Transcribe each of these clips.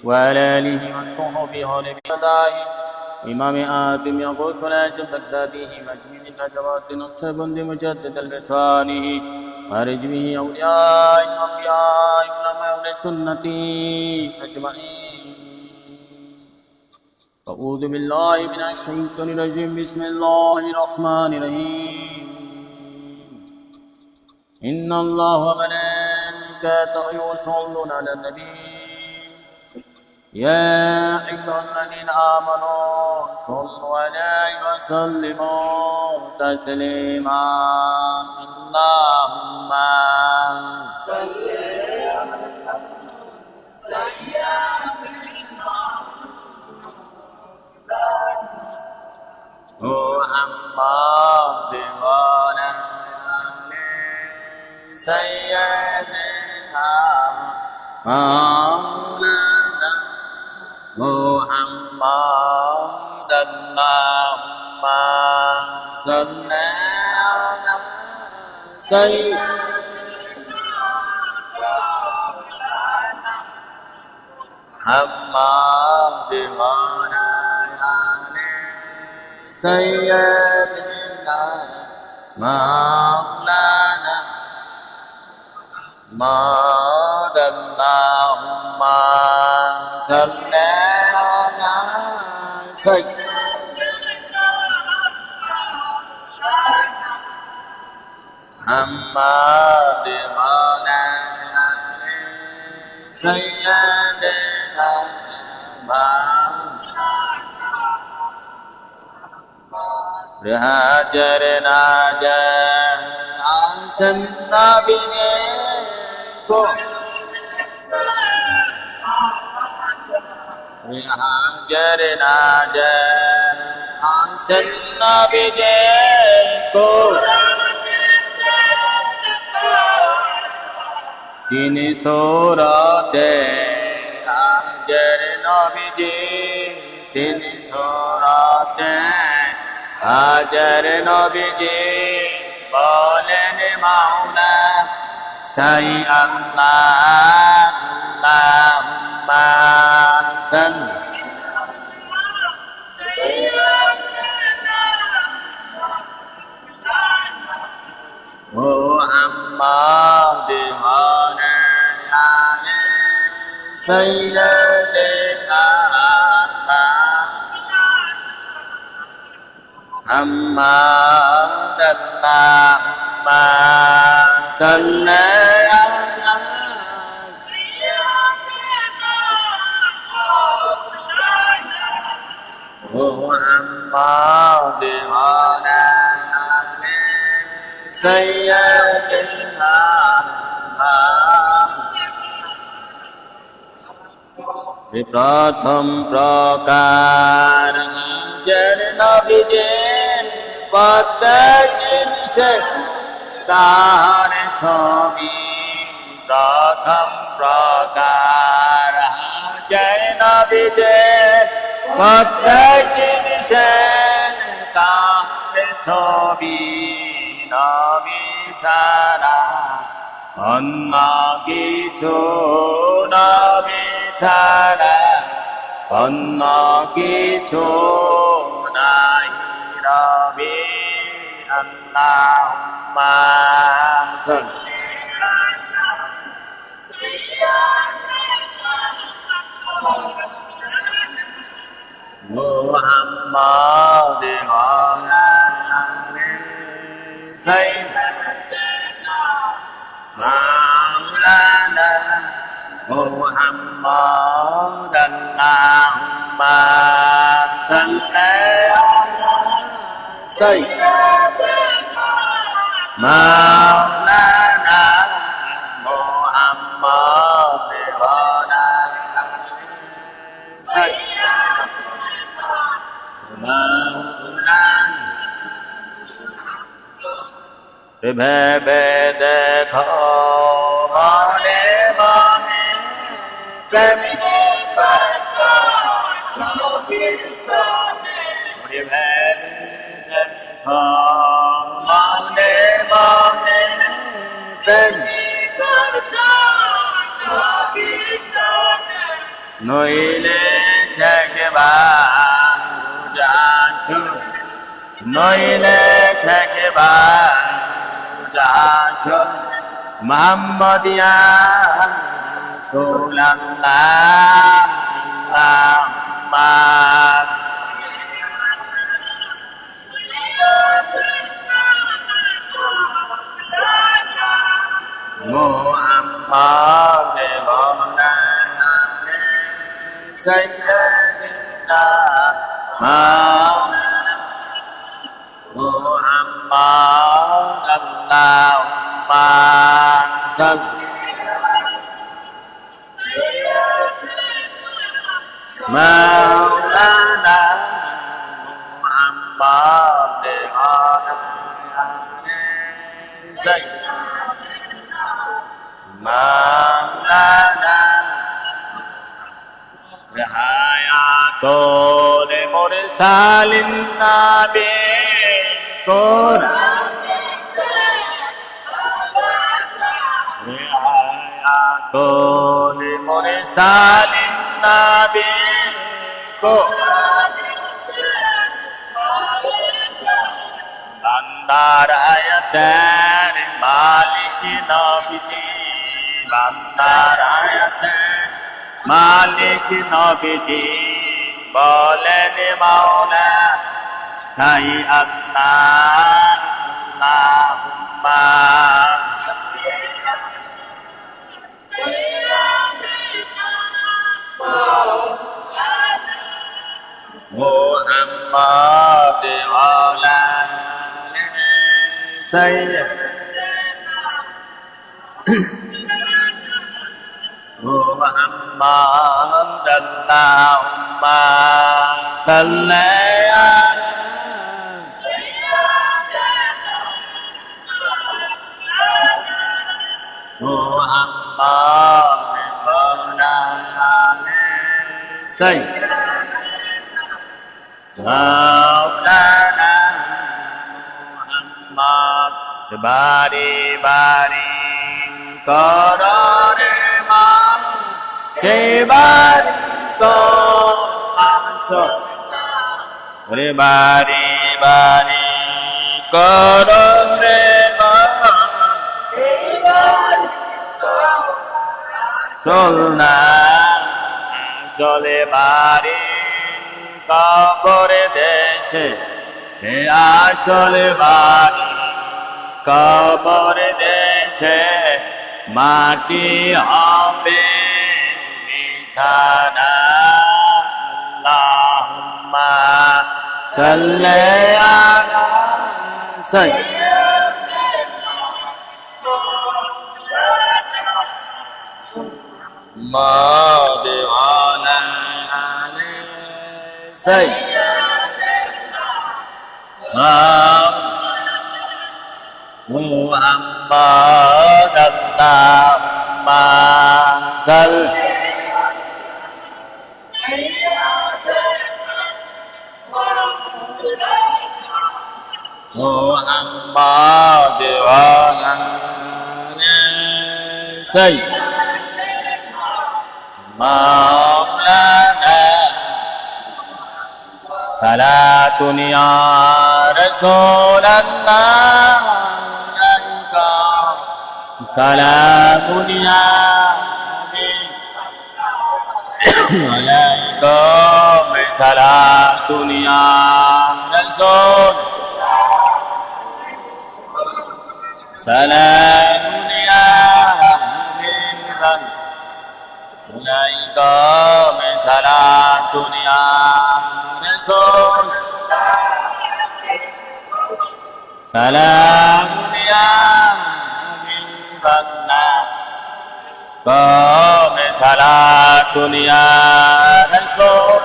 وعلى آله وصحبه ولبدائه إمام آدم يقول فلا بغداده مجمع الفتوات نقشب لمجدد لسانه ورجمه أولياء وأنبياء علماء سنتي أجمعين. أعوذ بالله من الشيطان الرجيم. بسم الله الرحمن الرحيم. إن الله وملائكته يصلون على النبي يا أيها الذين آمنوا صلوا عليه وسلموا تسليما. اللهم صل على سيدنا محمد وعلى آل سيدنا مولانا محمد. اللهم صل على سيدنا محمد وعلى آل سيدنا مولانا محمد. اللهم صل على سيدنا محمد وعلى آل سيدنا مولانا Hajarna janna bine ko Hajarna janna bine ko Tini surate Hajarna bine Tini surate হাজার নবীজি বলেন মাওলা সাই আল্লাহ আল্লাহুম্মা সাল্লি মুহাম্মাদ ওয়া আলি সাইয়্যিদিনা محمد. اللهم صل على سيدنا محمد وعلى آل سيدنا প্রথম প্রকার হাজার নবীজি পদ্মা জিনিসে তার ছবি প্রথম প্রকার হাজার নবীজি পদ্মা জিনিসে তার ছবি নবী ছাড়া অন্য কিছু নবী ছাড়া অন্য কিছু নাই রবি. আল্লাহুম্মা সাল্লি আলা সাইয়্যিদিনা মুহাম্মাদ ওয়া আলি সাইয়্যিদিনা মাওলানা محمد. اللهم صل على سيدنا مولانا محمد وعلى آل سيدنا مولانا ভেবে দেখো মনে মনে প্রেমিক নবীর সনে ভেবে দেখো মনে মনে প্রেমিক নবীর সনে নইলে থেকেবার যাচ্ছু নইলে থেকেবার যাচ্ছু মুহাম্মাদিয়া রাসূলুল্লাহ আল্লাহুম্মা মুহাম্মাদ মাওলানা সাইয়্যিদিনা মুহাম্মাদ আল্লাহুম্মা মাওলানা মুহাম্মাদ মাওলানা সাইয়্যিদিনা মাওলানা হায়াতুল মুরসালিন নবী কোরআন হায়াতুল মুরসালিন নবী কোরআন বান্দার হায়াতের মালিক নবীজি বান্দার হায়াতের মালিক নবীজি বলেন মাওলা সাই আল্লাহুম্মা মুহাম্মাদ ওয়ালা সাইয়্যিদিনা মুহাম্মাদ আল্লাহুম্মা সাল্লি আলা মুহাম্মাদ ওয়ালা সাইয়্যিদিনা মাওলানা মুহাম্মদ বারে বারে কররে মা সেবার রে বারে বারে কররে মা সোলনা চলে বারে কবরে দেশে হে আসলে বাড়ি কবরে দেশে মাটি হবে বিছানা আল্লাহুম্মা সাল্লি আলা মুহাম্মাদ ওয়া আলা আলি সাইয়্যিদিনা মুহাম্মাদ আল্লাহুম্মা সাল্লি মুহাম্মাদ ওয়া আলা আলি সাইয়্যিদিনা মাওলানা সালাতুন ইয়া রাসূলুল্লাহ আলাইকা সালামুন ইয়া আলাইকা সালাতুন ইয়া রাসূল সালামুন ইয়া হাবিবান আলাইকা সালাতুন ইয়া রাসূল সালামুন ইয়া হাবিবাল্লাহ সালাতুন ইয়া রাসূল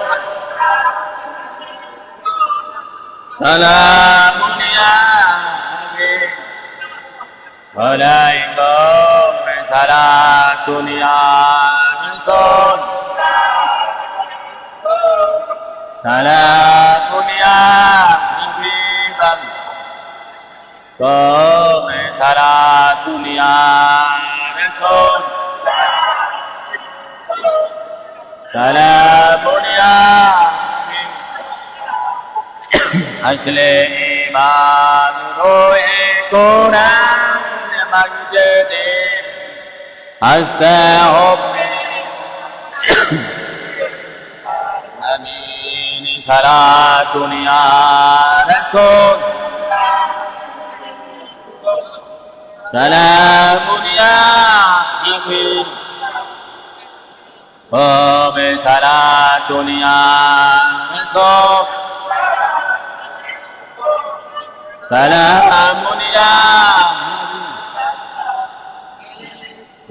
সালামুন ইয়া হাবিবাল্লাহ আলাইকা সালাতুন ইয়া রাসূল সালামুন ইয়া হাবিবাল্লাহ সালাতুন ইয়া রাসূল سلام يا أصل إيمان روح قرآن مجد أستحب أمين صلاة يا رسول سلام يا حبيب قوم صلاة يا رسول سلام يا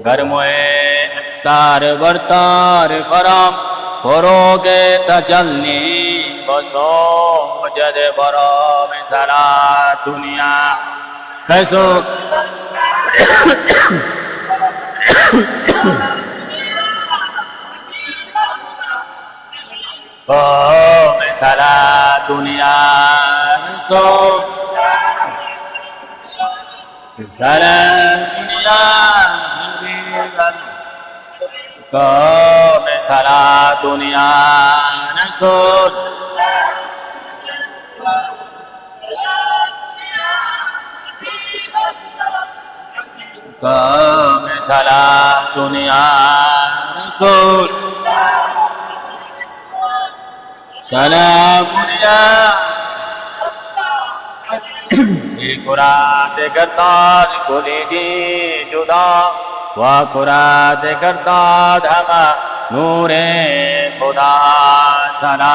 گرموئے اکثار برتار خرم فروغ تجلی بسو مجد برام سلا دنیا رسول قوم سلا دنیا رسول سلام دنیا قوم سلا دنیا رسول قوم سلا دنیا رسول سلام دنیا قرآن گرداد کلی جی جدا و قرآن گرداد ہما نور خدا سلا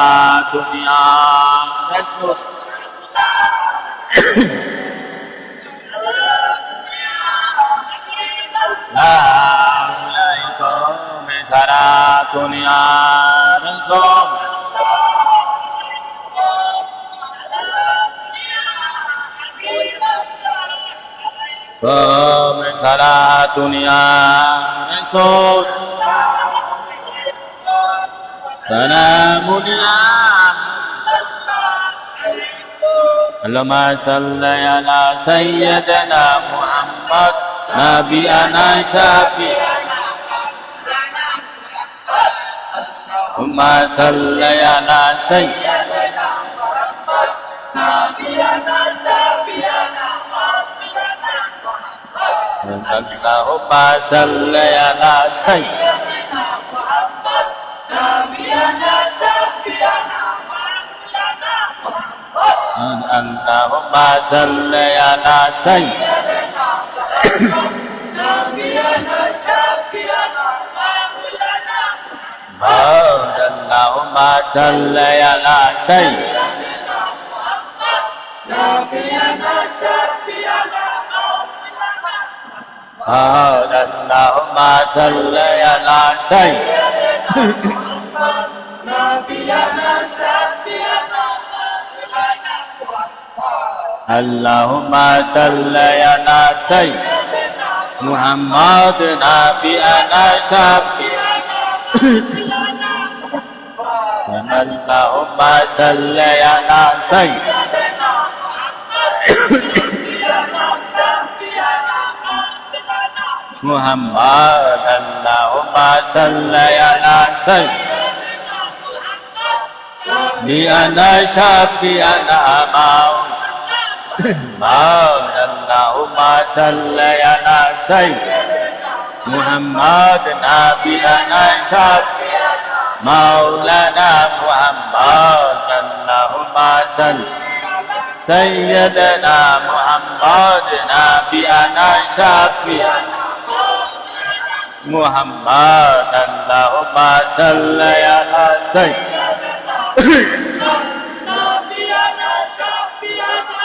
دنیا رسول علیکم سلا دنیا رسول قوم سلا دنیا رسول سلام دنیا اللهم صل على سيدنا محمد نبينا شفيعنا اللهم صل على سيدنا محمد نبينا شفيعنا اللهم صل على سيدنا محمد نبينا شفيعنا اللهم صل على سيدنا محمد نبينا شفيعنا اللهم صل على سيدنا محمد نبينا شفيعنا اللهم صل على سيدنا محمد نبينا شفيعنا اللهم صل على سيدنا محمد نبينا شفيعنا اللهم صل على سيدنا محمد اللهم صل على سيدنا نبينا شفيعنا اللهم صل على سيدنا محمد نبينا شفيعنا مولانا محمد اللهم صل سيدنا محمد نبينا شفيعنا محمد اللهم صل على سيدنا نبينا شفيعنا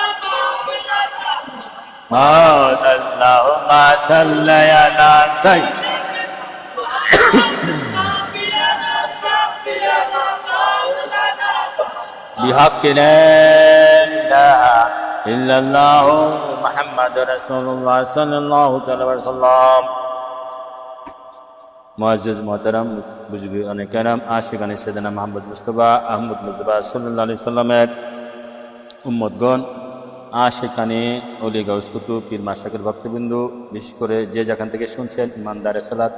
محمد اللهم صل على سيدنا نبينا شفيعنا بحق لا إله إلا الله محمد رسول الله صلى الله عليه وسلم মুআজ্জিজ মুহতারাম বুজুর্গান কেরাম আশিকান সাইয়েদনা মুহাম্মদ মুস্তাফা আহমদ মুজতবা সাল্লাল্লাহু আলাইহি সাল্লামের উম্মতগণ আশিকানে ওলি গাউস কুতুব পীর মাশায়েখের ভক্তবৃন্দ বিশেষ করে যে যেখান থেকে শুনছেন ইমানদারে সালাত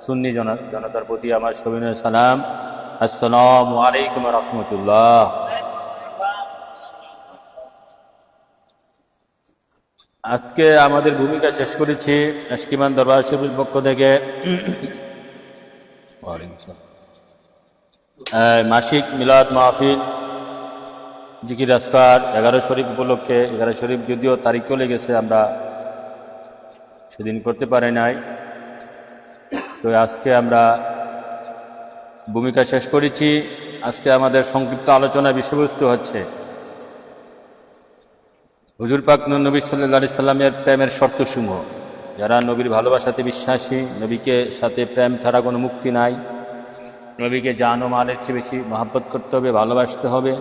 সুন্নি জনতার প্রতি আমার সবিনয় সালাম আসসালামু আলাইকুম ওয়া রাহমাতুল্লাহ। আজকে আমাদের ভূমিকা শেষ করেছি এশকিমান দরবার শরীফের পক্ষ থেকে মাসিক মিলাদ মাহফিল জিকির আজকার 11 শরীফ উপলক্ষে। 11 শরীফ যদিও তারিখ চলে গেছে, আমরা সেদিন করতে পারি নাই, তো আজকে আমরা ভূমিকা শেষ করেছি। আজকে আমাদের সংক্ষিপ্ত আলোচনা বিষয়বস্তু হচ্ছে হুজুর পাক নবী সাল্লাল্লাহু আলাইহি সাল্লামের প্রেমের শর্তসমূহ। যারা নবীর ভালোবাসাতে বিশ্বাসী, নবীকে সাথে প্রেম ছাড়া কোনো মুক্তি নাই, নবীকে জান ও মালের চেয়ে বেশি মহব্বত করতে হবে, ভালোবাসতে হবে,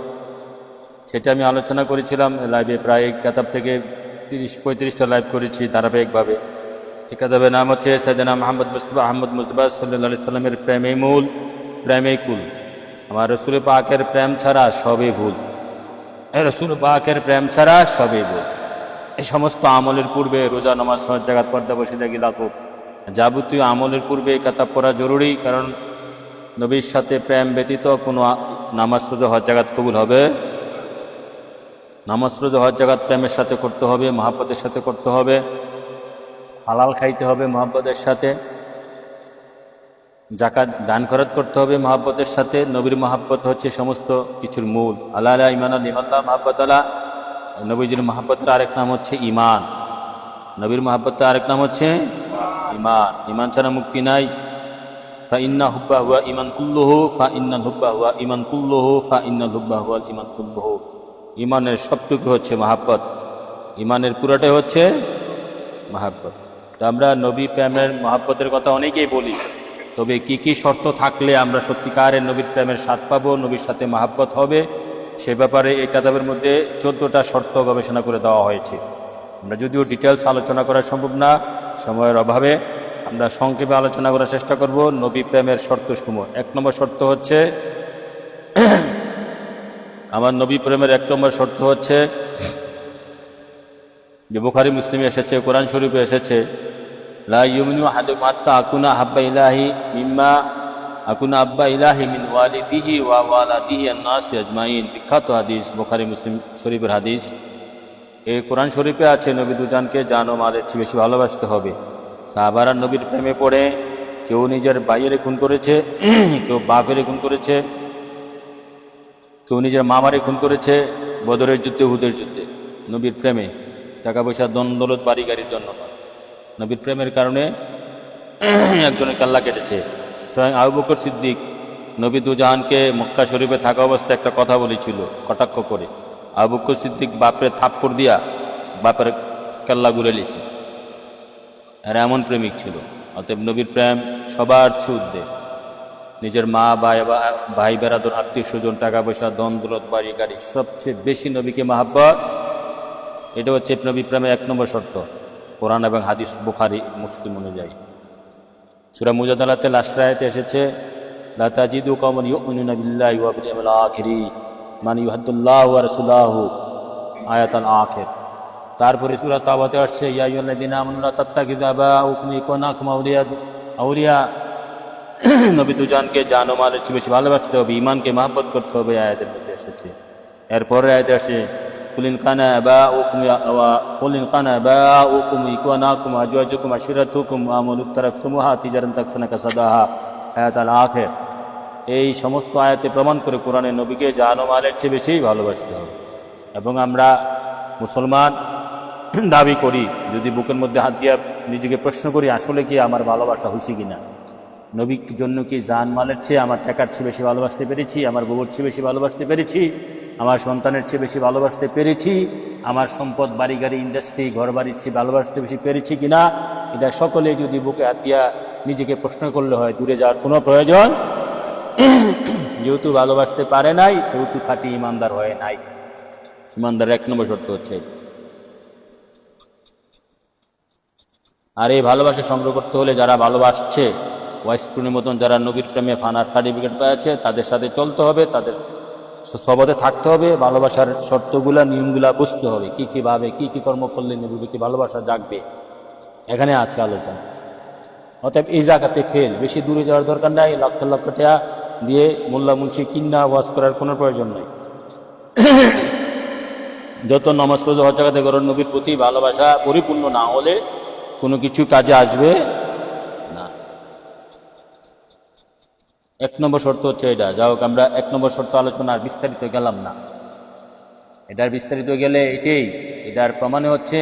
সেটা আমি আলোচনা করেছিলাম লাইভে। প্রায় কিতাব থেকে 30-35টা লাইভ করেছি ধারাবাহিকভাবে। এই কিতাবের নাম হচ্ছে সাইয়েদনা মুহাম্মদ মুস্তাফা আহমদ মুজতবা সাল্লাল্লাহু আলাইহি সাল্লামের প্রেমেই মূল, প্রেমেই কুল। আমার রসুল পাকের প্রেম ছাড়া সবই ভুল, রসুল পাকের প্রেম ছাড়া সবই ভুল। এই সমস্ত আমলের পূর্বে রোজা, নামাজ, হজ, যাকাত, পর্দা, বসিদা, গিলাকুব, যাবতীয় আমলের পূর্বে কিতাব পড়া জরুরি। কারণ নবীর সাথে প্রেম ব্যতীত কোনো নামাজ, রোজা, হজ, যাকাত কবুল হবে। নামাজ, রোজা, হজ, যাকাত প্রেমের সাথে করতে হবে, মহব্বতের সাথে করতে হবে, হালাল খাইতে হবে মহব্বতের সাথে, যাকাত দান খরচ করতে হবে মহব্বতের সাথে। নবীর মহব্বত হচ্ছে সমস্ত কিছুর মূল। আল্লাহ ইমান আল্লাহ মহব্বত আল্লাহ, নবীজির মহব্বতের আরেক নাম হচ্ছে ইমান। নবীর মহব্বতের আরেক নাম হচ্ছে ইমান। ইমান ছাড়া মুক্তি নাই। ফা ইন্না হুব্বা হুয়া ইমান কুল্লুহু, ফা ইন্নাল হুব্বা হুয়া ইমান কুল্লুহু, ফা ইন্নাল হুব্বা হুয়া ইমান কুল্লুহু। ইমানের সবটুকু হচ্ছে মহব্বত, ইমানের পুরাটাই হচ্ছে মহব্বত। তো আমরা নবী প্রেমের মহব্বতের কথা অনেকেই বলি, তবে কি কি শর্ত থাকলে আমরা সত্যিকারের নবীর প্রেমের স্বাদ পাবো, নবীর সাথে মহব্বত হবে, সে ব্যাপারে এই কিতাবের মধ্যে 14টা শর্ত গবেষণা করে দেওয়া হয়েছে। আমরা যদিও ডিটেলস আলোচনা করা সম্ভব না সময়ের অভাবে, আমরা সংক্ষেপে আলোচনা করার চেষ্টা করব। নবী প্রেমের শর্তসমূহ। 1 নম্বর শর্ত হচ্ছে, আমার নবী প্রেমের 1 নম্বর শর্ত হচ্ছে যে বুখারী মুসলিমে এসেছে, কোরআন শরীফে এসেছে, লা ইউমিনু আহাদুকুম হাত্তা আকুনা হাব্বা ইলাহি মিম্মা আকুনা আব্বা ইলাহি মিন ওয়ালিদিহি ওয়া ওয়ালাদিহি আন-নাস আজমাইন। বিখ্যাত হাদিস, বুখারী মুসলিম শরীফের হাদিস। এই কোরআন শরীফে আছে নবী দুজনকে জান ও মালের চেয়ে বেশি ভালোবাসতে হবে। সাহাবারা নবীর প্রেমে পড়ে কেউ নিজের ভাইয়ের খুন করেছে, কেউ বাপের খুন করেছে, কেউ নিজের মামারে খুন করেছে বদরের যুদ্ধে, উহুদের যুদ্ধে। নবীর প্রেমে, টাকা পয়সা, ধন দৌলত, বাড়ি গাড়ির জন্য নয়, নবীর প্রেমের কারণে একজনের কাল্লা কেটেছে। স্বয়ং আবু বকর সিদ্দিক নবী দুজাহানকে মক্কা শরীফে থাকা অবস্থায় একটা কথা বলেছিল কটাক্ষ করে। আবু বকর সিদ্দিক বাপরে থাপ্পড় দিয়া বাপের কাল্লা ঘুরে লিছে। এরা এমন প্রেমিক ছিল। অতএব নবীর প্রেম সবার ঊর্ধ্বে। নিজের মা, ভাই বেরাদর, আত্মীয় স্বজন, টাকা পয়সা, ধন দৌলত, বাড়ি গাড়ি, সবচেয়ে বেশি নবীকে মহব্বত, এটা হচ্ছে নবী প্রেমের 1 নম্বর শর্ত, কোরআন এবং হাদিস, বুখারী মুসলিম অনুযায়ী। সূরা মুজাদালাতে লাস্ট আয়াতে এসেছে, লা তাজিদু কওমান ইউমিনুনা বিল্লাহি ওয়া বিল ইয়াউমিল আখির মান ইউহাদ্দুল্লাহু ওয়া রাসূলুহু, আয়াতুল আখির। তারপরে সূরা তাওবাতে আসছে, ইয়া আইয়ুহাল্লাযীনা আমানু লা তাত্তাখিযু আবাআকুম ওয়া ইখওয়ানাকুম আউলিয়া। নবী দুজনকে জান ও মালের চেয়ে বেশি ভালোবাসতে হবে, ইমানকে মহব্বত করতে হবে, আয়াতের মধ্যে এসেছে। এরপরে আয়াতে আসে, قل إن كان آباؤكم وإخوانكم وأزواجكم وعشيرتكم وأموال اقترفتموها تجارة تخشون كسادها আয়াত আল আখির। এই সমস্ত আয়াতে প্রমাণ করে কোরআনে নবীকে জান ও মালের চেয়ে বেশি ভালোবাসতে হবে। এবং আমরা মুসলমান দাবি করি, যদি বুকের মধ্যে হাত দিয়া নিজেকে প্রশ্ন করি আসলে কি আমার ভালোবাসা হয়েছে কিনা, নবীর জন্য কি জান মালের চেয়ে, আমার টাকার চেয়ে বেশি ভালোবাসতে পেরেছি, আমার বউর চেয়ে বেশি ভালোবাসতে পেরেছি, আমার সন্তানের চেয়ে বেশি ভালোবাসতে পেরেছি, আমার সম্পদ, বাড়ি গাড়ি, ইন্ডাস্ট্রি, ঘর বাড়ির চেয়ে ভালোবাসতে বেশি পেরেছি কিনা, এটা সকলে যদি বুকে হাত দিয়া নিজেকে প্রশ্ন করলে হয়, দূরে যাওয়ার কোনো প্রয়োজন। যেহেতু ভালোবাসতে পারে নাই, সেহেতু খাঁটি ইমানদার হয়ে নাই। ইমানদার 1 নম্বর শর্ত হচ্ছে। আর এই ভালোবাসা সংগ্রহ করতে হলে যারা ভালোবাসছে, ওয়াইসপুরের মতন যারা নবীর প্রেমে ফানার সার্টিফিকেট পেয়েছে, তাদের সাথে চলতে হবে, তাদের সহবতে থাকতে হবে, ভালোবাসার শর্তগুলা, নিয়মগুলা বুঝতে হবে, কি কি ভাবে, কি কি কর্ম করলে নবীকে ভালোবাসা জাগবে, এখানে আছে আলোচনা। অতএব এই জায়গাতে ফেল, বেশি দূরে যাওয়ার দরকার নাই। লক্ষ লক্ষ টাকা দিয়ে মোল্লা মুন্সি কিন্না ওয়াজ করার কোনো প্রয়োজন নাই। যত নামাজ পড়ে হজ জাকাতে করো, নবীর প্রতি ভালোবাসা পরিপূর্ণ না হলে কোনো কিছু কাজে আসবে না। 1 নম্বর শর্ত হচ্ছে এটা। যাই হোক, আমরা 1 নম্বর শর্ত আলোচনার বিস্তারিত গেলাম না। এটার বিস্তারিত গেলে এটার প্রমাণে হচ্ছে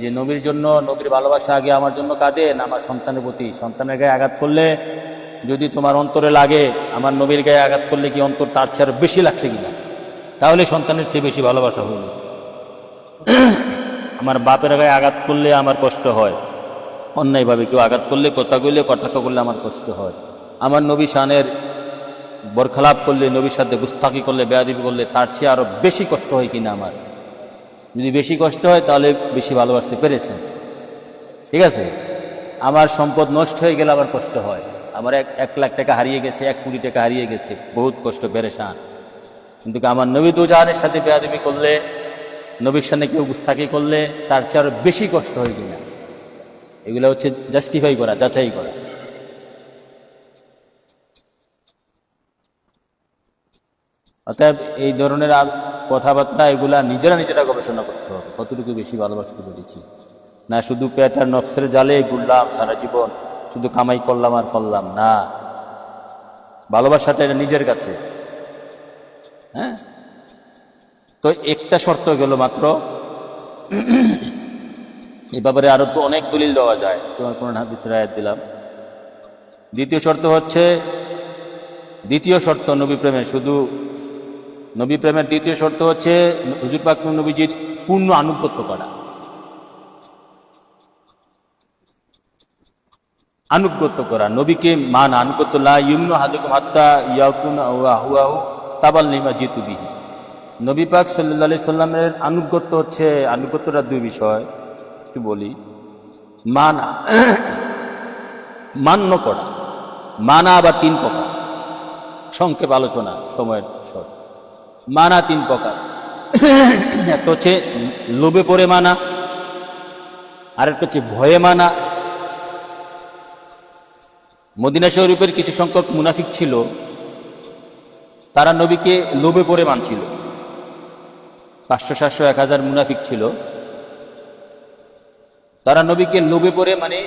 যে নবীর জন্য, নবীর ভালোবাসা আগে আমার জন্য কাঁদে না আমার সন্তানের প্রতি। সন্তানের গায়ে আঘাত করলে যদি তোমার অন্তরে লাগে, আমার নবীর গায়ে আঘাত করলে কি অন্তর তার চেয়ে আরো বেশি লাগছে কিনা? তাহলে সন্তানের চেয়ে বেশি ভালোবাসা হইল। আমার বাপের গায়ে আঘাত করলে আমার কষ্ট হয়, অন্যায়ভাবে কেউ আঘাত করলে, কথা কইলে, কটাক্ষ করলে আমার কষ্ট হয়। আমার নবী শানের বরখলাপ করলে, নবীর সাথে গুস্তাখি করলে, বেয়াদবি করলে তার চেয়ে আরো বেশি কষ্ট হয় কিনা আমার? যদি বেশি কষ্ট হয় তাহলে বেশি ভালোবাসতে পেরেছেন। ঠিক আছে? আমার সম্পদ নষ্ট হয়ে গেলে আমার কষ্ট হয়। আমার 1 লাখ টাকা হারিয়ে গেছে, 1 কোটি টাকা হারিয়ে গেছে, বহুত কষ্ট, পেরেশান। কিন্তু আমার নবী দুজাহানের সাথে বেয়াদবি করলে, নবীর সামনে কেউ গুস্তাখি করলে তার চেয়ে আরো বেশি কষ্ট হয় কিনা? এগুলো হচ্ছে জাস্টিফাই করা, যাচাই করা। অতএব এই ধরনের কথাবার্তা এগুলা নিজেরা গবেষণা করতে হবে, কতটুকু বেশি ভালোবাসতে পেরেছি। না শুধু পেট আর নফসের জালে ঘুরলাম সারা জীবন, শুধু কামাই করলাম আর করলাম না। ভালোবাসাটা এটা নিজের কাছে। হ্যাঁ, তো একটা শর্ত গেল মাত্র। এই ব্যাপারে আরো তো অনেক দলিল দেওয়া যায়, তোমার কোন হাদিসের আয়াত দিলাম। দ্বিতীয় শর্ত নবী প্রেমের, শুধু নবী প্রেমের দ্বিতীয় শর্ত হচ্ছে হুজুর পাক নবীজির পূর্ণ আনুগত্য করা। আনুগত্য করা, নবীকে মানা, আনুগত্য। লা ইউমিনু আহাদুকুম হাত্তা ইয়াকুনা হুয়াহু তাবাল্লিমা জিতু বিহি। নবী পাক সাল্লাল্লাহু আলাইহি সাল্লামের আনুগত্য হচ্ছে, আনুগত্যটা 2 বিষয় একটু বলি। মানা, মান্য করা। মানা আবার 3 প্রকার, সংক্ষেপ আলোচনা সময়ের শর্ট। মানা 3 প্রকার। একটা হচ্ছে লোভে পড়ে মানা, আরেকটা হচ্ছে ভয়ে মানা। মদিনা শরীফের কিছু সংখ্যক মুনাফিক ছিল, তারা নবীকে লোভে পড়ে মানছিল। 500, 700, 1000 মুনাফিক ছিল। তারা নবীকে লোভে পড়ে, মানে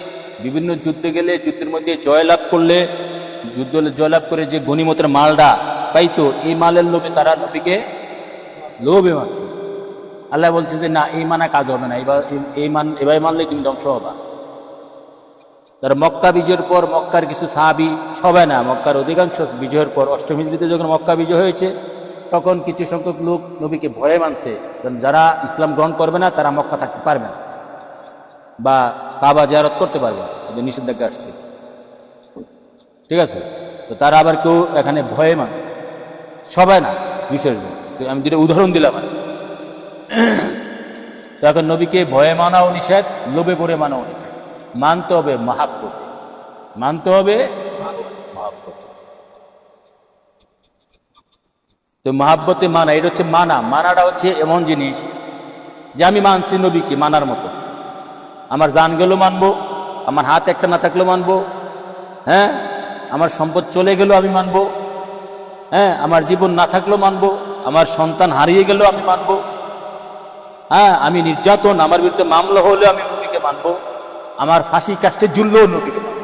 বিভিন্ন যুদ্ধে গেলে, যুদ্ধের মধ্যে জয়লাভ করলে, জয়লাভ করে যে গনিমতের মালটা পাইতো, এই মালের লোভে তারা নবীকে লোভে মানছে। আল্লাহ বলছে যে না, এই মানা কাজ হবে না, এবার মানলে তুমি ধ্বংস হবা। তারা মক্কা বিজয়ের পর, মক্কার কিছু সাহাবী, সবাই না, মক্কার অধিকাংশ বিজয়ের পর, 8ম হিজরিতে যখন মক্কা বিজয় হয়েছে, তখন কিছু সংখ্যক লোক নবীকে ভয়ে মানছে। যারা ইসলাম গ্রহণ করবে না তারা মক্কা থাকতে পারবে না বা কাবা জিয়ারত করতে পারবে না, নিষেধাজ্ঞা আসছে। ঠিক আছে? তো তারা আবার কেউ এখানে ভয়ে মানছে, সবাই না, বিষয়জন। আমি 2টা উদাহরণ দিলাম। তো এখন নবীকে ভয়ে মানাও নিষেধ, লোভে পড়ে মানাও নিষেধ। মানতে হবে মহাব্বতে, মানতে হবে মহাব্বতে। তো মহাব্বতে মানা, এটা হচ্ছে মানা। মানাটা হচ্ছে এমন জিনিস যে আমি মানছি নবীকে মানার মতো, আমার জান গেলেও মানবো, আমার হাত একটা না থাকলেও মানবো, হ্যাঁ, আমার সম্পদ চলে গেলেও আমি মানবো, হ্যাঁ, আমার জীবন না থাকলেও মানবো, আমার সন্তান হারিয়ে গেলেও আমি মানবো, হ্যাঁ, আমি নির্যাতন, আমার বিরুদ্ধে মামলা হলেও আমি নবীকে মানবো, আমার ফাঁসি কাস্টে ঝুললেও নবীকে মানবো।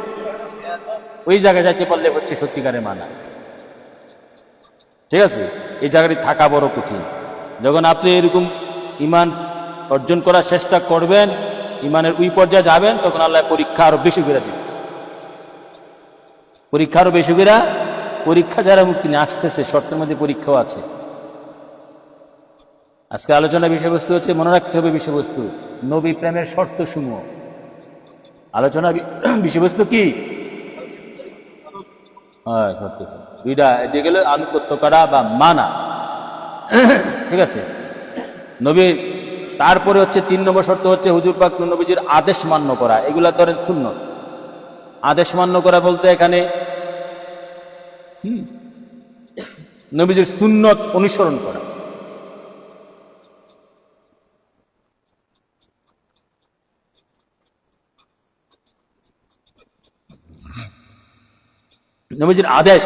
ওই জায়গায় যাইতে পারলে হচ্ছে সত্যিকারের মানা। ঠিক আছে? এই জায়গাটি থাকা বড় কঠিন। যখন আপনি এরকম ঈমান অর্জন করার চেষ্টা করবেন, ঈমানের ওই পর্যায়ে যাবেন, তখন আল্লাহ পরীক্ষা আরো বেশি করে দিবেন। পরীক্ষা আরো বেশি করে, পরীক্ষা যারা মুক্তি নিয়ে আসতেছে, শর্তের মধ্যে পরীক্ষাও আছে। আজকে আলোচনার বিষয়বস্তু হচ্ছে, মনে রাখতে হবে বিষয়বস্তু, নবী প্রেমের শর্ত সমূহ। আলোচনা বিষয়বস্তু কি? হ্যাঁ, শর্ত 2টা। এদিকে গেলে আনুগত্য করা বা মানা। ঠিক আছে? নবীর তারপরে হচ্ছে 3 নম্বর শর্ত হচ্ছে হুজুর পাক নবীজির আদেশ মান্য করা। এগুলা ধরেন সুন্নত। আদেশ মান্য করা বলতে এখানে নবীজির সুন্নত অনুসরণ করা। নবীজির আদেশ,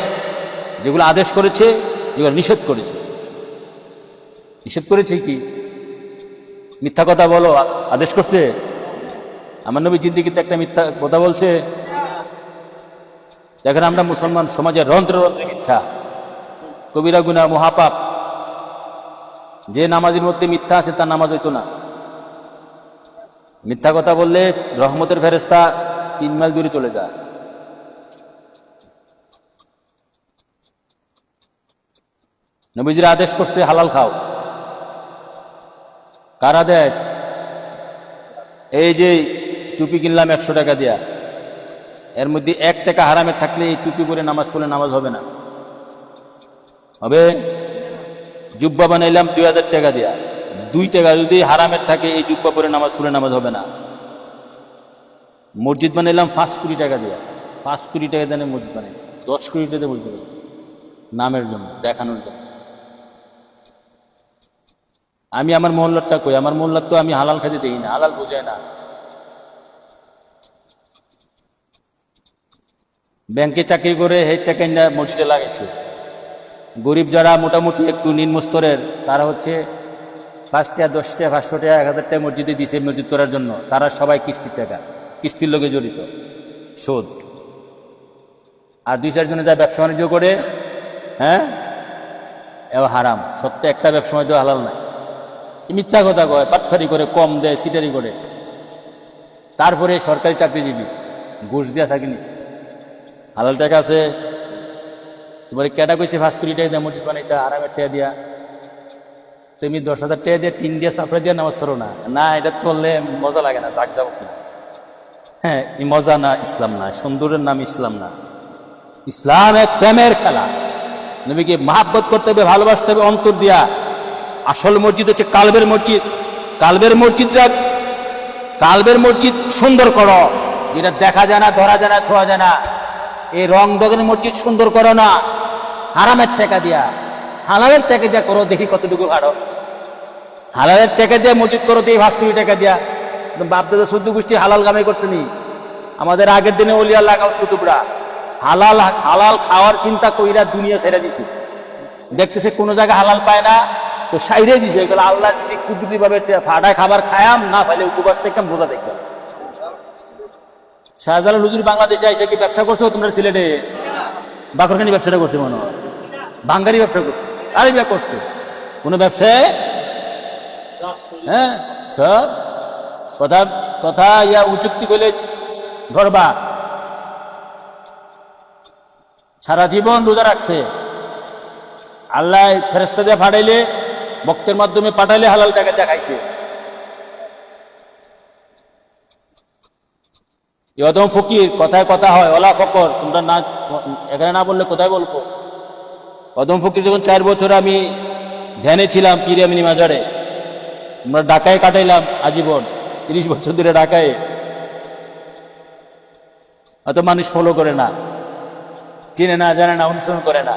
যেগুলো আদেশ করেছে, যেগুলো নিষেধ করেছে। নিষেধ করেছে কি? মিথ্যা কথা বলো আদেশ করছে? আমার নবী জিন্দিগিতে একটা মিথ্যা কথা বলছে? দেখেন আমরা মুসলমান সমাজের রন্ধ্রে রন্ধ্রে মিথ্যা, কবিরা গুনাহ, মহাপাপ। যে নামাজের মধ্যে মিথ্যা আছে তার নামাজ হইতো না। মিথ্যা কথা বললে রহমতের ফেরেশতা 3 মাইল দূরে চলে যায়। নবীজির আদেশ করছে হালাল খাও। কার আদেশ? এই যে টুপি কিনলাম 100 টাকা দিয়া, এর মধ্যে 1 টাকা হারামের থাকলে এই টুপি পরে নামাজ পড়লে নামাজ হবে না। হবে? জুব্বা বানাইলাম 2000 টাকা দিয়া, 2 টাকা যদি হারামের থাকে এই জুব্বা পরে নামাজ পড়লে নামাজ হবে না। মসজিদ বানাইলাম 5 কোটি টাকা দিয়া, 5 কোটি টাকা দিয়ে মসজিদ বানাই, 10 কোটি টাকা দিয়ে মসজিদ বানাই, নামের জন্য, দেখানোর জন্য। আমি আমার মহল্লারটা কই, আমার মহল্লার তো আমি হালাল খেতে দেই না, হালাল বোঝায় না। ব্যাংকে চাকরি করে এই টাকা মসজিদে লাগাইছে। গরিব যারা মোটামুটি একটু নিম্ন স্তরের, তারা হচ্ছে 5 টাকা 10 টাকা 500 টাকা 1000 টাকা মসজিদে দিছে মসজিদ করার জন্য। তারা সবাই কিস্তির টাকা, কিস্তির লোকে জড়িত, শোধ। আর 2-4 জনে যা ব্যবসা বাণিজ্য করে, হ্যাঁ, এও হারাম। সত্য একটা ব্যবসা বাণিজ্য হালাল নাই। মিথ্যা কথা কয়, পাটফারি করে, কম দেয়, সিটারি করে। তারপরে সরকারি চাকরিজীবী, ঘুষ দিয়া থাকি নিছে, হালাল টাকা আছে। তোমার কেটা কইছে 5 কোটি টাকা দিয়ে মসজিদ বানাইতা, আরামের টাকা দিয়া। তুমি 10,000 টাকা দিয়ে 3 দিয়ে সাফরা দিয়ে নামাজ পড়ো না। না, এটা চললে মজা লাগে না, যাক যাবো না। হ্যাঁ, এই মজা না, ইসলাম না। সুন্দরের নাম ইসলাম না। ইসলাম এক প্রেমের খেলা। নবীকে মহাব্বত করতে হবে, ভালোবাসতে হবে অন্তর দিয়া। আসল মসজিদ হচ্ছে কালবের মসজিদ। কালবের মসজিদ সুন্দর করো, যেটা দেখা যায় না, ধরা যায় না, ছোঁয়া যায় না। এই রং বগের মসজিদ সুন্দর করো না হারামের টাকা দিয়া। হালালের টাকা দিয়া করো, দেখি কতটুকু হারো। হালালের টাকা দিয়ে মসজিদ করো, দেখি 5 কোটি টাকা দিয়া। বাপদাদা 14 গোষ্ঠী হালাল কামাই করছে নি। আমাদের আগের দিনে ওলিয়া লাগাও কুতুবরা হালাল খাওয়ার চিন্তা কইরা দুনিয়া ছেড়ে দিছে। দেখতেছে কোনো জায়গায় হালাল পায় না, তো সাইরে দিছে। এগুলো আল্লাহ যদি কুদরতি ভাবে ফাটায় খাবার খায়াম, না পাইলে উপবাস দেখতাম, রোজা দেখতাম। শাহজালাল হুজুর বাংলাদেশে এসে কি ব্যবসা করছো তোমরা সিলেটে? বাকরখানি ব্যবসাটা করছে মনে হয়, বাঙ্গারি ব্যবসা করছে, আরে বিয়া করছে কোন ব্যবসায়? হ্যাঁ, সব কথা কথা ইয়া উচুক্তি করলে ধরবা। সারা জীবন রোজা রাখছে, আল্লাহ ফেরেশতা দিয়ে পাঠাইলে, ভক্তের মাধ্যমে পাঠাইলে হালাল টাকা দেখাইছে। অদম ফকির, কথায় কথা হয়, ওলা ফকর। তোমরা না এখানে না বললে কোথায় বলবো? অদম ফকির যখন 4 বছর আমি ধ্যানে ছিলাম পীর আমিনী মাজারে, আমরা ঢাকায় কাটাইলাম আজীবন, 30 বছর ধরে ঢাকায়। অত মানুষ ফলো করে না, চিনে না, জানে না, অনুসরণ করে না।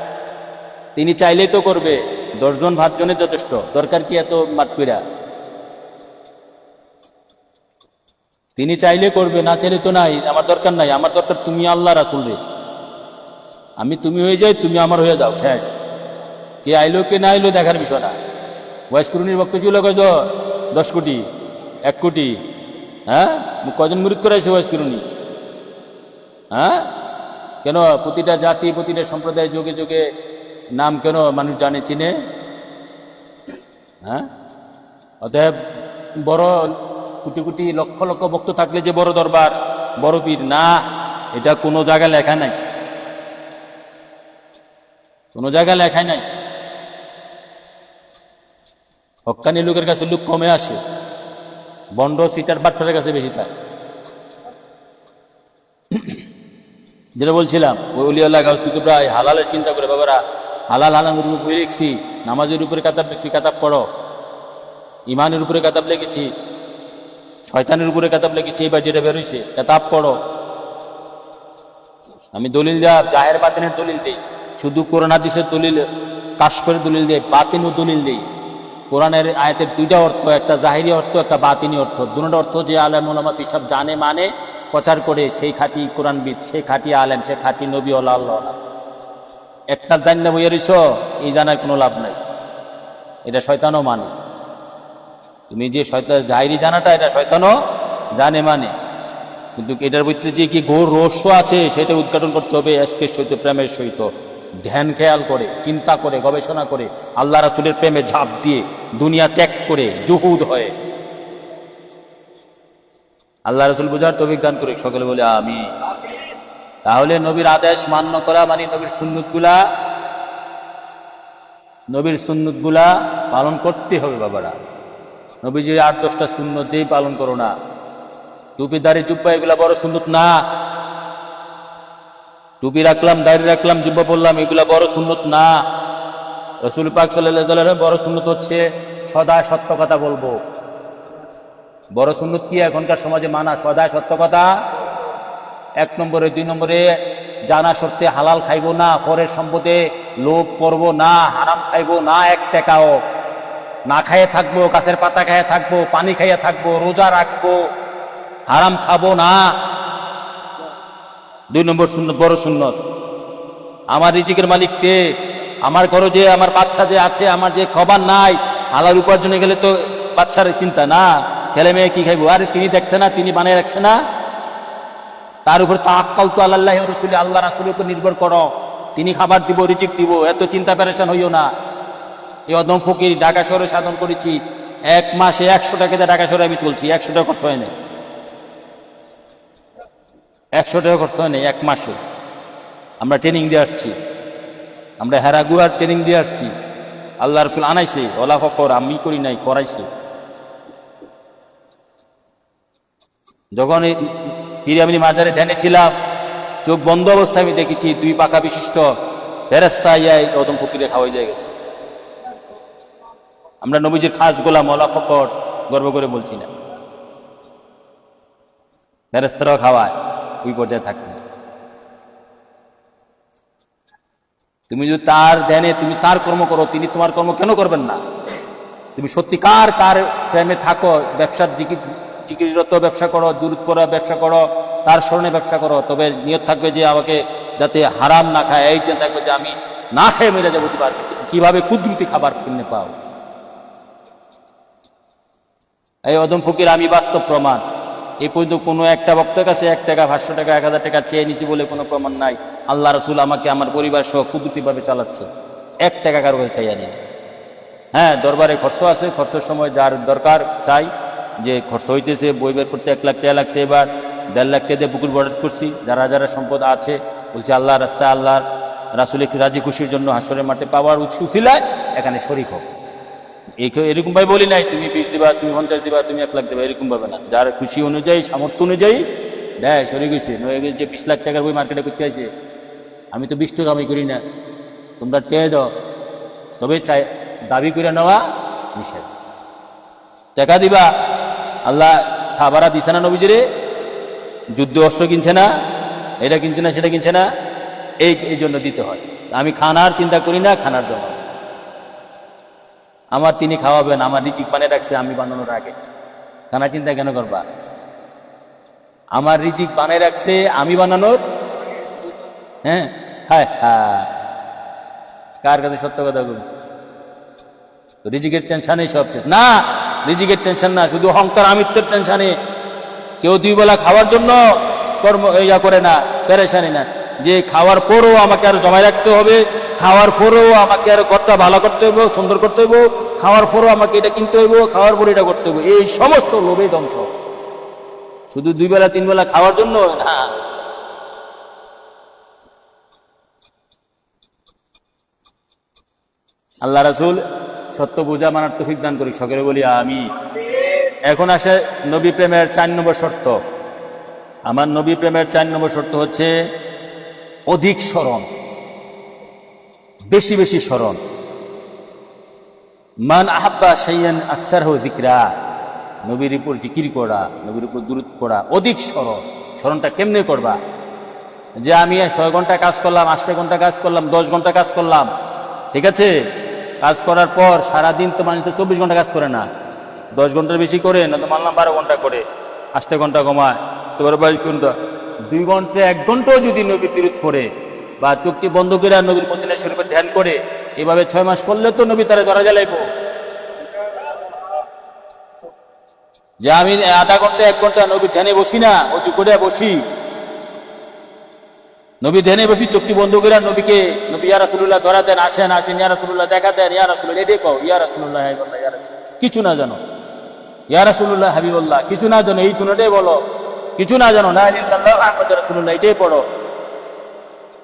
তিনি চাইলেই তো করবে, 10 জন 5 জনের যথেষ্ট, দরকার কি এত মাতপিরা? তিনি চাইলে করবে, না চাইলে তো নাই। আমার দরকার নাই, আমার দরকার তুমি আল্লাহ রাসূল রে। আমি তুমি হয়ে যাই, তুমি আমার হয়ে যাও, শেষ। কে আইলো কে না আইলো দেখার বিষয় না। ওয়াইস কুরুনির বক্ত ছিল কয়তো 10 কোটি, 1 কোটি। হ্যাঁ, কয়জন মুরিদ করাইছে ওয়াইস কুরুনি? হ্যাঁ, কেন প্রতিটা জাতি, প্রতিটা সম্প্রদায় যোগে যোগে নাম কেন মানুষ জানে, চিনে? হ্যাঁ, অতএব বড় কোটি কোটি লক্ষ লক্ষ ভক্ত থাকলে যে বড় দরবার, বড় পীর না, এটা কোনো জায়গায় লেখা নাই, কোনো জায়গায় লেখাই নাই। হক্কানি লোকের কাছে লোক কমে আসে, বন্ড সিটার বাট্টারের কাছে বেশি থাকে। যেটা বলছিলাম, ওই ওলিয়াল্লাহ গাউস কুতুবরা হালালের চিন্তা করে, বাবারা হালাল হালালের উপর বই লিখছি, নামাজের উপরে কাতাব লিখছি, কাতাব পড়ো। ইমানের উপরে কাতাব লিখেছি, শয়তানের উপরে কাতাব লিখেছি, এবার যেটা বেরোইছে কাতাব পড়ো। আমি দলিল দেওয়া, জাহের বাতিনের দলিল দিই, শুধু কোরআন হাদিসের দলিল কাশ করে দলিল দেয়, বাতিনও দলিল দেই। কোরআনের আয়াতের 2টা অর্থ, একটা জাহিরি অর্থ, একটা বাতিনি অর্থ। দুটো অর্থ যে আলেম ওলামা পিসাব জানে, মানে, প্রচার করে, সেই খাঁটি কোরআনবিদ, সেই খাঁটি আলেম, সে খাঁটি নবী ওয়ালা আল্লাহ। একটা জান্না বইয়া রইছ, এই জানার কোনো লাভ নাই। এটা শয়তানও মানে, তুমি যে শয়তান জাহিরি জানাটা এটা শয়তানও জানে মানে, কিন্তু এটার ভিতরে যে কি ঘোর রহস্য আছে সেটা উদ্ঘাটন করতে হবে এশকের সহিত, প্রেমের সহিত, ধ্যান খেয়াল করে, চিন্তা করে, গবেষণা করে, আল্লাহ রাসূলের প্রেমে ঝাঁপ দিয়ে, দুনিয়া ত্যাগ করে, জুহুদ হয়ে। আল্লাহ রাসূল বুঝার তৌফিক দান করে, সকলে বলে আমিন। তাহলে নবীর আদেশ মান্য করা মানে নবীর সুন্নতগুলা পালন করতে হবে বাবারা। নবীজির 8-10টা সুন্নতেই পালন করো না। টুপি দাড়ি জুব্বা এগুলা বড় সুন্নত না। টুপি রাখলাম, দাড়ি রাখলাম, জুব্বা পরলাম, এগুলা বড় সুন্নত না। রাসূল পাক সাল্লাল্লাহু আলাইহি ওয়াসাল্লাম বড় সুন্নত হচ্ছে সদা সত্য কথা বলবো। বড় সুন্নত কি এখনকার সমাজে মানা? সদা সত্য কথা 1 নম্বরে। 2 নম্বরে জানা সত্ত্বে হালাল খাইবো না, পরের সম্পদে লোভ করবো না, হারাম খাইবো না, 1 টাকাও না খাইয়ে থাকবো, গাছের পাতা খাইয়ে থাকবো, পানি খাইয়ে থাকবো, রোজা রাখবো, হারাম খাবো না। 2 নম্বর সুন্নত, বড় সুন্নত। আমার রিজিকের মালিক কে? আমার ঘরে যে আমার বাচ্চা যে আছে, আমার যে খাবার নাই, হালাল উপার্জনে গেলে তো বাচ্চার চিন্তা না, ছেলে মেয়ে কি খাইবো, আরে তিনি দেখছে না, তিনি বানিয়ে রাখছে না। তার উপর তাওয়াক্কালতু আলাল্লাহি ওয়া রাসূলি, আল্লাহ রাসূলের উপর নির্ভর করো, তিনি খাবার দিব, রিজিক দিব, এত চিন্তা পেরেশান হইও না। এই অদম ফকির ঢাকা শহরে সাধন করেছি, 1 মাসে 100 টাকা দিয়ে ঢাকা শহরে আমি চলছি, 100 টাকা খরচ হয় না, 100 টাকা খরচ হয় না 1 মাসে। আমরা ট্রেনিং দিয়ে আসছি, আমরা হেরাগুয়ার ট্রেনিং দিয়ে আসছি। আল্লাহ রাসূল আনাইছে, ওলা ফকর আমি করি নাই, করাইছে। যখন হিরামিনী মাজারে ধ্যানে ছিলাম, চোখ বন্ধ অবস্থায় আমি দেখেছি 2 পাখা বিশিষ্ট ফেরেশতা ইয়াই অদম ফকিরে খাওয়াই দিয়ে গেছে। আমরা নবীজির খাস গোলাম, ওলা ফকর গর্ব করে বলছি না, ফেরেশতারাও খাওয়ায়, ওই পর্যায়ে থাকতে। তুমি যদি তার ধ্যানে, তুমি তার কর্ম করো, তিনি তোমার কর্ম কেন করবেন না? তুমি সত্যিকার তার প্রেমে থাকো, ব্যবসার জিকিররত ব্যবসা করো, দূরত করা ব্যবসা করো, তার স্মরণে ব্যবসা করো, তবে নিয়ত থাকবে যে আমাকে যাতে হারাম না খায়, এই চিন্তা থাকবে যে আমি না খেয়ে মেরে যাবো। কিভাবে কুদরতি খাবার কিনে পাও? এই অদম ফকির আমি বাস্তব প্রমাণ। এই পর্যন্ত কোনো একটা বক্তার কাছে 1 টাকা, 500 টাকা, 1000 টাকা চেয়ে নিছি বলে কোনো প্রমাণ নাই। আল্লাহ রাসূল আমাকে আমার পরিবার সহ কুদরতিভাবে চালাচ্ছে, 1 টাকা কারো কাছে চাইয়া নেই। হ্যাঁ, দরবারে খরচ আছে, খরচের সময় যার দরকার চাই, যে খরচ হইতেছে, বই বের করতে 1 লাখ টাকা লাগছে, এবার 1.5 লাখ টাকা দিয়ে পুকুর বরাদ্দ করছি। যারা যারা সম্পদ আছে বলছি আল্লাহ রাস্তায়, আল্লাহ রাসূলের রাজি খুশির জন্য হাসরের মাঠে পাওয়ার উৎসুফিলায় এখানে শরীক হোক। এরকম ভাবে বলি নাই তুমি 20 দিবা, তুমি 50 দিবা, তুমি 1 লাখ দিবা, এরকম ভাবে না। যার খুশি অনুযায়ী, সামর্থ্য অনুযায়ী দেয়, শরীক হয়েছে। যে 20 লাখ টাকার বই মার্কেটে করতে আছে, আমি তো 20 টাকা আমি করি না, তোমরা টেয়ে দাও। তবে চাই দাবি করে নেওয়া নিষেধ। টাকা দিবা, আল্লাহ খাবারা দিছে না নবীজিরে, যুদ্ধ অস্ত্র কিনছে না, এটা কিনছে না, সেটা কিনছে না, এই জন্য দিতে হয়। আমি খানার চিন্তা করি না, খানার জন্য আমার তিনি খাওয়াবেন, আমার রিজিক বানিয়ে রাখছে, আমি বানানোর আগে খানা চিন্তা কেন করবা? আমার রিজিক বানিয়ে রাখছে, আমি বানানোর। হ্যাঁ, হ্যাঁ, হ্যাঁ, কার কাছে সত্য কথা বলবো? রিজিকের টেনশনে সব শেষ না। রিজিকের টেনশন না, শুধু অহংকার আমিত্বের টেনশনে। কেউ 2 বেলা খাওয়ার জন্য কর্ম ইয়া করে না, পেরেশানি না, যে খাওয়ার পরও আমাকে আরো জমায় রাখতে হবে, খাওয়ার পরও আমাকে আরো ঘরটা ভালো করতে হইব, সুন্দর করতে হইব, খাওয়ার পরও আমাকে এটা কিনতে হইব, খাওয়ার পরে এটা করতে হইব। এই সমস্ত লোভে ধ্বংস। শুধু 2 বেলা 3 বেলা খাওয়ার জন্য না। আল্লাহ রাসূল সত্য বোঝা মানার তৌফিক দান করি, সকলে বলি আমিন। এখন আসে নবী প্রেমের 4 নম্বর শর্ত। আমার নবী প্রেমের 4 নম্বর শর্ত হচ্ছে অধিক স্মরণ, বেশি বেশি স্মরণ। মান আহাব্বা শাইয়ান আকসারহু যিকরা, নবীর উপর জিকির করা, নবীর উপর দুরূদ পড়া, অধিক স্মরণ। স্মরণটা কেমনে করবা? যে আমি 6 ঘন্টা কাজ করলাম, 8 ঘন্টা কাজ করলাম, 10 ঘন্টা কাজ করলাম, ঠিক আছে। কাজ করার পর সারাদিন তো মানুষ 24 ঘন্টা কাজ করে না, 10 ঘন্টার বেশি করে, না তো মানলাম 12 ঘন্টা করে, 8 ঘন্টা কমায়, 22 ঘন্টা, 2 ঘন্টা 1 ঘন্টাও যদি নবীর দুরূদ পড়ে, বা চোখটি বন্ধ করে নবীর মদিনা শরীফের ধ্যান করে এভাবে 6 মাস করলে তো নবী তারা ধরা জ্বালাইব। যে আমি আধা ঘন্টা 1 ঘন্টা নবীর ধ্যানে বসি না, অজু করে বসি, নবী ধ্যানে বসি, চোখটি বন্ধ করে নবীকে নবী ইয়া রাসূলুল্লাহ ধরা দেন, আসেন আসেন ইয়া রাসূলুল্লাহ দেখা দেন, ইয়া রাসূলুল্লাহ এটাই কও, ইয়া রাসূলুল্লাহ হাবিবাল্লাহ, ইয়া রাসূল কিছু না জানো, ইয়া রাসূলুল্লাহ হাবিবাল্লাহ কিছু না জানো, এই দুটোটাই বলো। কিছু না জানো লা ইলাহা ইল্লাল্লাহ মুহাম্মাদুর রাসূলুল্লাহ এটাই পড়ো।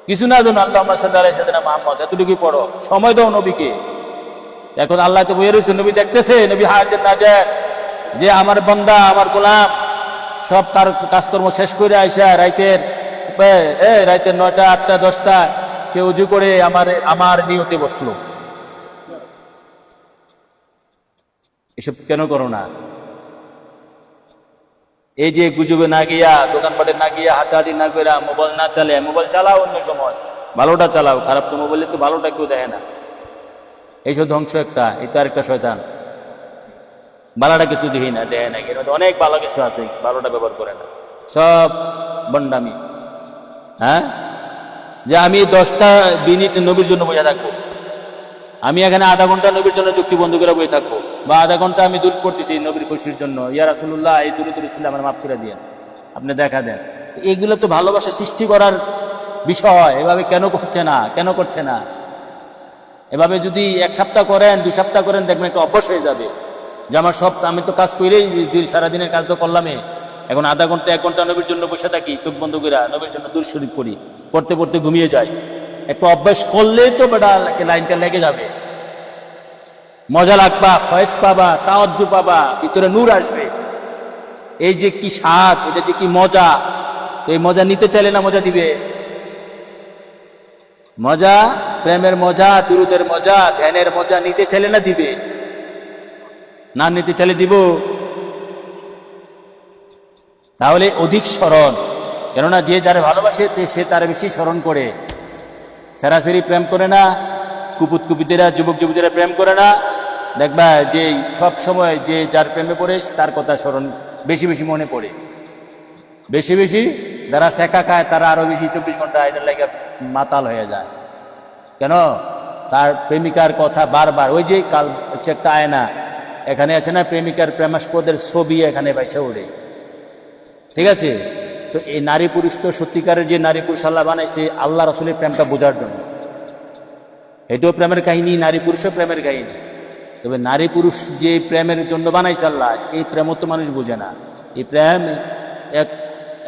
কিছু না জানো আল্লাহুম্মা সাল্লি আলা সাইয়্যিদিনা মুহাম্মদ এতটুকুই পড়ো। সময় দাও নবীকে। এখন আল্লাহ তো বলে রয়েছে, নবী দেখতেছে, নবী হাজির নাজার যে আমার বান্দা আমার গোলাম সব তার কাজকর্ম শেষ করে আইসা রাতের 9টা 8টা 10টা সে উজু করে আমার নিয়তে বসলো। এসব কেন করো না? এই যে গুজবে না গিয়া, দোকানপাটে না গিয়া, হাঁটাহাঁটি না করে, মোবাইল না চালে, মোবাইল চালাও অন্য সময়, ভালোটা চালাও, খারাপ তো মোবাইলে তো ভালোটা কেউ দেখে না। এইসব ধ্বংস একটা, এই তো আরেকটা শয়তান। ভালোটা কিছু দেখি না, দেয় না, এর মধ্যে অনেক ভালো কিছু আছে, ভালোটা ব্যবহার করে না, সব বন্ডামি। হ্যাঁ, যে আমি 10টা মিনিট নবীর জন্য বসে থাকবো, আমি এখানে আধা ঘন্টা নবীর জন্য চুক্তি বন্ধ করে বসে থাকবো, বা আধা ঘন্টা আমি দূর করতেছি নবীর খুশির জন্য, ইয়া রাসূলুল্লাহ এই দূরে দূরে ছিল আমার মাফ করে দিয়ে আপনি দেখা দেন। এগুলো তো ভালোবাসা সৃষ্টি করার বিষয়। এভাবে কেন করছে না, কেন করছে না? এভাবে যদি 1 সপ্তাহ করেন, 2 সপ্তাহ করেন, দেখবেন একটা অভ্যাস হয়ে যাবে যে আমার সব, আমি তো কাজ করেই সারাদিনের কাজ তো করলামই, এখন আধা ঘন্টা 1 ঘন্টা নবীর জন্য বসে থাকি, চোখ বন্ধ করে নবীর জন্য দূর শরীফ করি, পড়তে পড়তে ঘুমিয়ে যাই। একটা অভ্যাস করলেই তো বেটা লাইনটা লেগে যাবে, মজা লাগবা, ফয়েজ পাবা, তাওয়াজ্জু পাবা, ভিতরে নূর আসবে। এই যে কি স্বাদ, এটা যে কি মজা, এই মজা নিতে চাইলে না মজা দিবে। মজা, প্রেমের মজা, দুরুদের মজা, ধ্যানের মজা নিতে চাইলে না দিবে, না নিতে চাইলে দিব। তাহলে অধিক স্মরণ, কেননা যে যারা ভালোবাসে সে তার বেশি স্মরণ করে। সরাসরি প্রেম করে না, কুপুত কুপিতেরা, যুবক যুবতীরা প্রেম করে না। দেখবা যে সব সময় যে যার প্রেমে পড়ে তার কথা স্মরণ বেশি বেশি মনে পড়ে, বেশি বেশি। যারা সেকা খায় তারা আরো বেশি 24 ঘন্টা এদের লাগে মাতাল হয়ে যায়। কেন? তার প্রেমিকার কথা বারবার, ওই যে কাল হচ্ছে একটা আয়না, এখানে আছে না প্রেমিকার প্রেমাস্পদের ছবি এখানে বাইসা ওঠে, ঠিক আছে? তো এই নারী পুরুষ তো সত্যিকারের যে নারী পুরুষ আল্লাহ বানাইছে আল্লাহ রাসূলের প্রেমটা বোঝার জন্য। এটাও প্রেমের কাহিনী, নারী পুরুষও প্রেমের কাহিনী। তবে নারী পুরুষ যে প্রেমের জন্য বানাইছে আল্লাহ, এই প্রেমও তো মানুষ বোঝে না। এই প্রেম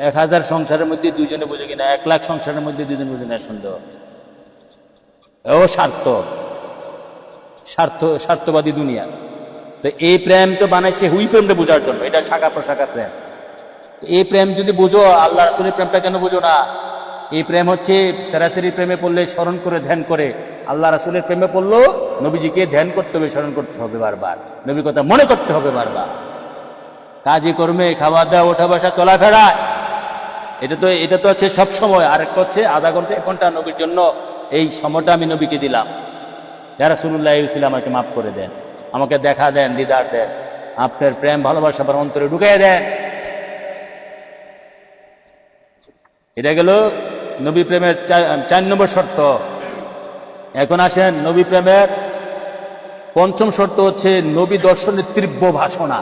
1000 সংসারের মধ্যে 2 জনে বোঝে কিনা, 1 লাখ সংসারের মধ্যে 2 জন বোঝে না, সন্দেহ। ও স্বার্থবাদী দুনিয়া। তো এই প্রেম তো বানাইছে হুই প্রেমটা বোঝার জন্য, এটা শাখা প্রশাখা প্রেম। এই প্রেম যদি বুঝো, আল্লাহ রাসূলের প্রেমটা কেন বুঝো না? এই প্রেম হচ্ছে সরাসরি প্রেমে পড়লে স্মরণ করে ধ্যান করে, আল্লাহ রাসূলের প্রেমে পড়লো নবীজিকে ধ্যান করতে হবে, স্মরণ করতে হবে বারবার, নবীর কথা মনে করতে হবে বারবার, কাজে কর্মে, খাওয়া দাওয়া, ওঠা বসা, চলাফেরা, এটা তো হচ্ছে সব সময়। আর একটা হচ্ছে আধা ঘন্টা 1 ঘন্টা নবীর জন্য, এই সময়টা আমি নবীকে দিলাম, ইয়া রাসূলুল্লাহ আমাকে মাফ করে দেন, আমাকে দেখা দেন, দিদার দেন, আপনার প্রেম ভালোবাসা আমার অন্তরে ঢুকিয়ে দেন। এটা গেল নবী প্রেমের 4 নম্বর শর্ত। এখন আসেন নবী প্রেমের 5ম শর্ত হচ্ছে নবী দর্শনের তীব্র ভাসনা।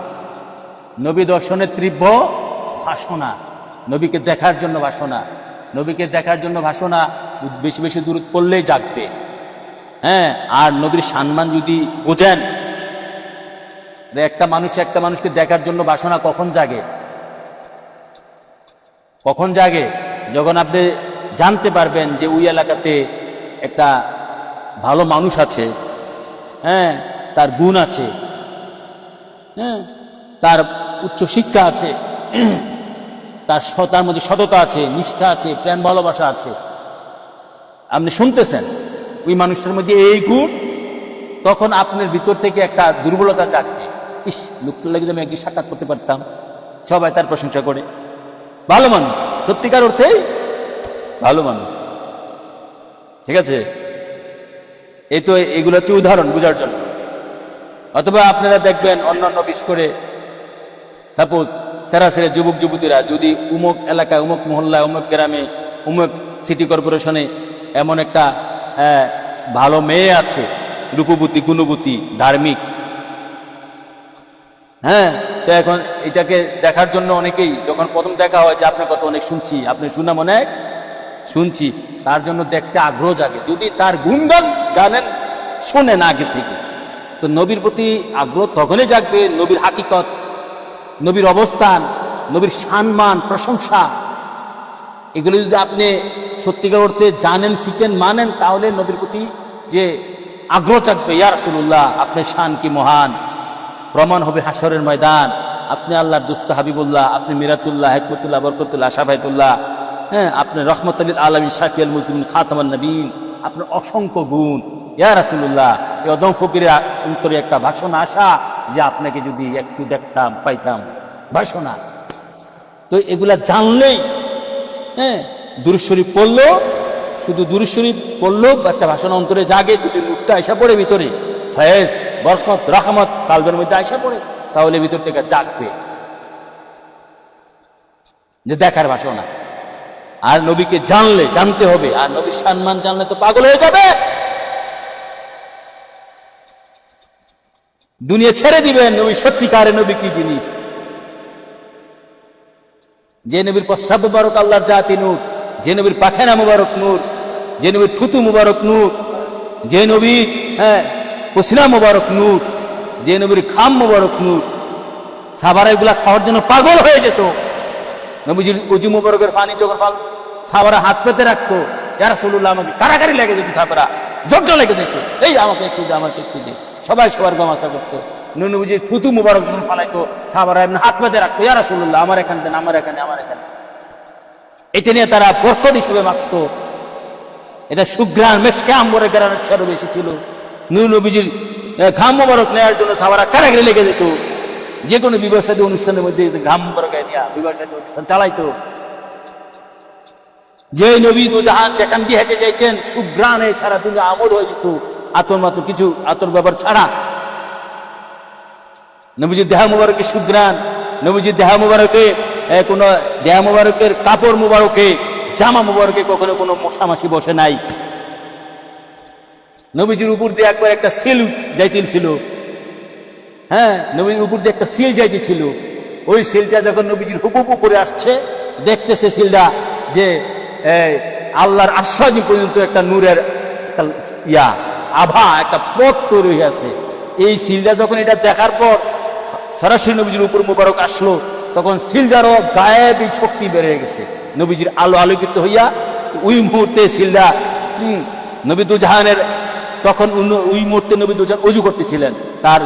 নবী দর্শনের তীব্র ভাসনা, নবীকে দেখার জন্য ভাসনা, নবীকে দেখার জন্য ভাসনা। বেশি বেশি দূরত পড়লেই জাগবে। হ্যাঁ, আর নবীর সম্মান যদি বোঝেন, একটা মানুষকে দেখার জন্য বাসনা কখন জাগে? কখন জাগে? যখন আপনি জানতে পারবেন যে ওই এলাকাতে একটা ভালো মানুষ আছে, হ্যাঁ, তার গুণ আছে, হ্যাঁ, তার উচ্চ শিক্ষা আছে, তার মধ্যে সততা আছে, নিষ্ঠা আছে, প্রেম ভালোবাসা আছে। আপনি শুনতেছেন ওই মানুষটার মধ্যে এই গুণ, তখন আপনার ভিতর থেকে একটা দুর্বলতা জাগবে। ইস, লোকটার লাগে আমি একদিন সাক্ষাৎ করতে পারতাম, সবাই তার প্রশংসা করে। ভালো মানুষ, সত্যিকার অর্থেই ভালো মানুষ, ঠিক আছে? এই তো এগুলো হচ্ছে উদাহরণ বোঝার জন্য। অথবা আপনারা দেখবেন অন্যান্য বিশেষ করে সাপোজ সরাসরি যুবক যুবতীরা যদি উমুক এলাকায়, উমুক মহল্লায়, উমুক গ্রামে, উমুক সিটি কর্পোরেশনে এমন একটা ভালো মেয়ে আছে, রূপবতী, গুণবতী, ধার্মিক। হ্যাঁ, তো এখন এটাকে দেখার জন্য অনেকেই যখন প্রথম দেখা হয় যে আপনার কথা অনেক শুনছি, আপনি সুনাম অনেক শুনছি, তার জন্য দেখতে আগ্রহ জাগে। যদি তার গুণগান জানেন, শোনেন আগে থেকে, তো নবীর প্রতি আগ্রহ তখনই জাগবে। নবীর হাকিকত, নবীর অবস্থান, নবীর সম্মান, প্রশংসা, এগুলো যদি আপনি সত্যিকার অর্থে জানেন, শিখেন, মানেন, তাহলে নবীর প্রতি যে আগ্রহ জাগবে, ইয়া রাসূলুল্লাহ আপনার শান কি মহান, প্রমাণ হবে হাসরের ময়দান। আপনি আল্লাহর দুস্ত হাবিবুল্লাহ, আপনি মিরাতুল্লাহ, হিকমতুল্লাহ, বরকতুল্লাহ, শাফায়াতুল্লাহ, হ্যাঁ, আপনি রহমতুল আলামিন, শাফিউল মুসলিমিন, খাতামুন নবীন, আপনার অসংখ্য গুণ। ইয়া রাসূলুল্লাহ, এই অদম ফকিরের অন্তরে একটা ভাষণা আসা যে আপনাকে যদি একটু দেখতাম, পাইতাম, ভাষণা। তো এগুলা জানলেই, হ্যাঁ, দুরূদ শরীফ পড়লো, শুধু দুরূদ শরীফ পড়লো, একটা ভাষণ অন্তরে জাগে। যদি নূরটা আয়সা পড়ে ভিতরে, ফয়েজ, বরকত, রহমত কালবের মধ্যে আয়সা পড়ে, তাহলে ভিতর থেকে জাগবে যে দেখার ভাষণা। আর নবীকে জানলে, জানতে হবে, আর নবীর সম্মান জানলে তো পাগল হয়ে যাবে, দুনিয়া ছেড়ে দিবেন। নবী সত্যিকারের নবী কি জিনিস, যে নবীর প্রস্রাব মুবারক আল্লাহর জাতি নূর, যে নবীর পাখানা মুবারক নূর, যে নবীর থুতু মুবারক নূর, যে নবীর পসিনা মুবারক নূর, যে নবীর খাম মুবারক নূর। সাহাবারা এগুলা খাওয়ার জন্য পাগল হয়ে যেত। নবীজির উজু মুবারকের পানি যখন সাহাবারা হাত পেতে রাখতো, ইয়া রাসূলুল্লাহ আমাকে কারাকারি লেগে যেত, সাহাবারা ঝগড়া লেগে যেত, এই আমাকে একটু দে, আমাকে একটু দে, সবাই সবার গামাশা করতো। নবীজির থুতু মুবারক যখন পালাইতো, সাহাবারা এমনি হাত পেতে রাখতো, ইয়া রাসূলুল্লাহ আমার এখান দেন, আমার এখানে, আমার এখানে। এটা নিয়ে তারা বরকত হিসেবে মাগত। এটা সুঘ্রাণ, মেশকে আম্বরের ঘ্রাণের চেয়েও বেশি ছিল। নবীজির ঘাম মুবারক নেওয়ার জন্য সাহাবারা কারাকারি লেগে যেত। যে কোনো বিবাহ শাদী অনুষ্ঠানের মধ্যে ঘাম মুবারক নিয়ে বিবাহ শাদী অনুষ্ঠান চালাইতো। যে নবী দুজাহান যেখান দিয়ে হেঁটে যাইতেন, সুঘ্রাণে সারা দুনিয়া আমোদ হয়ে যেত, আতর মাত্র কিছু আতর ব্যবহার ছাড়া। নবীজির দেহ মুবারকে সুঘ্রাণ, নবীজির দেহ মুবারকে কোন দেহ মুবারকের কাপড় মুবারকে, জামা মুবারকে কখনো কোনো মশামাছি বসে নাই। নবীজির উপর দিয়ে একবার একটা সিল যাইতেছিল, হ্যাঁ, নবীর উপর দিয়ে একটা সিল যাইতেছিল। ওই সিলটা যখন নবীজির হুবহু করে আসছে, দেখতেছে সিলটা যে আল্লাহর আশ্বাদি পর্যন্ত একটা নূরের একটা আভা, একটা পথ তৈরি হয়ে আছে। এই সিলটা যখন এটা দেখার পর সরাসরি নবীজির উপর মুবারক আসলো, তখন সিলটারও গায়েবী শক্তি বেড়ে গেছে। নবীজির আলো আলোকিত হইয়া ওই মুহূর্তে সিলটা নবী দুজাহানের, তখন ওই মুহূর্তে নবী দুজাহান অজু করতেছিলেন, তার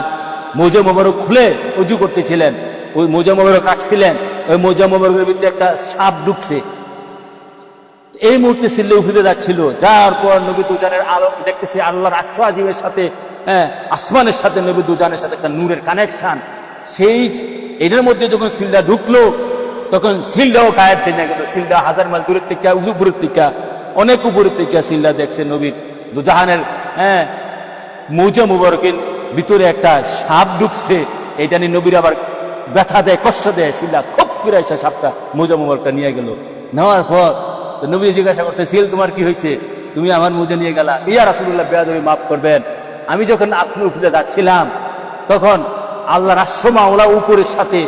মোজা মোবারক খুলে অজু করতেছিলেন, ওই মোজা মোবারক রাখছিলেন, ওই মোজা মোবারকের ভিতরে একটা সাপ ঢুকছে। এই মুহূর্তে সিল্লে উঠে যাচ্ছিল, যার পর নবী দুজানের আলো দেখতেছে আল্লাহর আশ্রয় আজিমের সাথে, আসমানের সাথে নবী দুজানের সাথে একটা নূরের কানেকশন। সেই এটার মধ্যে যখন সিলটা ঢুকলো, তখন সিলটাও গায়েব থেকে গেল। সিলটা হাজার মাইল দূরের থেকে, উপরের থেকে, অনেক উপরের থেকে সিলটা দেখছে নবীর দুজাহানের মৌজা মুবারকের ভিতরে একটা সাপ ঢুকছে। এটা নিয়ে নবীর আবার ব্যথা দেয়, কষ্ট দেয়। সিল্লা খুব করে এসে সাপটা মৌজা মুবারকটা নিয়ে গেল। নেওয়ার পর নবী জিজ্ঞাসা করছে, সিল তোমার কি হয়েছে, তুমি আমার মৌজা নিয়ে গেলা? ইয়া রাসূলুল্লাহ বেয়াদবি মাফ করবেন, আমি যখন আপনার উপরে যাচ্ছিলাম, তখন আল্লাহর আসমা ওলা উপরের সাথে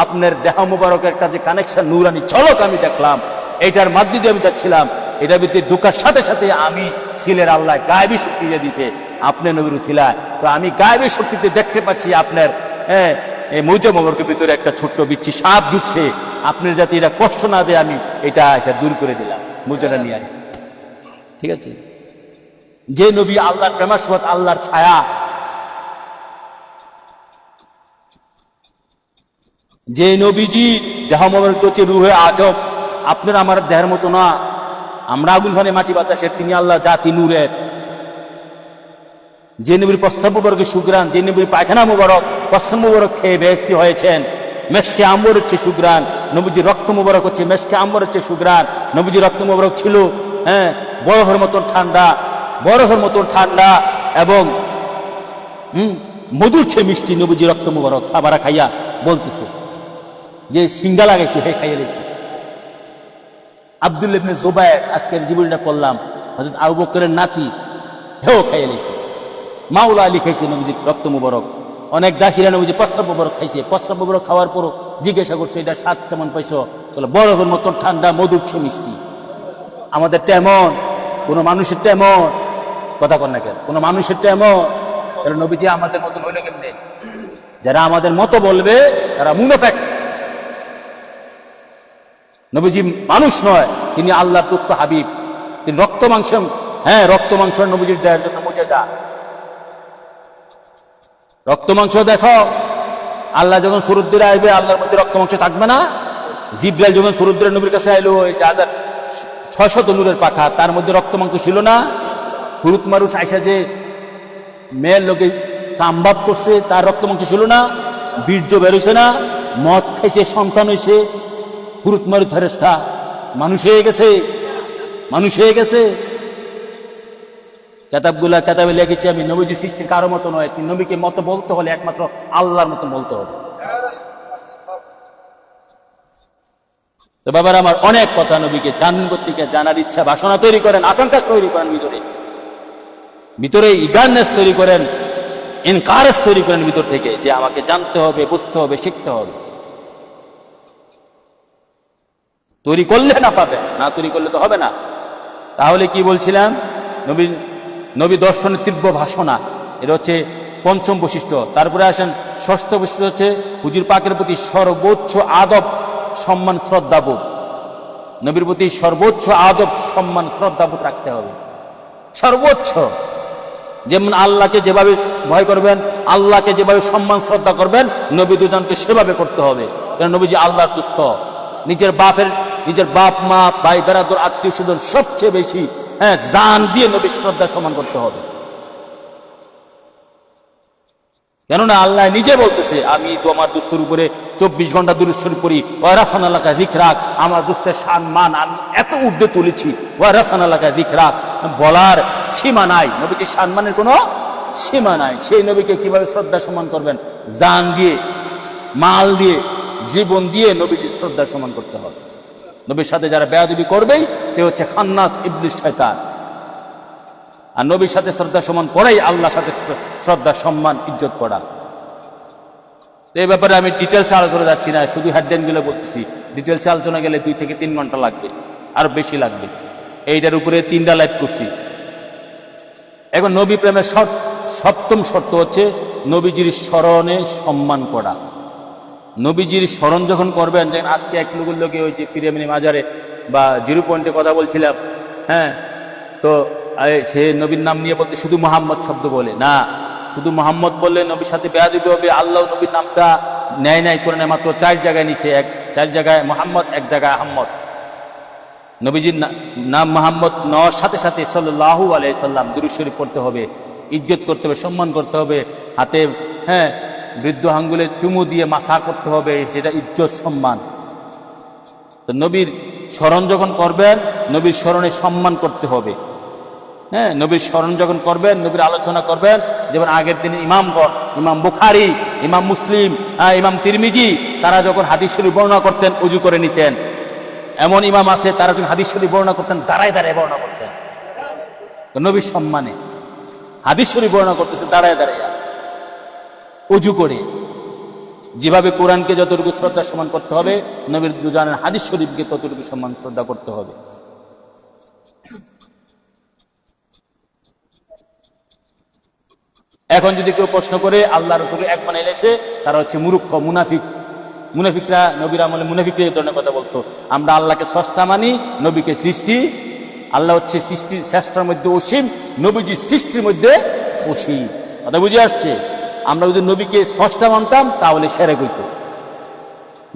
আপনার দেহ মুবারকের একটা যে কানেকশন, নুরানি ঝলক আমি দেখলাম। এটার মাধ্যমে দিয়ে আমি যাচ্ছিলাম, এটার ভিতরে ঢোকার সাথে সাথে আমি সিলের আল্লাহ গায়েবী শক্তি দিয়ে দিছে আপনার নবীর উসিলায়। তো আমি গায়েবী শক্তিতে দেখতে পাচ্ছি আপনার এই মৌজা মুবারকের ভিতরে একটা ছোট্ট বিচ্ছি সাপ ঢুকছে। আপনার যাতে এটা কষ্ট না দেয়, আমি এটা এসে দূর করে দিলাম, মৌজাটা নিয়ে আনি। ঠিক আছে, যে নবী আল্লাহর প্রেমাস্পদ, আল্লাহর ছায়া, যে নবীজি দেহ মুবারক হচ্ছে রূহে আজম, আপনার আমার দেহের মতো না, আমরা আগুন ফানে মাটি বাতাসের, তিনি আল্লাহ জাতি নূরের। যে নবীর প্রস্তাব মুবারকের সুঘ্রাণ, যে নবীর পায়খানা মুবারক, প্রস্তাব মুবারক খেয়ে বেহেশতি হয়েছেন, মেশকে আম্বর হচ্ছে সুঘ্রাণ। নবীজির রক্ত মুবারক হচ্ছে মেশকে আম্বর হচ্ছে সুঘ্রাণ। নবীজির রক্ত মুবারক ছিল বরফের মতন ঠান্ডা, বরফের মতন ঠান্ডা এবং মধুর চেয়ে মিষ্টি। নবীজির রক্ত মুবারক সাহাবারা খাইয়া বলতেছে যে সিঙ্গা লাগাইছে, হে খাইয়া লেছে। আব্দুল্লাহ ইবনে জুবায়ের, আজকের জীবনটা করলাম, হযরত আবু বকরের নাতি হেও খাইয়ে নিয়েছে, মাওলা আলী খাইছে নবীজির রক্ত মুবারক, অনেক দাখিরা নবীজি প্রস্রাব মুবারক খাইছে। প্রস্রাব মুবারক খাওয়ার পরও জিজ্ঞাসা করছে এটা স্বাদ কেমন পাইছো? বলে বরফের মতন ঠান্ডা, মধুর চেয়ে মিষ্টি। আমাদের তেমন, কোন মানুষের তেমন কথা কর না কেন, কোন মানুষের তেমন নবীজি আমাদের মতন হইল কেমনে? যারা আমাদের মতো বলবে তারা মুনাফিক। নবীজি মানুষ নয়, তিনি আল্লাহর পুত্র হাবিব, তিনি রক্ত মাংস, হ্যাঁ রক্ত মাংস নবীজির দেওয়ার জন্য মুছে যা রক্ত মাংস। দেখো আল্লাহ যখন সুরত দিয়ে আসবে আল্লাহর মধ্যে রক্ত মাংস থাকবে না? জিব্রাইল যখন সুরত দিয়ে নবীর কাছে আইলো, ওই 600 নূরের পাখা, তার মধ্যে রক্ত মাংস ছিল না? হুরুত মারুস আয়সা যে মেয়ের লোকে কামবাব করছে, তার রক্ত মাংস ছিল না? বীর্য বেরোছে না? মদ খাইছে, সন্তান হয়েছে, হুরুত মারুত ফেরেশতা মানুষ হয়ে গেছে, মানুষ হয়ে গেছে। কেতাবে লিখেছি আমি, নবীজি সৃষ্টির কারো মতো নয়, নবীকে মতো বলতে হলে একমাত্র আল্লাহর মতো বলতে হবে। তো বাবার আমার, অনেক কথা নবীকে জানবেন করতে জানার ইচ্ছা, বাসনা তৈরি করেন, আকাঙ্ক্ষা তৈরি করেন, ভিতরে ইগারনেস তৈরি করেন, এনকারেজ তৈরি করেন ভিতর থেকে, যে আমাকে জানতে হবে, বুঝতে হবে, শিখতে হবে। তৈরি করলে না পাবেন, না তৈরি করলে তো হবে না। তাহলে কি বলছিলাম, নবী দর্শনের তীব্র ভাষণা, এটা হচ্ছে পঞ্চম বৈশিষ্ট্য। তারপরে আসেন ষষ্ঠ বৈশিষ্ট্য হচ্ছে হুজুর পাকের প্রতি সর্বোচ্চ আদব, সম্মান, শ্রদ্ধাবোধ। নবীর প্রতি সর্বোচ্চ আদব, সম্মান, শ্রদ্ধাবোধ রাখতে হবে, সর্বোচ্চ। যেমন আল্লাহকে যেভাবে ভয় করবেন, আল্লাহকে যেভাবে সম্মান শ্রদ্ধা করবেন, নবী দুজনকে সেভাবে করতে হবে। কারণ নবীজি আল্লাহর দুস্থ, নিজের বাপ মা, ভাই বেরাদর, আত্মীয় স্বজন সবচেয়ে বেশি জান দিয়ে নবী শ্রদ্ধা সম্মান করতে হবে। কেননা আল্লাহ নিজে বলতেছে, আমি তো আমার দুস্থের উপরে 24 ঘন্টা দুরূদ শরীফ পড়ি, ওয়ারাফানা লাকা যিকরাক, আমার দুস্থের সম্মান আমি এত ঊর্ধ্বে তুলেছি, ওয়ারাফানা লাকা যিকরাক, বলার সীমা নাই, নবীকে সম্মানের কোনো সীমা নাই। সেই নবীকে কিভাবে শ্রদ্ধা সম্মান করবেন? জান দিয়ে, মাল দিয়ে, জীবন দিয়ে নবীকে শ্রদ্ধা সম্মান করতে হবে। নবীর সাথে যারা বেয়াদবি করবেই সে হচ্ছে খান্নাস, ইবলিস, শয়তান। আর নবীর সাথে শ্রদ্ধা সম্মান করাই আল্লাহর সাথে শ্রদ্ধা সম্মান ইজ্জত করা। তো এই ব্যাপারে আমি ডিটেলসে আলোচনা যাচ্ছি না, শুধু হেডলাইন গুলো বলতেছি। ডিটেলসে আলোচনা গেলে 2 থেকে 3 ঘন্টা লাগবে, আরো বেশি লাগবে। এইটার উপরে 3টা লাইভ করছি। এখন নবী প্রেমের সপ্তম শর্ত হচ্ছে নবীজির স্মরণে সম্মান করা। নবীজির স্মরণ যখন করবেন, যেন আজকে এক লোকে ওই যে পিরামিড মাজারে বা 0 পয়েন্টে কথা বলছিলাম, হ্যাঁ, তো সে নবীর নাম নিয়ে বলতে শুধু মোহাম্মদ শব্দ বলে না। শুধু মোহাম্মদ বললে নবীর সাথে বেয়াদবি হবে। আল্লাহ নবীর নামটা নেয় কোরআনে মাত্র 4 জায়গায় নিছে, 4 জায়গায় মোহাম্মদ, 1 জায়গায় আহম্মদ। নবীজির নাম মোহাম্মদ নেওয়ার সাথে সাথে সাল্লাল্লাহু আলাইহি সাল্লাম দুরূদ শরীফ পড়তে হবে, ইজ্জত করতে হবে, সম্মান করতে হবে। হাতে বৃদ্ধ আঙ্গুলে চুমু দিয়ে মাসা করতে হবে, সেটা ইজ্জত, সম্মান। তো নবীর স্মরণ যখন করবেন, নবীর স্মরণে সম্মান করতে হবে। নবীর স্মরণ যখন করবেন, নবীর আলোচনা করবেন, যেমন আগের দিন ইমামগণ, ইমাম বুখারী, ইমাম মুসলিম, ইমাম তিরমিজি, তারা যখন হাদিস শরীফ বর্ণনা করতেন উজু করে নিতেন। এমন ইমাম আছে তারা যখন হাদিস শরীফ বর্ণনা করতেন দাঁড়ায় দাঁড়ায় বর্ণনা করতেন। নবীর সম্মানে হাদিস শরীফ বর্ণনা করতেছে দাঁড়ায় দাঁড়ায়, উজু করে। যেভাবে কোরআনকে যতটুকু শ্রদ্ধা সম্মান করতে হবে, নবীর দুজনের হাদিস শরীফকে ততটুকু সম্মান শ্রদ্ধা করতে হবে। এখন যদি কেউ প্রশ্ন করে আল্লাহ রাসূল এক বানাইলেছে, তারা হচ্ছে মূর্খ, মুনাফিক। মুনাফিকরা নবীর আমলে মুনাফিকরা এই ধরনের কথা বলতো। আমরা আল্লাহকে স্রষ্টা মানি, নবীকে সৃষ্টি। আল্লাহ হচ্ছে সৃষ্টির শ্রেষ্ঠর মধ্যে অসীম, নবীজি সৃষ্টির মধ্যে অসীম। কথা বুঝে আসছে? আমরা যদি নবীকে স্রষ্টা মানতাম তাহলে শিরক হইত।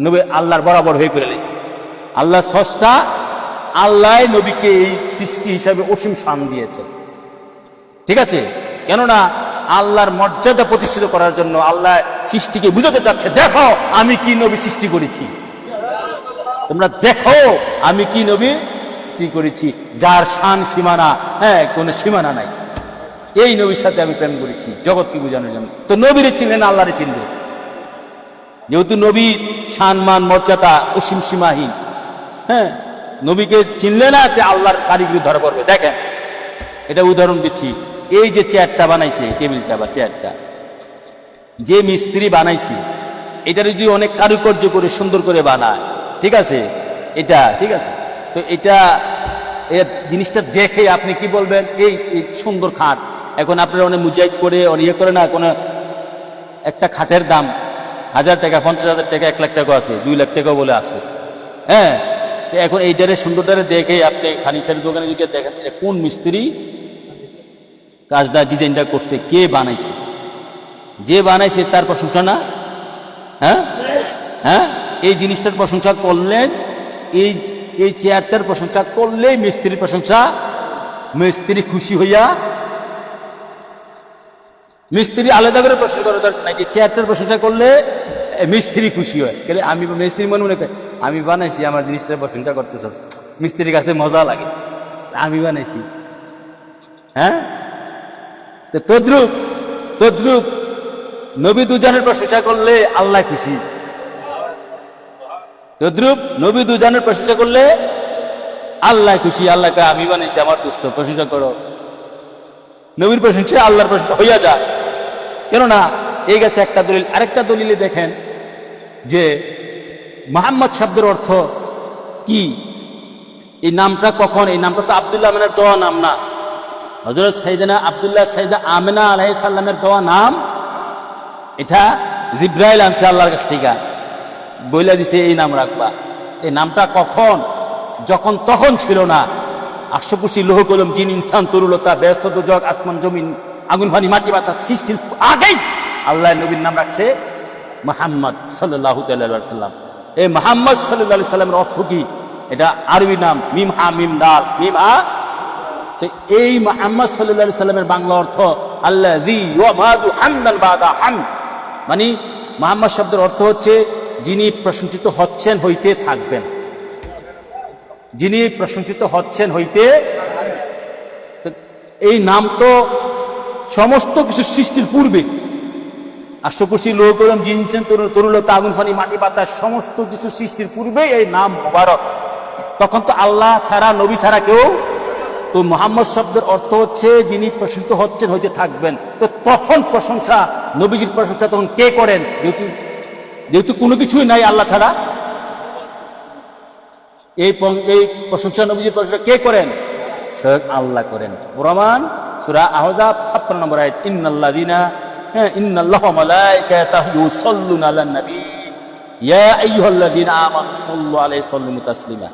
নবী আল্লাহর বরাবর হয়ে করে লেছে। আল্লাহ স্রষ্টা, আল্লাহ নবীকে এই সৃষ্টি হিসাবে অসীম শান দিয়েছে। ঠিক আছে? কেননা আল্লাহর মর্যাদা প্রতিষ্ঠিত করার জন্য আল্লাহ সৃষ্টিকে বুঝাতে চাচ্ছে, দেখো আমি কি নবী সৃষ্টি করেছি, তোমরা দেখো আমি কি নবী সৃষ্টি করেছি, যার শান সীমানা, কোনো সীমানা নাই। এই নবীর সাথে আমি প্রেম করেছি জগৎকে বোঝানোর জন্য। তো নবীরে চিনলে না আল্লাহরে চিনবে? যেহেতু নবীর শান, মান, মর্যাদা অসীম, সীমাহীন, নবীকে চিনলে না যে আল্লাহর কারিগরি ধরা পড়বে। দেখেন এটা উদাহরণ দিচ্ছি। এই যে চেয়ারটা বানাইছে, টেবিলটা বা চেয়ারটা, যে মিস্ত্রি বানাইছে, এটা যদি অনেক কারুকার্য করে সুন্দর করে বানায়, ঠিক আছে, এটা ঠিক আছে, তো এটা জিনিসটা দেখে আপনি কি বলবেন, এই সুন্দর খাট। এখন আপনারা অনেক মুজাহিদ করে ইয়ে করে না, কোনো একটা খাটের দাম 1000 টাকা, 50,000 টাকা, 1 লাখ টাকা আছে, 2 লাখ টাকা বলে আছে। হ্যাঁ, তো এখন এইটারে সুন্দরটারে দেখে আপনি ফার্নিচারের দোকানে যদি দেখেন কোন মিস্ত্রি কাজটা ডিজাইনটা করছে, কে বানাইছে, যে বানাইছে তার প্রশংসা না? হ্যাঁ হ্যাঁ, এই জিনিসটার প্রশংসা করলেন, এই চেয়ারটার প্রশংসা করলে মিস্ত্রির প্রশংসা, মিস্ত্রি খুশি হইয়া, মিস্ত্রি আলাদা করে প্রশংসা করার দরকার নাই, যে চেয়ারটার প্রশংসা করলে মিস্ত্রি খুশি হয়। আমি মিস্ত্রি মনে মনে আমি বানাইছি, আমার জিনিসটার প্রশংসা করতে চাস, মিস্ত্রির কাছে মজা লাগে, আমি বানাইছি। হ্যাঁ, তদ্রুপ তদ্রুপ নবী দুজনের প্রশংসা করলে আল্লাহ খুশি। তদ্রুপ নবী দুজনের প্রশংসা করলে আল্লাহ খুশি। আল্লাহকে আমি বানাইছি, আমার দোস্ত প্রশংসা করো। নবীর প্রশংসা আল্লাহর প্রশংসা হইয়া যায়। কেননা এই গেছে একটা দলিল। আরেকটা দলিলে দেখেন যে মুহাম্মদ শব্দের অর্থ কি, এই নামটা কখন, এই নামটা তো আব্দুল্লাহ আমিনার দেওয়া নাম না, হযরত সাইয়েদনা আব্দুল্লাহ সাইয়েদা আমিনা আলাইহিস সালামের দেওয়া নাম। এটা জিব্রাইল আনছে আল্লাহর কাছ থেকে, বইলা দিছে এই নাম রাখবা। এই নামটা কখন, যখন তখন ছিল না। আশকুশি লোহ কলম জিন ইনসান তরুলতা ব্যস্ত জগ আসমান জমিন আগুন ফানি মাটি বাতাস সৃষ্টির আগেই আল্লাহ নবীর নাম রাখছে মুহাম্মদ সাল্লাল্লাহু আলাইহি ওয়াসাল্লাম। এই মুহাম্মদ সাল্লাল্লাহু আলাইহি সাল্লামের অর্থ কি? এটা আরবি নাম, মিম হা মিম দাল মিম হা। তো এই মুহাম্মদ সাল্লাল্লাহু আলাইহি সাল্লামের বাংলা অর্থ আল্লাযী ইয়ামাদু হামদান বাদা হাম, মানে মুহাম্মদ শব্দের অর্থ হচ্ছে যিনি প্রশংসিত হচ্ছেন, হইতে থাকবেন, যিনি প্রশংসিত হচ্ছেন, হইতে। এই নাম তো সমস্ত কিছু সৃষ্টির পূর্বে, আশকুশি লোহ কলম জিন ইনসান তরুলতা আগুন ফানি মাটি বাতাস সমস্ত কিছু সৃষ্টির পূর্বে এই নাম মুবারক। তখন তো আল্লাহ ছাড়া, নবী ছাড়া কেউ। তো মুহাম্মদ শব্দের অর্থ হচ্ছে যিনি প্রশংসিত হচ্ছেন, হইতে থাকবেন। তো তখন প্রশংসা, নবীজির প্রশংসা তখন কে করেন? যেহেতু কোনো কিছুই নাই আল্লাহ ছাড়া, এই প্রশংসা, নবীজির প্রশংসা কে করেন? স্বয়ং আল্লাহ করেন। প্রমাণ সূরা আহজাব 56 নম্বর আয়াত, ইন্নাল্লাযিনা ইন্নাল্লাহা ওয়া মালাইকাতাহু ইউসাল্লুনা আলান নবী ইয়া আইয়ুহাল্লাযিনা আমানু সাল্লু আলাইহি ওয়া সাল্লিমু তাসলিমা।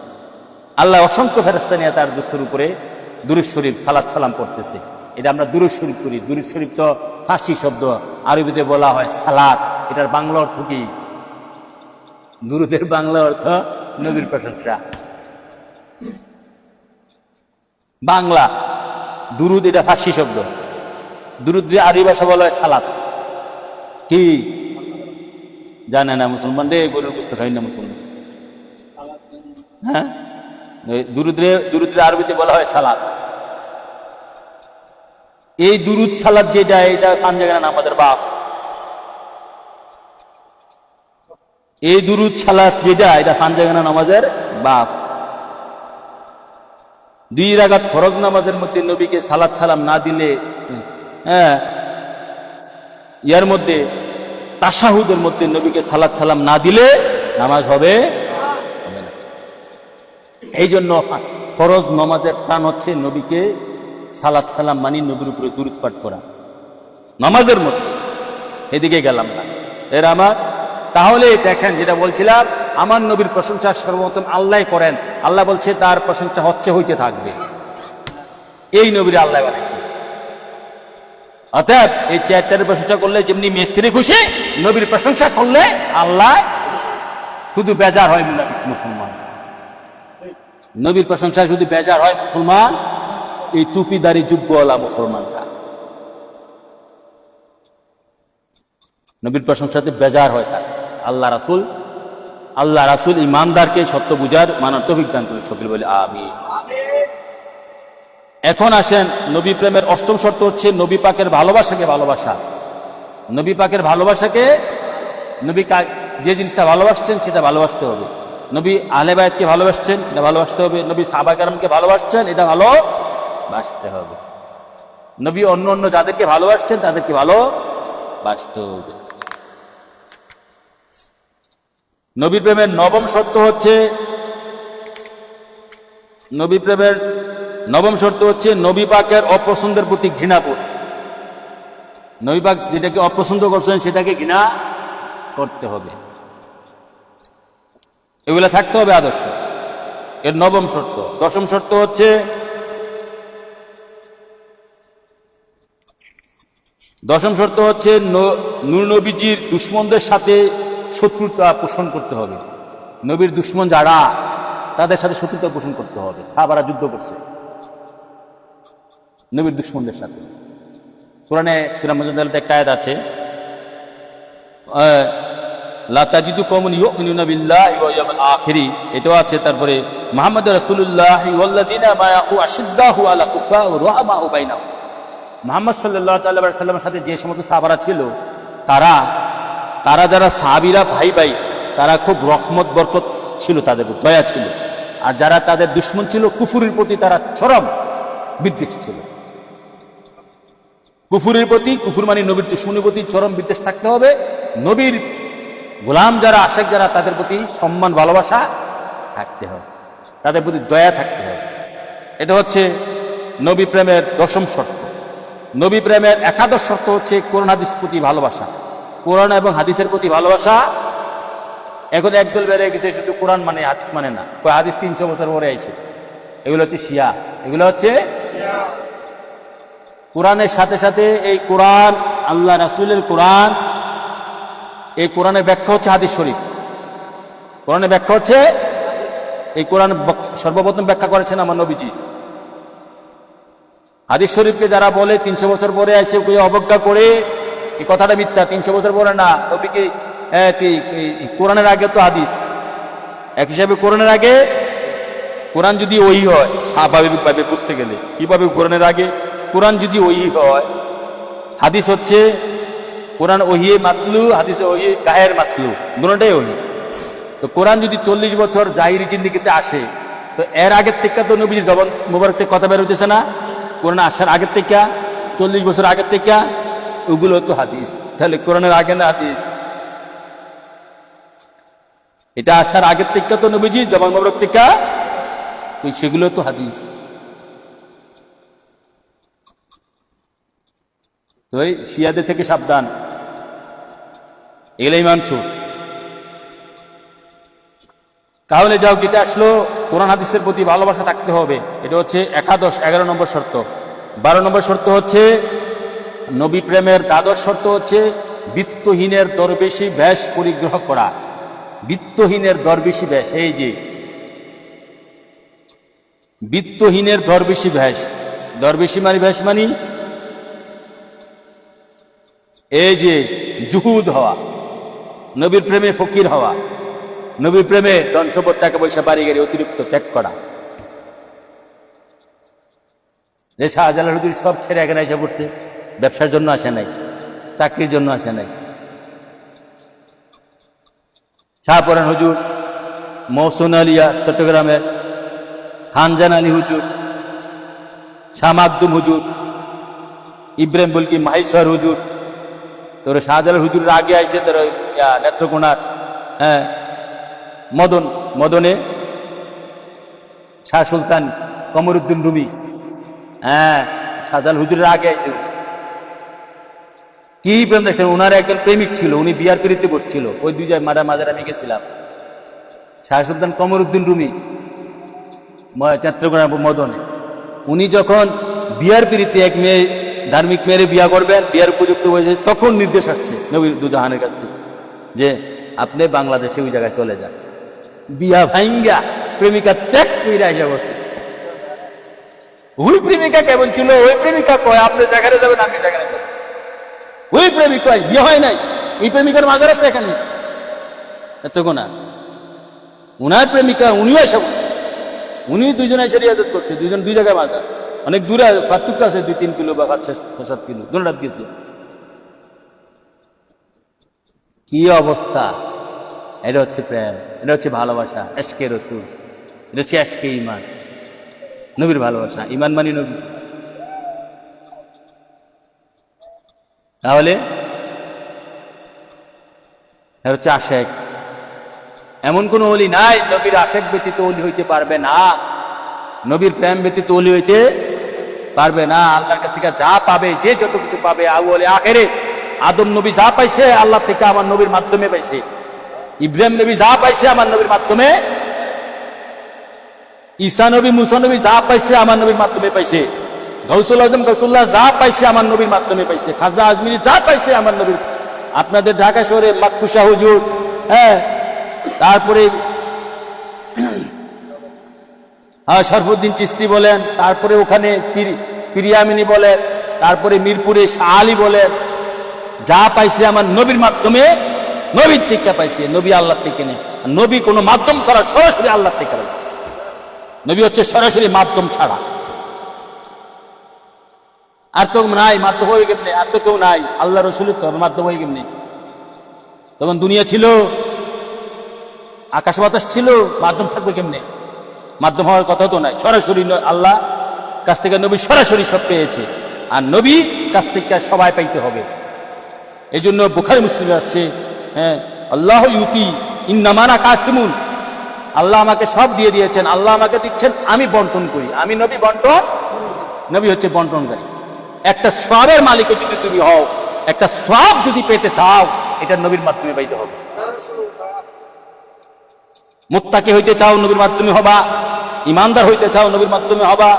আল্লাহ অসংখ্য ফেরেশতা নিয়ে তার দোস্তের উপরে দুরূদ শরীফ সালাত সালাম করতেছে। এটা আমরা দুরূদ শরীফ করি। দুরূদ শরীফ তো ফার্সি শব্দ, আরবিতে বলা হয় সালাত। এটার বাংলা অর্থ কি? দুরূদের বাংলা অর্থ নবীর প্রশংসা। বাংলা দুরূদ, এটা ফার্সি শব্দ। দুরূদ আরবি ভাষা বলা হয় সালাত। কি জানে না মুসলমান রে, গরুর পুস্তক খাই না মুসলমান। হ্যাঁ, দুরূদ আরবিতে বলা হয় সালাত। এই দুরূদ সালাত যেটা, এটা পাঞ্জাগানা নামাজের বাস। এই দুরূদ সালাত যেটা, এটা পাঞ্জাগানা নামাজের বাস। 2 রাকাত ফরজ নামাজের মধ্যে নবীকে সালাত সালাম না দিলে, হ্যাঁ, ইয়ার মধ্যে তাশাহুদের মধ্যে নবীকে সালাত সালাম না দিলে নামাজ হবে না। এই জন্য ফরজ নামাজের প্রাণ হচ্ছে নবীকে সালাত সালাম মানি, নবীর উপরে দুরূদ পাঠ করা নামাজের মধ্যে। এদিকে গেলাম না এর আমার। তাহলে দেখেন, যেটা বলছিলাম, আমার নবীর প্রশংসা সর্বপ্রথম আল্লাহ করেন। আল্লাহ বলছে তার প্রশংসা হচ্ছে, হইতে থাকবে। এই নবীর আল্লাহ বানাইছে। অতএব এই চেয়ারটার প্রশংসা করলে যেমনি মিস্ত্রি খুশি, নবীর প্রশংসা করলে আল্লাহ। শুধু বেজার হয় মুনাফিক মুসলমান, নবীর প্রশংসা শুধু বেজার হয় মুসলমান, এই টুপিদারি যুব্বওয়ালা মুসলমানরা নবীর প্রশংসাতে বেজার হয়। তার আল্লাহ রাসূল ইমানদারকে সত্য বুঝার মানার তৌফিক দান করুন। সকলে বলে আমিন। এখন আসেন, নবী প্রেমের 8ম শর্ত হচ্ছে নবী পাকের ভালোবাসাকে ভালোবাসা। নবী পাকের ভালোবাসাকে, নবী যে জিনিসটা ভালোবাসছেন সেটা ভালোবাসতে হবে। নবী আহলে বায়তকে ভালোবাসছেন, এটা ভালোবাসতে হবে। নবী সাহাবা কেরামকে ভালোবাসছেন, এটা ভালোবাসতে হবে। নবী অন্য অন্য যাদেরকে ভালোবাসছেন তাদেরকে ভালোবাসতে হবে। নবী প্রেমের নবম শর্ত হচ্ছে নবী পাকের অপছন্দের প্রতি ঘৃণাবোধ। নবী পাক যেটাকে অপছন্দ করছেন সেটাকে ঘৃণা করতে হবে, এগুলা থাকতে হবে আদর্শ, এর নবম শর্ত। দশম শর্ত হচ্ছে নূর নবীজির দুশ্মনদের সাথে শত্রুতা পোষণ করতে হবে। নবীর দুশ্মন যারা, তাদের সাথে শত্রুতা পোষণ করতে হবে। সাহাবারা যুদ্ধ করছে নবীর দুশ্মনদের সাথে। কোরআনে সূরা মুজাদালাতে একটা আয়াত আছে, লা তাজিদু কওমান ইউমিনুনা বিল্লাহি ওয়াল ইয়াউমিল আখির, এটাও আছে। তারপরে মুহাম্মাদুর রাসূলুল্লাহি ওয়াল্লাযিনা মাআহু আশিদ্দাহু আলা কুফার রাহমাউ বাইনাহুম। মুহাম্মদ সাল্লাল্লাহু আলাইহি ওয়াসাল্লামের সাথে যে সমস্ত সাহাবারা ছিল, তারা যারা সাহাবীরা ভাই ভাই, তারা খুব রহমত বরকত ছিল, তাদের দয়া ছিল। আর যারা তাদের দুশমন ছিল, কুফরের প্রতি তারা চরম বিদ্বেষ ছিল। কুফরের প্রতি, কুফর মানে নবীর দুশমনের প্রতি চরম বিদ্বেষ থাকতে হবে। নবীর গোলাম যারা, আশেক যারা, তাদের প্রতি সম্মান ভালোবাসা থাকতে হবে, তাদের প্রতি দয়া থাকতে হবে। এটা হচ্ছে নবী প্রেমের দশম শর্ত। নবী প্রেমের একাদশ শর্ত হচ্ছে কোরআন হাদিসের প্রতি ভালোবাসা। কোরআন এবং হাদিসের প্রতি ভালোবাসা। এখন একদল বেড়ে গেছে শুধু কোরআন মানে, হাদিস মানে না। হাদিস 300 বছর পরে আইছে, এগুলো হচ্ছে শিয়া। এগুলো হচ্ছে কোরআনের সাথে সাথে এই কোরআন, আল্লাহ রাসূলের কোরআন, এই কোরআনের ব্যাখ্যা হচ্ছে হাদিস শরীফ। কোরআনের ব্যাখ্যা হচ্ছে, এই কোরআন সর্বপ্রথম ব্যাখ্যা করেছেন আমার নবীজি। হাদিস শরীফকে যারা বলে 300 বছর পরে এসে অবজ্ঞা করে, এই কথাটা মিথ্যা। 300 বছর পরে না, নবীকে কোরআনের আগে তো হাদিস। এক হিসাবে কোরআনের আগে, কোরআন যদি ওই হয় স্বাভাবিকভাবে বুঝতে গেলে কিভাবে কোরআনের আগে, কোরআন যদি ওই হয়, হাদিস হচ্ছে কোরআন ওহিয়ে মাতলু, হাদিসে ওহি গায়ের মাতলু, দুটোটাই ওহি। তো কোরআন যদি 40 বছর জাহিরি জিন্দেগিতে আসে, তো এর আগের থেকে তো নবীজির জবান মোবারক থেকে কথা বের হইতেছে না? কোরআন আসার আগের থেকে, 40 বছর আগের থেকে, ওগুলো তো হাদিস। তাহলে কোরআনের আগে না হাদিস? এটা আসার আগের থেকে তো নবীজির জবান মোবারক থেকে, সেগুলো তো হাদিস। তো এই শিয়াদের থেকে সাবধান, এগুলো ইমান চোর। তাহলে যাও, যেটা আসলো কোরআন হাদিসের প্রতি ভালোবাসা থাকতে হবে, এটা হচ্ছে 11 নম্বর শর্ত। 12 নম্বর শর্ত হচ্ছে নবী প্রেমের দ্বাদশ শর্ত হচ্ছে বিত্তহীনের দরবেশী বেশ পরিগ্রহ করা। বিত্তহীনের দরবেশী বেশ, এই যে বিত্তহীনের দরবেশী বেশ, দরবেশী মানে বেশ মানি এই যে জুহুদ হওয়া, নবীর প্রেমে ফকির হওয়া, নবীর প্রেমে ধন সম্পদ টাকা পয়সা বাড়ি গাড়ি অতিরিক্ত ত্যাগ করা। যে শাহজালাল হুজুর সব ছেড়ে এখানে এসে পড়ছে, ব্যবসার জন্য আসে নাই, চাকরির জন্য আসে নাই। শাহপরান হুজুর, মহসুন আলিয়া চট্টগ্রামের, খানজান আলী হুজুর, শাহ মাকদুম হুজুর, ইব্রাহিম বলকি মাহিসর হুজুর, তোর শাহজালাল হুজুরের আগে আইসে তোর নেত্রকোনার মদনে শাহ সুলতান কমরুদ্দিন রুমি, শাহজালাল হুজুরের আগে আইসে। কি প্রেম দেখছেন? ওনার একজন প্রেমিক ছিল, উনি বিয়ার পিড়িতে বসছিল, ওই দুই জায়গায় মাঝে আমি গেছিলাম। শাহ সুলতান কমরুদ্দিন রুমি নেত্রকোনার মদনে, উনি যখন বিয়ার পিড়িতে এক মেয়ে, ধার্মিক মেয়েরে বিয়া করবেন, বিয়ার উপযুক্ত হয়েছে, তখন নির্দেশ আসছে নবী দুজাহানের কাছ থেকে যে আপনি বাংলাদেশে ওই জায়গায় চলে যান। বিয়া ভাঙ্গা প্রেমিকা ত্যাগ করে আইসা বলছে। ওই প্রেমিকা কেমন ছিল? ওই প্রেমিকা কয় আপনি জায়গায় যাবেন, আমি জায়গায় যাবেন। ওই প্রেমিক কয় বিয়ে হয় নাই, এই প্রেমিকার মাজার আছে এখানে এতক্ষণা। উনার প্রেমিকা উনিও এসে, উনি দুইজনে এসে রিয়াজত করছে, দুইজন দুই জায়গায় মাজার, অনেক দূরে পার্থক্য আছে, 2-3 কিলো বা 5-7 কিলো, দুরাত গেছে। কি অবস্থা! এটা হচ্ছে প্রেম, এটা হচ্ছে ভালোবাসা, এশকে রসুল, এটা হচ্ছে এশকে ইমান, নবীর ভালোবাসা। ইমান মানি নবী। তাহলে হচ্ছে আশেক। এমন কোন ওলি নাই নবীর আশেক ব্যতীত ওলি হইতে পারবে না, নবীর প্রেম ব্যতীত ওলি হইতে পারবে না। আল্লাহর কাছ থেকে যা পাবে, যে যত কিছু পাবে আউয়ালে আখেরে, আদম নবী যা পাইছে আল্লাহ থেকে আমার নবীর মাধ্যমে পাইছে, ইব্রাহিম নবী যা পাইছে আমার নবীর মাধ্যমে, ঈসা নবী মুসা নবী যা পাইছে আমার নবীর মাধ্যমে পাইছে, গৌসুল আজম গৌসুল্লাহ যা পাইছে আমার নবীর মাধ্যমে পাইছে, খাজা আজমিরি যা পাইছে আমার নবীর। আপনাদের ঢাকা শহরে মাকফুসা হুজুর, হ্যাঁ, তারপরে শরফুদ্দিন চিস্তি বলেন, তারপরে ওখানে পিরিয়ামিনী বলেন, তারপরে মিরপুরে শাহ আলী বলেন, যা পাইছে আমার নবীর মাধ্যমে, নবীর থেকে পাইছে, নবী আল্লাহ থেকে নেই। নবী কোনো মাধ্যম ছাড়া সরাসরি আল্লাহ থেকে পাইছে। নবী হচ্ছে সরাসরি মাধ্যম ছাড়া, আর তো নাই মাধ্যম হয়ে কেমনি, আর তো কেউ নাই, আল্লাহ রসুলের তো মাধ্যম হয়ে কেমনি। তখন দুনিয়া ছিল, আকাশ বাতাস ছিল, মাধ্যম থাকবে কেমনে? মাধ্যম হওয়ার কথা তো নাই। সরাসরি আল্লাহ কাছ থেকে নবী সরাসরি সব পেয়েছে, আর নবী কাছ থেকে সবাই পাইতে হবে। এই জন্য বুখারী মুসলিমে আসছে, হ্যাঁ, আল্লাহ ইউতি ইন্নামানা কাসিমুন, আল্লাহ আমাকে সব দিয়ে দিয়েছেন, আল্লাহ আমাকে দিচ্ছেন, আমি বন্টন করি। আমি নবী বন্টন, নবী হচ্ছে বন্টনকারী। একটা সওয়াবের মালিক যদি তুমি হও, একটা সওয়াব যদি পেতে চাও, এটা নবীর মাধ্যমে পাইতে হবে। মুত্তাকি হইতে চাও নবীর মাধ্যমে হবা, ইমানদার হইতে চাও নবীর মাধ্যমে হবা,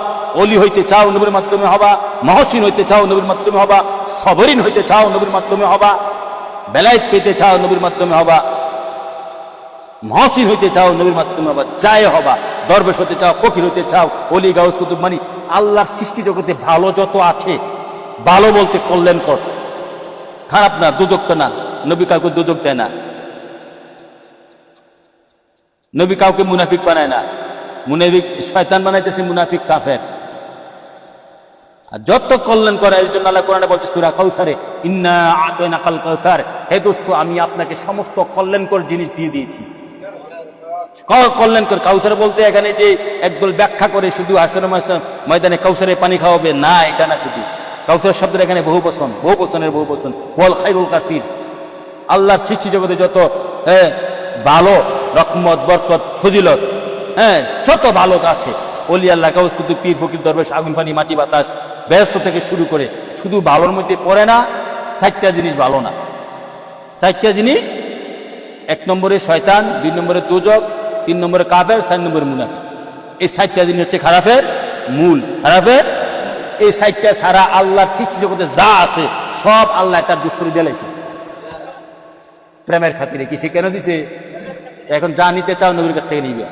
ওলি হইতে চাও নবীর মাধ্যমে হবা, মহসিন হইতে চাও নবীর মাধ্যমে হবা, সবরিন হইতে চাও নবীর মাধ্যমে হবা, বেলায়েত পেতে চাও নবীর মাধ্যমে হবা, মহসিন হইতে চাও নবীর মাধ্যমে হবা, জায়ে হবা, দরবেশ হতে চাও, ফকির হইতে চাও, ওলি গাউস কুতুব, মানে আল্লাহর সৃষ্টি জগতে ভালো যত আছে, ভালো বলতে কল্যাণকর, খারাপ না, দোজখটা না। নবী কাউকে দোজখ দেয় না, নবী কাউকে মুনাফিক বানায় না। মুনাফিক শয়তান বানাইতেছে, মুনাফিক কাফের। আর যত কল্যাণ করে, এই জন্য আল্লাহ কোরআনে বলছে সূরা কাউসারে, ইন্না আতাইনাকাল কাউসার, হে দোস্ত আমি আপনাকে সমস্ত কল্যাণকর জিনিস দিয়ে দিয়েছি। কল্যাণকর কাউসার বলতে এখানে যে একদল ব্যাখ্যা করে শুধু হাসরের ময়দানে কাউসারে পানি খাওয়াবে, না, এটা না। শুধু কাউসার শব্দের এখানে বহু বচন, বহু বচনের বহু বচন, ওয়াল খায়রুল কাসির। আল্লাহর সৃষ্টি জগতে যত ভালো রহমত, বরকত, ফজিলত, হ্যাঁ, যত ভালো আছে, ওলি আল্লাহ গাউস কুতুব পীর ফকির দরবেশ আগুন পানি মাটি বাতাস ব্যস্ত থেকে শুরু করে, শুধু ভালোর মধ্যে পড়ে না। 4টা জিনিস ভালো না, 4টা জিনিস। 1 নম্বরে শয়তান, 2 নম্বরে দোজখ, 3 নম্বরে কাফের, 4 নম্বরে মুনাফিক। এই 4টা জিনিস হচ্ছে খারাপের মূল। খারাপের এই 4টা ছাড়া আল্লাহর সৃষ্টি জগতে যা আছে সব আল্লাহ তার দুস্তরি দিয়েছে প্রেমের খাতিরে। কিসে কেন দিছে? এখন যা নিতে চাও নবীর কাছ থেকে নিবে।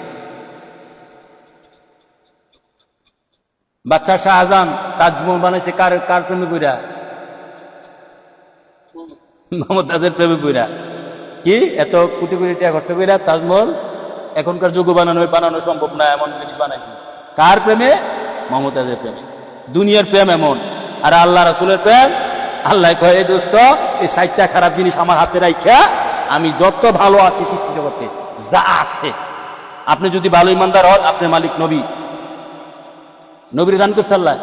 বাচ্চা শাহজাহান তাজমহল বানাইছে কার কার প্রেমে পইরা? মমতাজের প্রেমে পইরা। কি এত কোটি কোটি টাকা খরচ কইরা তাজমহল এখনকার যুগ বানানো সম্ভব না, এমন জিনিস বানাইছে। কার প্রেমে? মমতাজের প্রেমে। দুনিয়ার প্রেম এমন, আর আল্লাহ রাসূলের প্রেম, আল্লাহ কয় এই দোস্ত এই 4টা খারাপ জিনিস আমার হাতে রাইখা আমি যত ভালো আছি সৃষ্টি জগতে যা আছে, আপনি যদি ভালো ইমানদার হন, আপনার মালিক নবী, নবীর দান করছে আল্লাহ,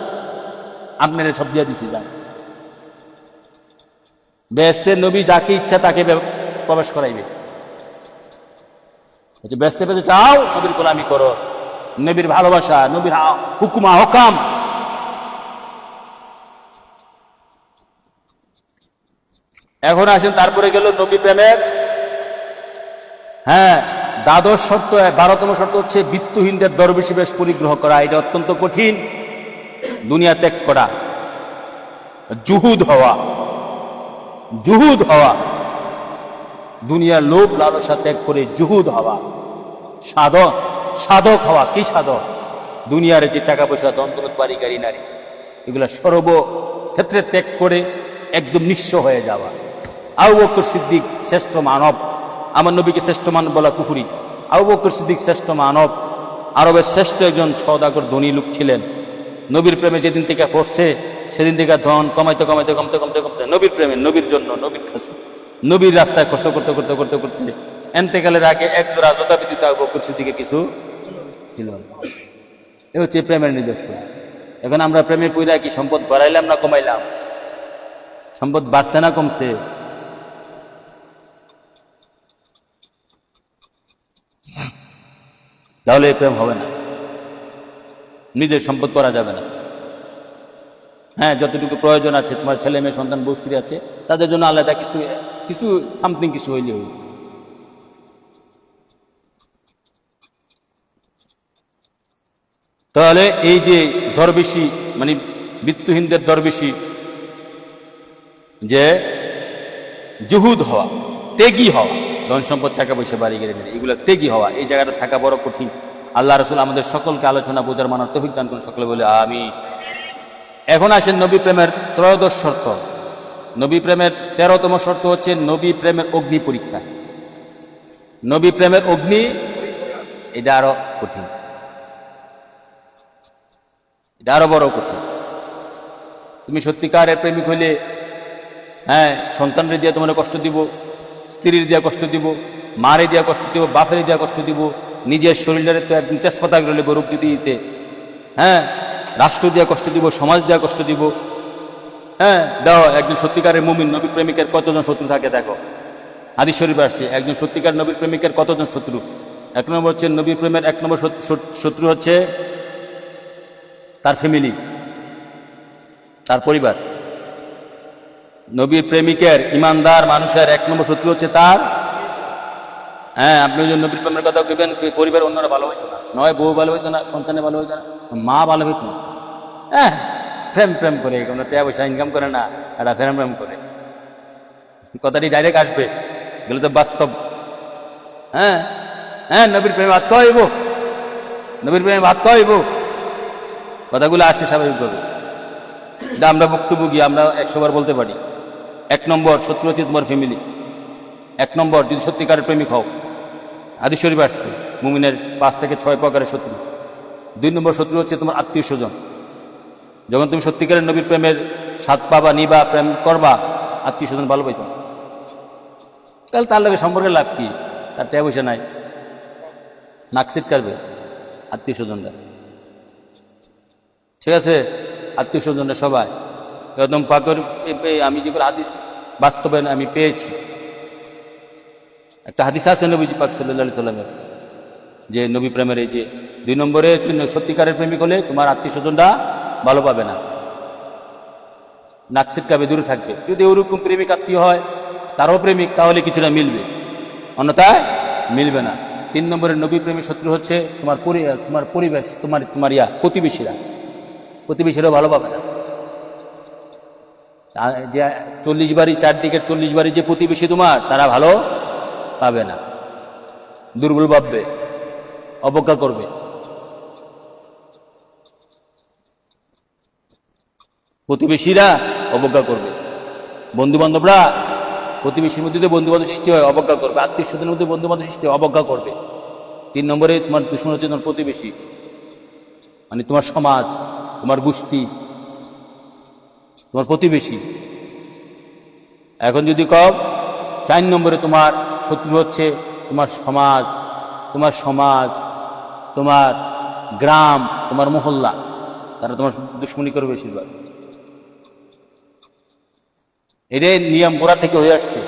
আপনার সব দিয়ে দিছি। যান বেহেশতে নবী যাকে ইচ্ছা তাকে প্রবেশ করাইবে। বেহেশতে পেতে চাও, নবীর গোলামি করো, নবীর ভালোবাসা, নবীর হুকুমা হকাম। এখন আসেন, তারপরে গেল নবী প্রেমের দ্বাদশ শর্ত, 12তম শর্ত হচ্ছে বিত্তহীনদের দরবেশী বেশ পরিগ্রহ করা। এটা অত্যন্ত কঠিন। দুনিয়া ত্যাগ করা, জুহুদ হওয়া, দুনিয়ার লোভ লালসা ত্যাগ করে জুহুদ হওয়া, সাধক হওয়া। কি সাধক? দুনিয়ার যে টাকা পয়সা, দন্তরত, বাড়ি, গাড়ি, নারী, এগুলা সর্বক্ষেত্রে ত্যাগ করে একদম নিঃস্ব হয়ে যাওয়া। আবু বকর সিদ্দিক শ্রেষ্ঠ মানব। আমার নবীকে শ্রেষ্ঠ মানব বলা কুফরি। আবু বকর সিদ্দিক শ্রেষ্ঠ মানব, আরবের শ্রেষ্ঠ একজন সওদাগর, ধনী লোক ছিলেন। নবীর প্রেমে যেদিন থেকে পড়ছে সেদিন থেকে ধন কমাইতে নবীর প্রেমে, নবীর জন্য, নবীর কাছে, নবীর রাস্তায় খরচ করতে করতে করতে করতে এন্তেকালের আগে এক জোড়া জোতা ব্যতীত আবু বকর সিদ্দিকের কিছু ছিল না। এ হচ্ছে প্রেমের নিদর্শন। এখন আমরা প্রেমে পইরা কি সম্পদ বাড়াইলাম না কমাইলাম? সম্পদ বাড়ছে না কমছে? তাহলে এই প্রেম হবে না, নিজের সম্পদ করা যাবে না। হ্যাঁ, যতটুকু প্রয়োজন আছে, তোমার ছেলে মেয়ে সন্তান বউ স্ত্রী আছে, তাদের জন্য আলাদা কিছু কিছু সামথিং কিছু হইলে হইল। তাহলে এই যে দরবেশি মানে বিত্তহীনদের দরবেশি, যে জুহুদ হওয়া, ত্যাগী হওয়া, ধন সম্পদ টাকা পয়সা বাড়ি গেলে এগুলো ত্যাগী হওয়া, এই জায়গাটা থাকা বড় কঠিন। আল্লাহ রাসূল আমাদের সকলকে আলোচনা বোঝার মানার তৌফিক দান করুন, সকলে বলে আমিন। এখন আসেন নবী প্রেমের ত্রয়োদশ শর্ত। নবী প্রেমের 13তম শর্ত হচ্ছে নবী প্রেমের অগ্নি পরীক্ষা। নবী প্রেমের অগ্নি, এটা আরো কঠিন, এটা আরো বড় কঠিন। তুমি সত্যিকারের প্রেমিক হইলে, হ্যাঁ, সন্তানরে দিয়ে তোমার কষ্ট দিব, স্ত্রীর দিয়া কষ্ট দিব, মারে দিয়া কষ্ট দিব, বাপের দিয়া কষ্ট দিব, নিজের শরীরের তো একদম তেজপাতা গেলে গরু দিতে, হ্যাঁ, রাষ্ট্র দিয়া কষ্ট দিব, সমাজ দিয়া কষ্ট দিব। হ্যাঁ, দাও। একজন সত্যিকারের মুমিন নবী প্রেমিকের কতজন শত্রু থাকে দেখো, হাদিস শরীফে আসছে একজন সত্যিকার নবী প্রেমিকের কতজন শত্রু। 1 নম্বর হচ্ছে নবী প্রেমের 1 নম্বর শত্রু হচ্ছে তার ফ্যামিলি, তার পরিবার। নবী প্রেমিকের ইমানদার মানুষের 1 নম্বর শত্রু হচ্ছে তার, হ্যাঁ, আপনি যদি নবীর প্রেমের কথা কইবেন, পরিবার অন্যরা ভালো হইতো না, নয় বউ ভালো হইতো না, সন্তানে ভালো হইতো না, মা ভালো হইতো না। হ্যাঁ, প্রেম প্রেম করে, কোনো টাকা পয়সা ইনকাম করে না, এটা প্রেম প্রেম করে, কথাটি ডাইরেক্ট আসবে, এগুলো তো বাস্তব। হ্যাঁ হ্যাঁ, নবীর প্রেমে ভাত খাওয়াইব, নবীর প্রেমে ভাত খাওয়াইব, কথাগুলো আসে স্বাভাবিকভাবে। এটা আমরা ভুক্তভোগী, আমরা 100 বার বলতে পারি। 1 নম্বর শত্রু হচ্ছে তোমার ফ্যামিলি। 1 নম্বর, যদি সত্যিকারের প্রেমিক হও, হাদিস শরীফে আসছে মুমিনের 5 থেকে 6 প্রকারের শত্রু। 2 নম্বর শত্রু হচ্ছে তোমার আত্মীয় স্বজন। যখন তুমি সত্যিকারের নবীর প্রেমের স্বাদ পাবা, নিবা, প্রেম করবা, আত্মীয় স্বজন ভালো পাইতো, তাহলে তার লগে সম্পর্কে লাভ কি? তার টাকা পয়সা নাই, নাকশিট কাটবে আত্মীয় স্বজনরা, ঠিক আছে? আত্মীয় স্বজনরা সবাই একদম পাকর। আমি যেগুলো হাদিস বাস্তবে আমি পেয়েছি, একটা হাদিস আছে নবীজি পাক সাল্লাল্লাহু আলাইহি সাল্লামের, যে নবী প্রেমের এই যে 2 নম্বরে সত্যিকারের প্রেমিক হলে তোমার আত্মীয় স্বজনরা ভালো পাবে না, নাক ছিটকাবে, দূরে থাকবে। যদি ওরকম প্রেমিক আত্মীয় হয়, তারও প্রেমিক, তাহলে কিছুটা মিলবে, অন্যথায় মিলবে না। 3 নম্বরের নবী প্রেমিক শত্রু হচ্ছে তোমার পরিবেশ, তোমার প্রতিবেশীরা, প্রতিবেশীরাও ভালো পাবে না। যে 40 বাড়ি, 4 দিকের 40 বাড়ি যে প্রতিবেশী তোমার, তারা ভালো পাবে না, দুর্বল ভাববে, অবজ্ঞা করবে। প্রতিবেশীরা অবজ্ঞা করবে, বন্ধু বান্ধবরা, প্রতিবেশীর মধ্যে যে বন্ধু বান্ধব সৃষ্টি হয়, অবজ্ঞা করবে, আত্মীয় স্বজনের মধ্যে বন্ধু বান্ধব সৃষ্টি হয়, অবজ্ঞা করবে। 3 নম্বরে তোমার দুশমন হচ্ছে তোমার প্রতিবেশী, মানে তোমার সমাজ, তোমার গোষ্ঠী, তোমার প্রতিবেশী। এখন যদি কও 4 নম্বরে তোমার শত্রু হচ্ছে তোমার সমাজ, তোমার গ্রাম, তোমার মহল্লা, তারা তোমার দুশ্মনী করবে বেশিরভাগ। এদের নিয়ম গোড়া থেকে হয়ে আসছে,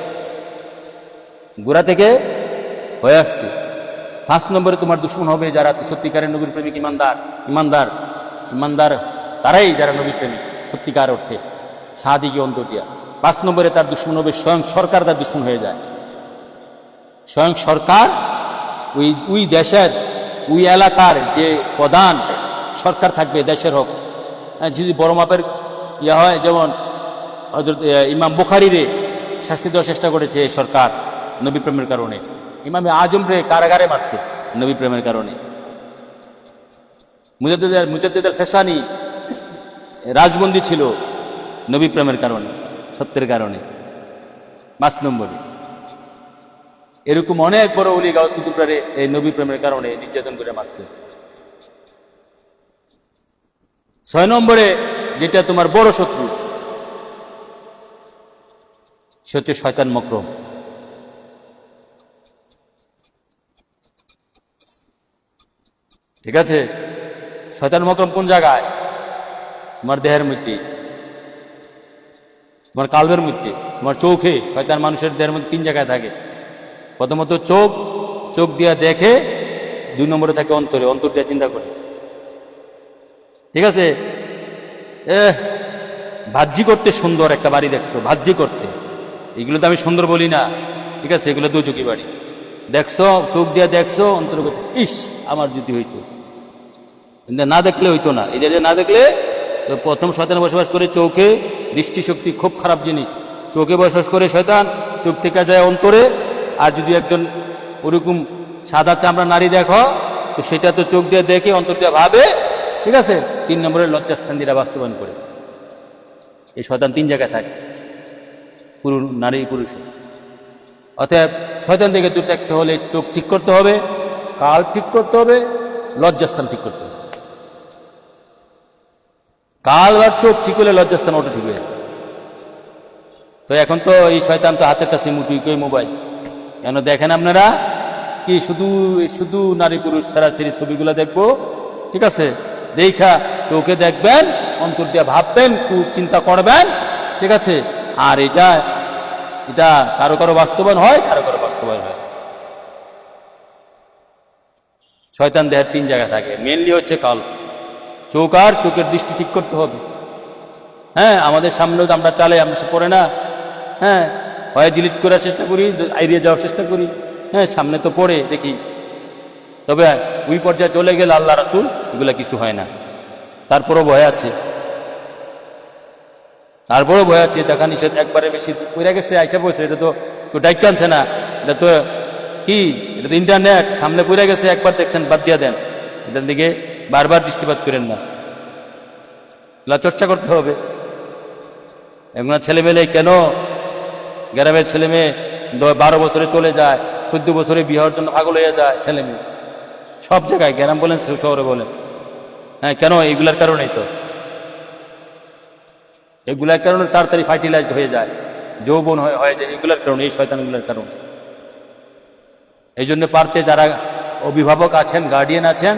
গোড়া থেকে হয়ে আসছে। 5 নম্বরে তোমার দুশ্মন হবে যারা সত্যিকারের নবীর প্রেমিক, ইমানদার তারাই যারা নবীর প্রেমিক সত্যিকার অর্থে, সাদিকি অন্তরিয়া। 5 নম্বরে তার দুশ্মন হবে স্বয়ং সরকার, তার দুশ্মন হয়ে যায়। স্বয়ং সরকার, ওই দেশের, ওই এলাকার যে প্রধান সরকার থাকবে, দেশের হোক, যদি বড় মাপের ইয়া হয়, যেমন ইমাম বুখারীরে শাস্তি দেওয়ার চেষ্টা করেছে এই সরকার নবী প্রেমের কারণে। ইমাম আজম রে কারাগারে মারছে নবী প্রেমের কারণে। মুজাদ্দিদ আল ফেসানি রাজবন্দী ছিল নবী প্রেমের কারণে, সত্যের কারণে। 5 নম্বরে এরকম অনেক বড় ওলি গাউস কুতুবরে এই নবী প্রেমের কারণে নির্যাতন করে মারছে। 6 নম্বরে যেটা তোমার বড় শত্রু, সে হচ্ছে শয়তান মকরম। ঠিক আছে? শয়তান মকরম কোন জায়গায়? তোমার দেহের মধ্যে। তোমার কালবের মধ্যে, তোমার চোখে। শয়তান মানুষের দেহের মধ্যে 3 জায়গায় থাকে। প্রথমত চোখ দিয়া দেখে, 2 নম্বরে থাকে অন্তরে, অন্তর দিয়ে চিন্তা করে। ঠিক আছে? ভাজ্জি করতে সুন্দর একটা বাড়ি দেখছো, ভাজ্জি করতে, এগুলো তো আমি সুন্দর বলি না, ঠিক আছে? এগুলো দুচোখী বাড়ি দেখছো, চোখ দিয়ে দেখছো, অন্তরে করতে ইস আমার যদি হইতো। কিন্তু না দেখলে হইতো না। এই যে না দেখলে প্রথম শয়তান বসবাস করে চোখে, দৃষ্টিশক্তি খুব খারাপ জিনিস। চোখে বসবাস করে শয়তান, চোখ থেকে যায় অন্তরে। আর যদি একজন ওরকম সাদা চামড়া নারী দেখো, তো সেটা তো চোখ দিয়ে দেখে, অন্তর দিয়ে ভাবে। ঠিক আছে? 3 নম্বরের লজ্জাস্থান দিয়ে বাস্তবায়ন করে। এই শয়তান 3 জায়গায় থাকে, নারী পুরুষ। অতএব শয়তান থেকে দূর থাকতে হলে চোখ ঠিক করতে হবে, কাল ঠিক করতে হবে, লজ্জাস্থান ঠিক করতে হবে। কাল আর চোখ ঠিক হলে লজ্জাস্থান ওটা ঠিক হয়ে। তো এখন তো এই শয়তান তো হাতের কাছে মুঠোই মোবাইল। কেন দেখেন আপনারা কি শুধু নারী পুরুষ সরাসরি ছবিগুলো দেখবো। ঠিক আছে? দেখা চোখে দেখবেন, অন্তর দিয়ে ভাববেন, খুব চিন্তা করবেন। ঠিক আছে? আর এটা কারো কারো বাস্তবায়ন হয়, কারো কারো বাস্তবায়ন হয়। শয়তান দেহের 3 জায়গা থাকে, মেনলি হচ্ছে কাল। চোখ আর চোখের দৃষ্টি ঠিক করতে হবে। হ্যাঁ, আমাদের সামনেও তো আমরা চালাই, আমরা পড়ে না। হ্যাঁ, হয় ডিলিট করার চেষ্টা করি, এড়িয়ে যাওয়ার চেষ্টা করি। হ্যাঁ, সামনে তো পড়ে দেখি। তবে ওই পর্যায়ে চলে গেলে আল্লাহ রাসূল এগুলা কিছু হয় না। তারপরও ভয় আছে, দেখা নিষেধ। একবারে বেশি পড়ে গেছে, আইসা পড়ছে, এটা তো ডাইক আনছে না। এটা তো কি, এটা তো ইন্টারনেট, সামনে পড়ে গেছে, একবার দেখছেন, বাদ দিয়া দেন। এটার দিকে বারবার দৃষ্টিপাত করেন না, চর্চা করতে হবে। এগুলো ছেলেমেয়ে কেন গ্রামের ছেলেমেয়ে 12 বছরে চলে যায়, 14 বছরে বিবাহের জন্য পাগল হয়ে যায় ছেলেমেয়ে, সব জায়গায়, গ্রাম বলেন শহরে বলেন। হ্যাঁ, কেন? এগুলার কারণেই তো, এগুলার কারণে তাড়াতাড়ি ফার্টিলাইজড হয়ে যায়, যৌবন হয়ে যায়, এগুলার কারণে, এই শয়তানগুলোর কারণে। এই জন্য পারতে যারা অভিভাবক আছেন, গার্ডিয়ান আছেন,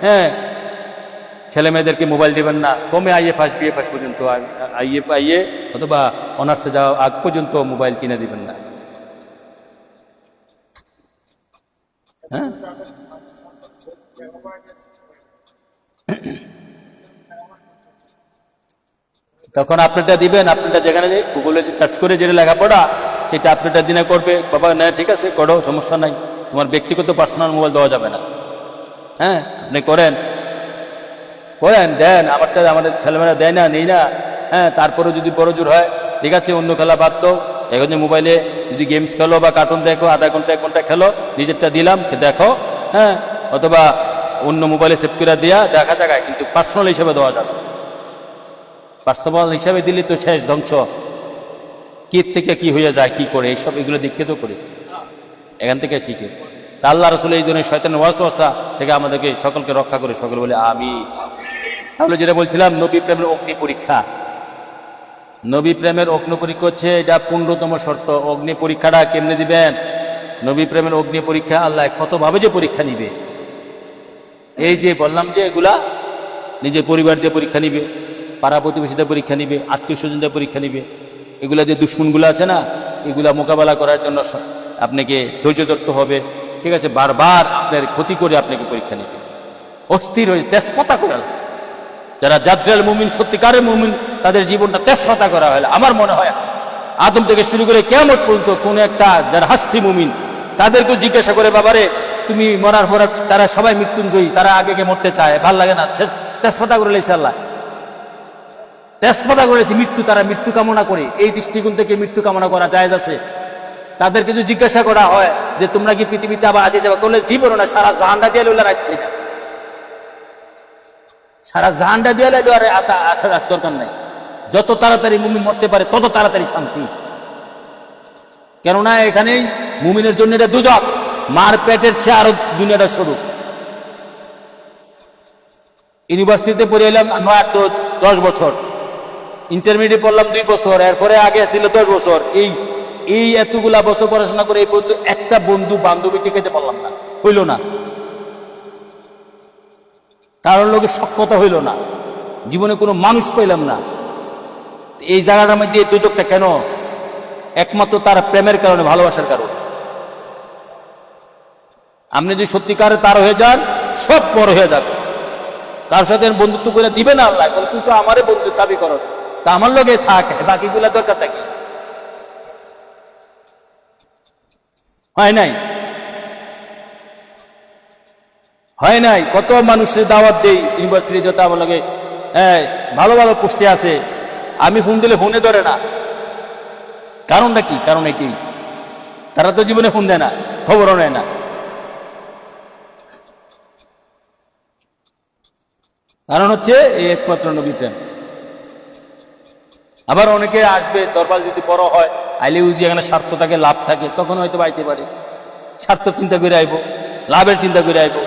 হ্যাঁ, ছেলে মেয়েদেরকে মোবাইল দিবেন না। কমে আইএ ফার্স্ট, বিএ ফার্স্ট পর্যন্ত, আইএ অথবা অনার্সে যাওয়া আগ পর্যন্ত মোবাইল কিনে দিবেন না। হ্যাঁ, তখন আপনারটা দিবেন, আপনারটা যেখানে গুগলে সার্চ করে যেটা লেখাপড়া, সেটা আপনারটা দিনে করবে। বাবা না, ঠিক আছে, করো, সমস্যা নাই। তোমার ব্যক্তিগত পার্সোনাল মোবাইল দেওয়া যাবে না। হ্যাঁ, আপনি করেন, দেন। আমাদের ছেলেমেয়েরা দেয় না, নেই না। হ্যাঁ, তারপরে যদি বড় জোর হয়, ঠিক আছে, অন্য খেলা বাদ তো। এখন যে মোবাইলে যদি গেমস খেলো বা কার্টুন দেখো, আধা ঘন্টা 1 ঘন্টা খেলো, নিজেরটা দিলাম, দেখো। হ্যাঁ, অথবা অন্য মোবাইলে সেভ করে দেওয়া দেখা জায়গায়, কিন্তু পার্সোনাল হিসেবে দেওয়া যাবে। পার্সোনাল হিসাবে দিলে তো শেষ, ধ্বংস। কি থেকে কি হয়ে যায়, কি করে, এইসব এগুলো দীক্ষিত করে, এখান থেকে শিখে। তা আল্লাহ রাসূল এই ধরনের শয়তানের ওয়াসওয়াসা থেকে আমাদেরকে সকলকে রক্ষা করে। সকল বলে আমিন। তাহলে যেটা বলছিলাম, নবী প্রেমের অগ্নি পরীক্ষা। নবী প্রেমের অগ্নি পরীক্ষা হচ্ছে এটা 15তম শর্ত। অগ্নি পরীক্ষাটা কেমনে দিবেন? নবী প্রেমের অগ্নি পরীক্ষা আল্লাহ কতভাবে যে পরীক্ষা নিবে। এই যে বললাম যে এগুলা নিজের পরিবার দিয়ে পরীক্ষা নিবে, পাড়া প্রতিবেশীদের পরীক্ষা নিবে, আত্মীয় স্বজনদের পরীক্ষা নিবে। এগুলা যে দুশ্মনগুলো আছে না, এগুলা মোকাবেলা করার জন্য আপনাকে ধৈর্য ধরতে হবে। ঠিক আছে? বারবার আপনার ক্ষতি করে আপনাকে পরীক্ষা নিবে, অস্থির হয়ে তেজপাতা করা। যারা জাদ্রাল মুমিন, সত্যিকারের মুমিন, তাদের জীবনটা তেজপাতা করা হয়। আমার মনে হয় আদম থেকে শুরু করে কিয়ামত পর্যন্ত কোন একটা যারা হাস্তি মুমিন, তাদেরকে জিজ্ঞাসা করে, বাবারে তুমি মরার পর, তারা সবাই মৃত্যুঞ্জয়ী, তারা আগে মরতে চায়, ভাল লাগে না, তেজপাতা করে লেছে আল্লাহ, তেজপাতা করেছে মৃত্যু। তারা মৃত্যু কামনা করে, এই দৃষ্টিকোণ থেকে মৃত্যু কামনা করা জায়েজ আছে। তাদেরকে যদি জিজ্ঞাসা করা হয় যে তোমরা কি পৃথিবীতে আবার আগে যাবে, বলে জীবন না, সারা জাহানটা দিয়ে লইলে রাখছে না, সারা জাহানটা দিয়ে লাইলে আর আসার দরকার নাই। যত তাড়াতাড়ি মুমিন মরতে পারে তত তাড়াতাড়ি শান্তি। কেননা এখানেই মুমিনের জন্য এটা দুজক, মার পেটের চেয়ে আরো দুনিয়াটা সরু। ইউনিভার্সিটিতে পড়ে এলাম 9-10 বছর, ইন্টারমিডিয়েট পড়লাম 2 বছর, এরপরে আগে ছিল 10 বছর। এই এতগুলা বছর পড়াশোনা করে এই পর্যন্ত একটা বন্ধু বান্ধবী টিকাইতে পারলাম না, হইল না। কারণ লোকের সক্ষতা হইল না, জীবনে কোনো মানুষ পাইলাম না। এই জায়গাটার মধ্যে এই দুচকটা কেন? একমাত্র তার প্রেমের কারণে, ভালোবাসার কারণে। আপনি যদি সত্যিকারে তার হয়ে যান, সব বড় হয়ে যাবে। তার সাথে বন্ধুত্ব করে দিবে না আল্লাহ, তুই তো আমারে বন্ধু দাবি করো, তা আমার লগে থাক, বাকিগুলা দরকারটা কি? হয় নাই, হয় নাই। কত মানুষের দাওয়াত দেই ইউনিভার্সিটি, যত আমার লগে ভালো ভালো পোস্টে আছে, আমি ফোন দিলে ফোনে ধরে না। কারণটা কি? কারণ এটি, তারা তো জীবনে ফোন দেয় না, খবরও নেয় না। কারণ হচ্ছে এই একমাত্র নবী প্রেম। আবার অনেকে আসবে, দরবার যদি বড় হয়, আইলে যদি এখানে স্বার্থ থাকে, লাভ থাকে, তখন হয়তো বাইতে পারে। স্বার্থ চিন্তা করে আইব, লাভের চিন্তা করে আইব।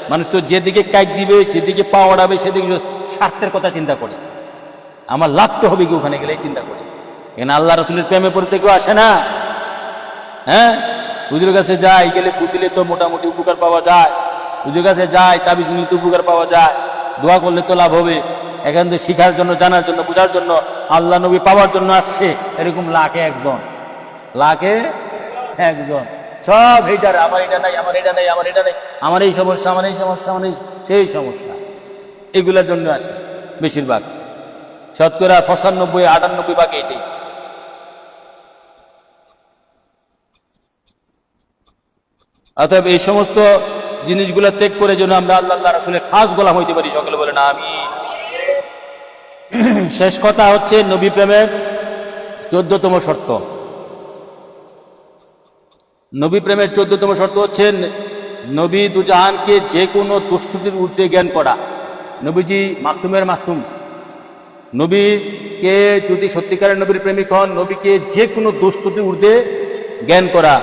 মানে তো যেদিকে কাইক দিবে, সেদিকে পা ওড়াবে, সেদিকে স্বার্থের কথা চিন্তা করে, আমার লাভ তো হবে কি ওখানে গেলেই চিন্তা করে। এখানে আল্লাহ রসুলের প্রেমে পড়তে কেউ আসে না। হ্যাঁ, হুজুরের কাছে যায়, গেলে ফু দিলে তো মোটামুটি উপকার পাওয়া যায়। হুজুরের কাছে যায়, তাবিজ নিলে তো উপকার পাওয়া যায়, দোয়া করলে তো লাভ হবে। এখান থেকে শিখার জন্য, জানার জন্য, বোঝার জন্য, আল্লাহ নবী পাওয়ার জন্য আসছে এরকম লাখে একজন, লাখে একজন। সব এইটার, আমার এটা নাই, আমার এটা নাই, আমার এটা নাই, আমার এই সমস্যা, আমার এই সমস্যা, আমার এই সেই সমস্যা, এগুলোর জন্য আসে বেশিরভাগ। শতকরা 95-98 ভাগ এটাই। অতএব এই সমস্ত জিনিসগুলো ত্যাগ করে যেন আমরা আল্লাহ রাসূলের খাস গোলাম হইতে পারি। সকলে বলেন আমিন। শেষ কথা হচ্ছে নবী প্রেমের 14তম শর্ত। নবী প্রেমের 14তম শর্ত হচ্ছে নবী দুজাহানকে যে কোনো দুষ্টুটির ঊর্ধ্বে জ্ঞান করা। নবীজি মাসুমের মাসুম। নবীকে যদি সত্যিকারের নবীর প্রেমিক হন, নবীকে যে কোনো দুষ্টুটির ঊর্ধ্বে জ্ঞান করা।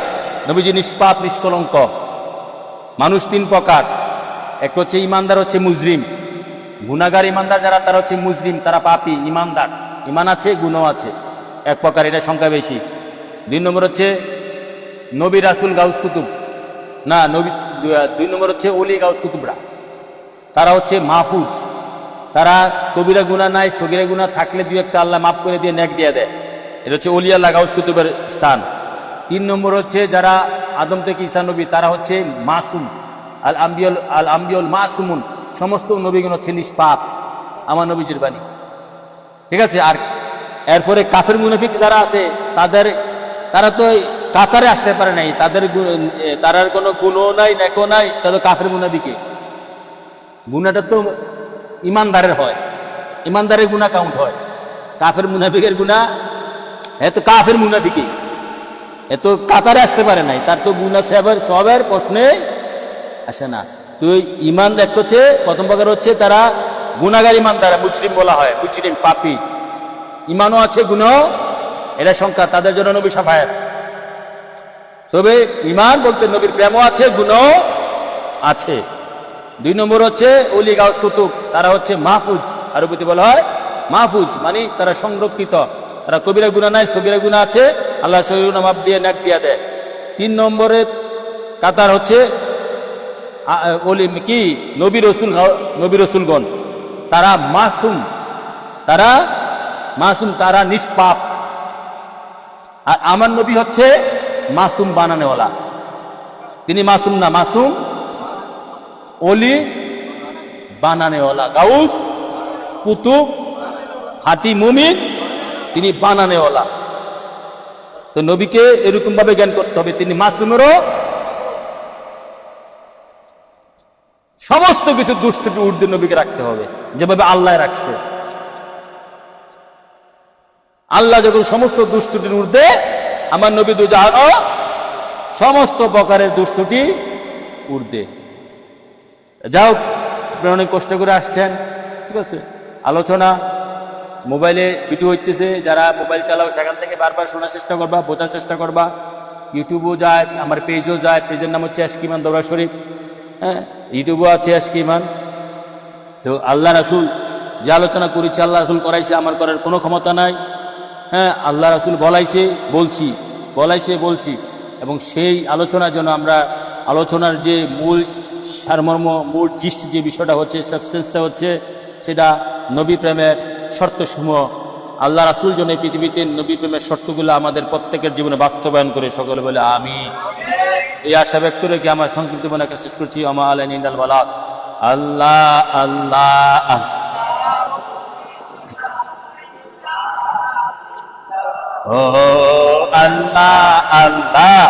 নবীজি নিষ্পাপ, নিষ্কলঙ্ক। মানুষ 3 প্রকার, এক হচ্ছে ইমানদার, হচ্ছে মুজরিম। গুনাহগার ইমানদার যারা, তারা হচ্ছে মুজরিম, তারা পাপী। ইমানদার, ইমান আছে, গুনাহ আছে, এক প্রকার, এটা সংখ্যা বেশি। 2 নম্বর হচ্ছে নবী রাসূল গাউস কুতুব, না নবী। 2 নম্বর হচ্ছে ওলি গাউস কুতুবরা, তারা হচ্ছে মাহফুজ। তারা কবিরা গুনাহ নাই, সগীরা গুনাহ থাকলে 2-1টা আল্লাহ মাফ করে দিয়ে নেক দিয়ে দেয়। এটা হচ্ছে ওলি আল্লাহ গাউস কুতুবের স্থান। 3 নম্বর হচ্ছে যারা আদম থেকে ঈসা নবী, তারা হচ্ছে মাসুম। আল আম্বিয়াল মাসুমুন, সমস্ত নবীগণ হচ্ছে নিষ্পাপ, আমার নবীজির বাণী। ঠিক আছে। আর এরপরে কাফের মুনাফিক যারা আছে, তারা তো কাতারে আসতে পারে নাই, তাদের কোনো গুণও নাই, নেকও নাই, তাদের কাফের মুনাফিকে। গুনাহটা তো ইমানদারের হয়, ইমানদারের গুনাহ কাউন্ট হয়। কাফের মুনাফিকের গুনাহ, এত কাফের মুনাফিকে এত কাতারে আসতে পারে নাই, তার তো গুনাহ সবের প্রশ্নে আসে না। তো ইমান এক হচ্ছে, প্রথম প্রকার হচ্ছে তারা গুনাহগার ইমানদার, মুজরিম বলা হয়, মুজরিম পাপী। ইমানও আছে, গুনাহ, এটা সংখ্যা, তাদের জন্য নবী শাফায়াত। তবে ইমান বলতে নবীর প্রেমও আছে, গুনাহ আছে। 2 নম্বর হচ্ছে ওলি গাউস কুতুব, তারা হচ্ছে মাহফুজ। আরবিতে বলা হয় মাহফুজ, মানে তারা সংরক্ষিত, তারা কবিরা গুনাহ নাই, সগীরা গুনাহ আছে, আল্লাহ সগীরা গুনাহ মাফ দিয়ে নেক দিয়ে দেয়। 3 নম্বরে কাতার হচ্ছে কি নবী রসুলগণ, তারা মাসুম, তারা মাসুম, তারা নিষ্পাপ। আর আমার নবী হচ্ছে মাসুম বানানেওয়ালা, তিনি মাসুম না, মাসুম ওলি বানানেওয়ালা, গাউস কুতুব খাঁটি মুমিন, তিনি বানানেওয়ালা। তো নবীকে এরকম ভাবে জ্ঞান করতে হবে, তিনি মাসুমেরও সমস্ত কিছু দুষ্টুটি ঊর্ধ্বে নবীকে রাখতে হবে, যেভাবে আল্লাহ রাখছে। আল্লাহ যখন সমস্ত দুষ্টুটির ঊর্ধ্বে, আমার নবী দুজাহানও সমস্ত প্রকারের দুষ্টুটি ঊর্ধ্বে। যাও, আপনারা অনেক কষ্ট করে আসছেন, ঠিক আছে। আলোচনা মোবাইলে ভিডিও হইতেছে, যারা মোবাইল চালাও সেখান থেকে বারবার শোনার চেষ্টা করবা, বোঝার চেষ্টা করবা। ইউটিউবও যায়, আমার পেজও যায়, পেজের নাম হচ্ছে আশক ঈমান দরবার শরীফ। হ্যাঁ, ইউটিউবও আছে আশক ঈমান। তো আল্লাহ রাসূল যে আলোচনা করেছে, আল্লাহ রাসূল করাইছে, আমার করার কোনো ক্ষমতা নাই। হ্যাঁ, আল্লাহ রাসূল বলাইছে বলছি, বলাইছে বলছি। এবং সেই আলোচনার জন্য আমরা আলোচনার যে মূল সারমর্ম, মূল জিষ্ট যে বিষয়টা হচ্ছে, সাবস্টেন্সটা হচ্ছে, সেটা নবী প্রেমের শর্তসমূহ আল্লাহ রাসূল যেন এই পৃথিবীতে নবী প্রেমের শর্তগুলো আমাদের প্রত্যেকের জীবনে বাস্তবায়ন করে, সকলে বলে আমিন। এই আশা ব্যক্ত রেখে আমার সংক্ষিপ্ত বক্তব্য শেষ করছি। আমা আলাইনা ইল্লাল বালাগ। আল্লাহ আল্লাহ ও আল্লাহ আল্লাহ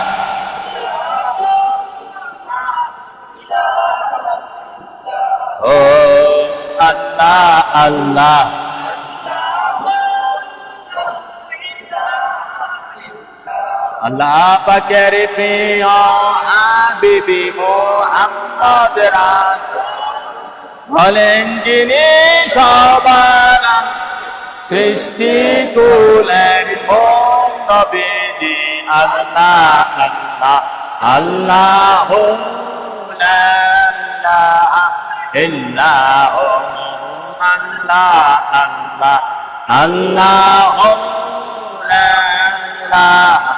ও আল্লাহ আল্লাহ আল্লাহ পাকের প্রিয় হাবিবি মুহাম্মদ রাসূল হলেন যিনি সবার সৃষ্টি কুলের নবীজি। আল্লাহ আল্লাহ আল্লাহু লা ইলাহা ইল্লাহু আল্লাহ আল্লাহ আল্লাহু লা ইলাহা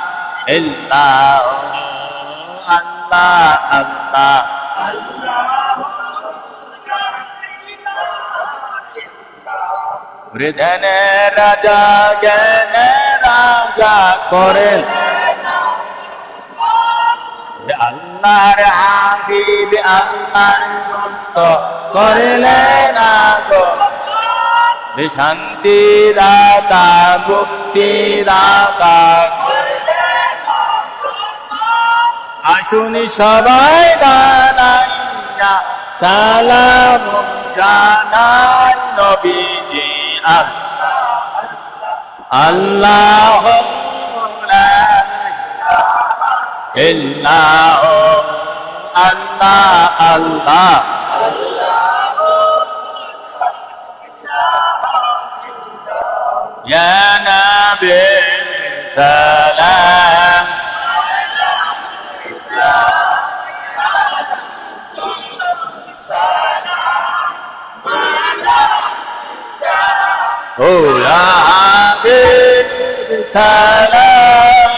ইল্লাহু আল্লাহ আল্লাহ হৃদয়ের রাজা জ্ঞানের রাজা করেন আল্লাহর হাবিব আল্লাহর দোস্ত করলেন গো শান্তি দাতা মুক্তি দাতা। আসুনি সবাই দাঁড়াইয়া সালাম জানান নবীজি। আল্লাহ ইল্লাহু আল্লাহ আল্লাহ ইয়া নবী সালাম ও ইয়া হাবিব সালাম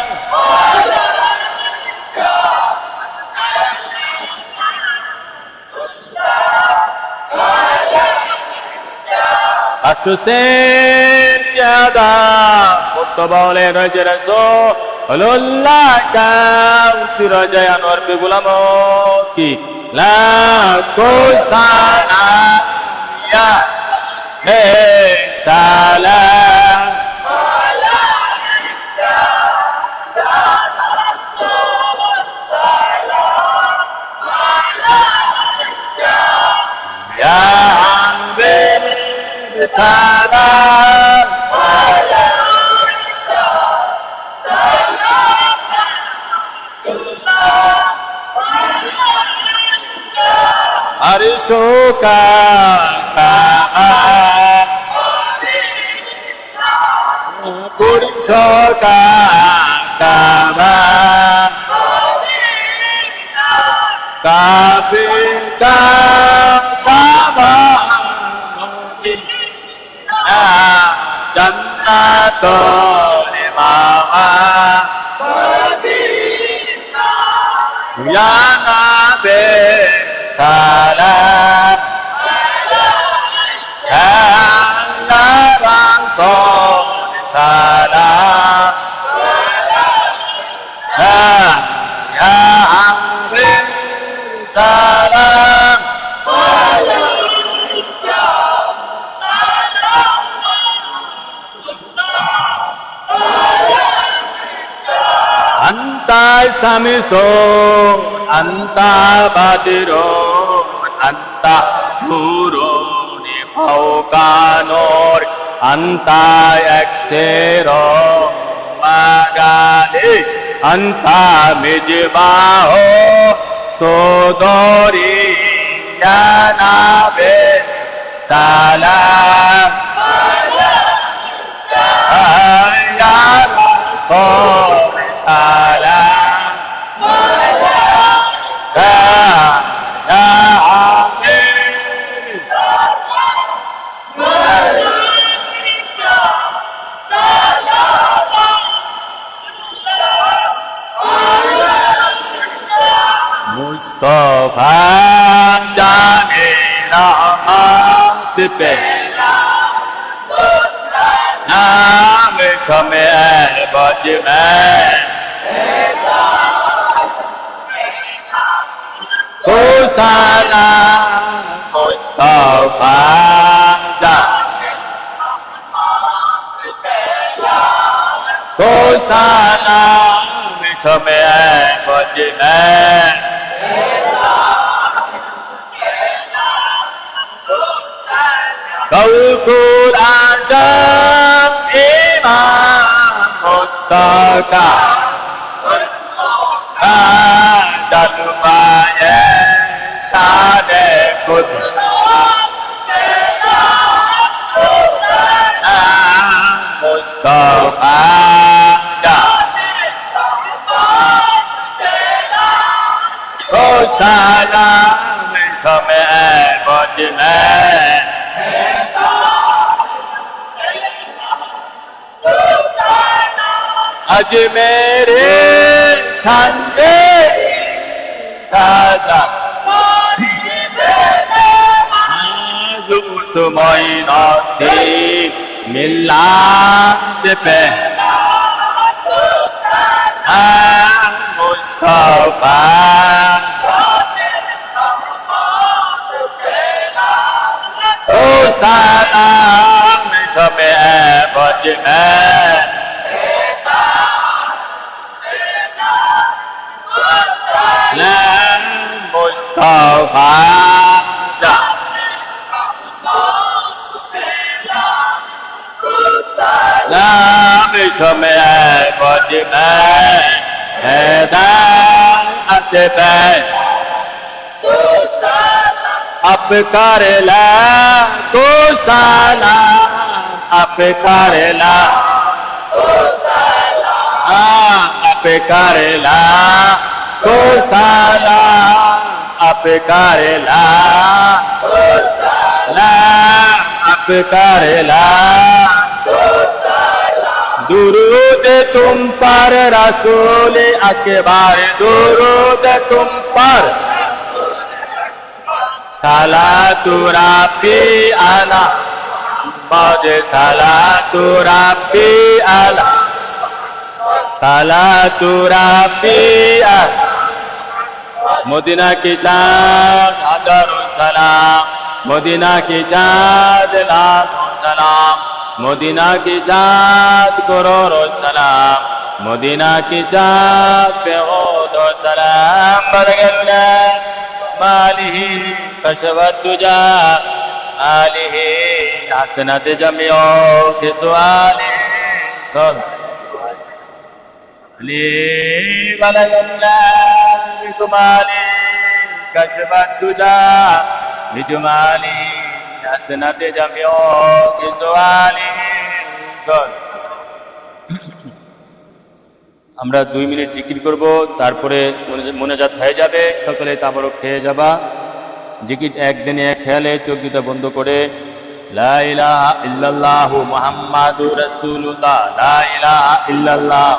Asusen tiada Muttobale raja Rasulullah kau si raja Anwar pe gulamo ki la kusana ya hey salam ya salam Arishoka Kurichoka Kama Kapita Kama Jannatul Mama Ya Nabi Salam Ya Rasul Salam Ya Habib Salam Anta Samisun Anta Badirun Anta Nurun Fauqa Nur Anta Yaksiro Magali Anta Mijbaho Sudori Ya Nabi Salam Ya Rasul Salam Ya Habib Mustafa Jane Rahmat pe समय बज में को सलाम मुस्तफा को सलाम समय बज में Kul ajam imam muttaka jalmaye shane khud Mustafa ko salam समय बज में आज मेरे संजे दादा आज उस महीनाती मिलाद पे मुस्तफा ओ सलाम समय बज में Mustafa Naam समय बज में हैदात पे अब कर ला को सलाम अब कर ला अब कर ला को सलाम अब कर ला अब कर ला दुरूद तुम पर रसूल अकबर दुरूद तुम पर सलातु रब्बी अला मौजे सलातु रब्बी अला सलातु रब्बी अला मदीना की चाँद हजारों सलाम मदीना की चाँद लाखों सलाम मदीना की चाँद करोड़ों सलाम मदीना की चाँद पे हो सलाम बरगल्ला मालिही कशवत तुजा आलिही हसनत जमियो के सवाले सब ले बरगल्ला बिकुमाली कशवत तुजा बिजुमाली हसनत जमियो के सवाले सब আমরা 2 মিনিট জিকির করব তারপরে মোনাজাত হয়ে যাবে সকলে তাবারক খেয়ে যাবা জিকির একদিনে এক খেয়ালে চোখ দুটো বন্ধ করে লা ইলাহা ইল্লাল্লাহ মুহাম্মাদুর রাসূলুল্লাহ লা ইলাহা ইল্লাল্লাহ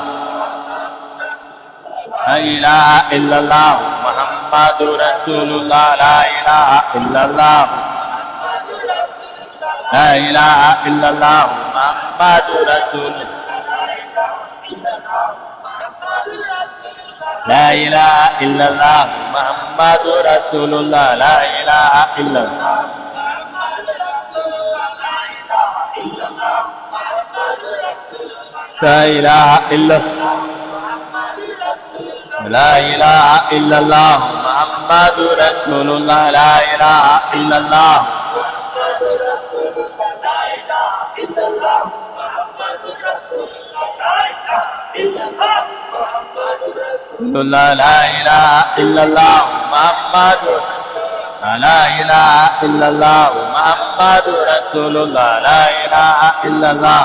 লা ইলাহা ইল্লাল্লাহ মুহাম্মাদুর রাসূলুল্লাহ লা ইলাহা ইল্লাল্লাহ লা ইলাহা ইল্লাল্লাহ মুহাম্মাদুর রাসূলুল্লাহ لا إله إلا الله محمد رسول الله لا إله إلا الله لا إله إلا لا إله إلا الله محمد رسول الله لا إله إلا الله لا إله إلا الله محمد لا إله إلا الله محمد رسول الله لا إله إلا الله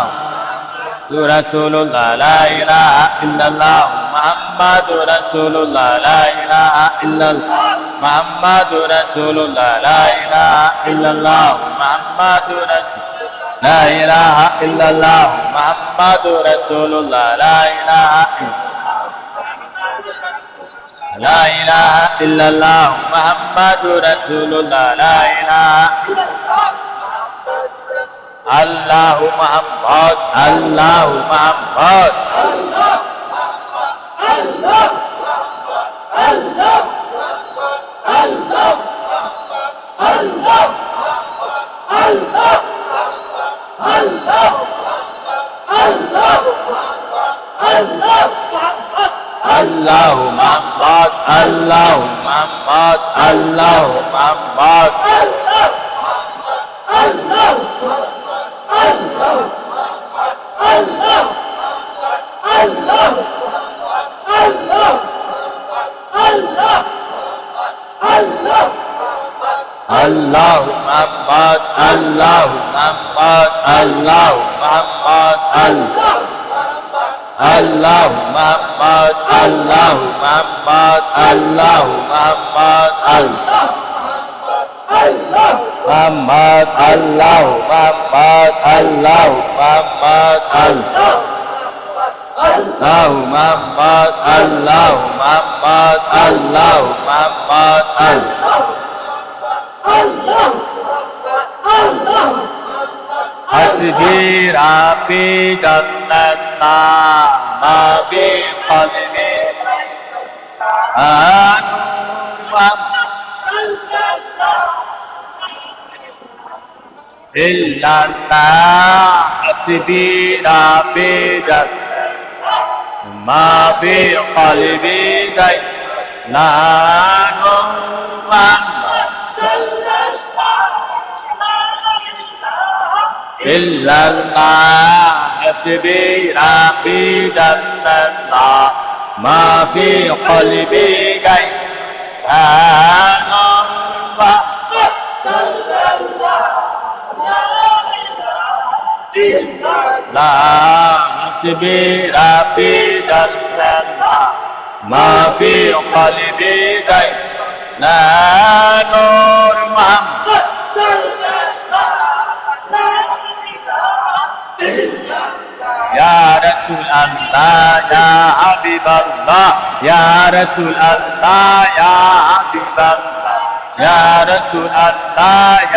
رسول الله لا إله إلا الله محمد رسول الله لا إله إلا الله محمد رسول الله لا إله إلا الله محمد رسول لا إله إلا الله محمد رسول الله لا إله لا إله إلا الله محمد رسول الله لا إله আল্লাহু মুহাম্মদ আল্লাহু Muhammad Allahu Muhammad Allahu Muhammad Allahu Muhammad Allahu Muhammad Allahu Muhammad Allahu Muhammad Allahu Muhammad Allahu Muhammad Allahu Muhammad Muhammad Allahu Muhammad Allahu Muhammad Allahu Muhammad Allahu Muhammad Allahu Muhammad Hasbi Rabbi Jannata ma fi qalbi illallah Hasbi Rabbi Jannata ma fi qalbi la illallah hasbi rabbi jannallah ma fi qalbi ghayrullah la hasbi rabbi jannallah ma fi qalbi ghayrullah Ya Rasul Allah, Ya Habib Allah, Ya Rasul Allah, Ya Habib Allah, Ya Rasul Allah,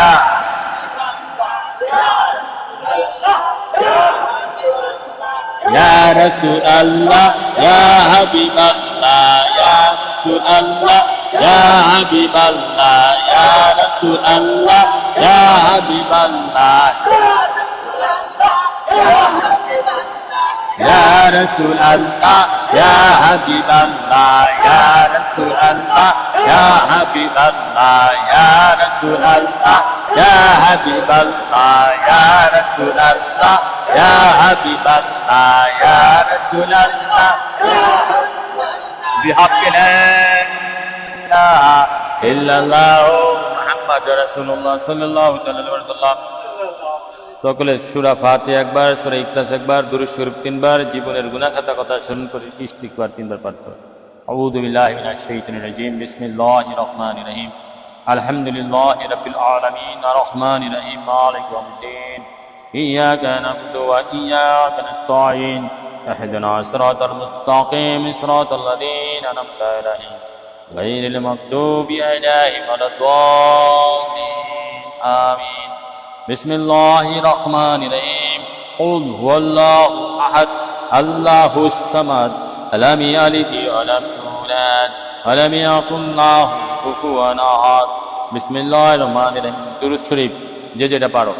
Ya Rasul Allah, Ya Habib Allah, Ya Rasul Allah, Ya Habib Allah, Ya Rasul Allah, Ya Habib Allah. Ya Rasul Allah, Ya Habib Allah, Ya Rasul Allah, Ya Habib Allah, Ya Rasul Allah, Ya Habib Allah, Ya Rasul Allah, Ya Habib Allah, Ya Rasul Allah. Bihaqqi la ilaha illallah Muhammad Rasulullah sallallahu alaihi wasallam. সকলে সূরা ফাতিহা একবার, সূরা ইখলাস একবার, দুরূদ শরীফ তিনবার, জীবনের গুনাহ খাতা কথা স্মরণ করে ইস্তিগফার তিনবার পাঠ করুন। আউযু বিল্লাহি মিনাশ শাইতানির রাজীম। বিসমিল্লাহির রহমানির রহিম। আলহামদুলিল্লাহি রাব্বিল আলামিন আর রহমানির রহিম মালিক ইয়াউমিদ্দিন। ইয়্যাকা না'বুদু ওয়া ইয়্যাকা নাস্তাঈন। ইহদিনাস সিরাতাল মুস্তাকিম সিরাতাল লাযীনা আন'আমতা আলাইহিম গায়রিল মাগদুবি আলাইহিম ওয়ালাদ-দাল্লিন। আমিন। বিসমিল্লাহির রহমানির রহিম। কুল হুয়াল্লাহু আহাদ আল্লাহুস সামাদ লাম ইয়ালিদ ওয়া লাম ইউলাদ ওয়া লাম ইয়াকুল লাহু কুফুয়ান আহাদ। বিসমিল্লাহির রহমানির রহিম। দুরূদ শরীফ যে যেটা পারো।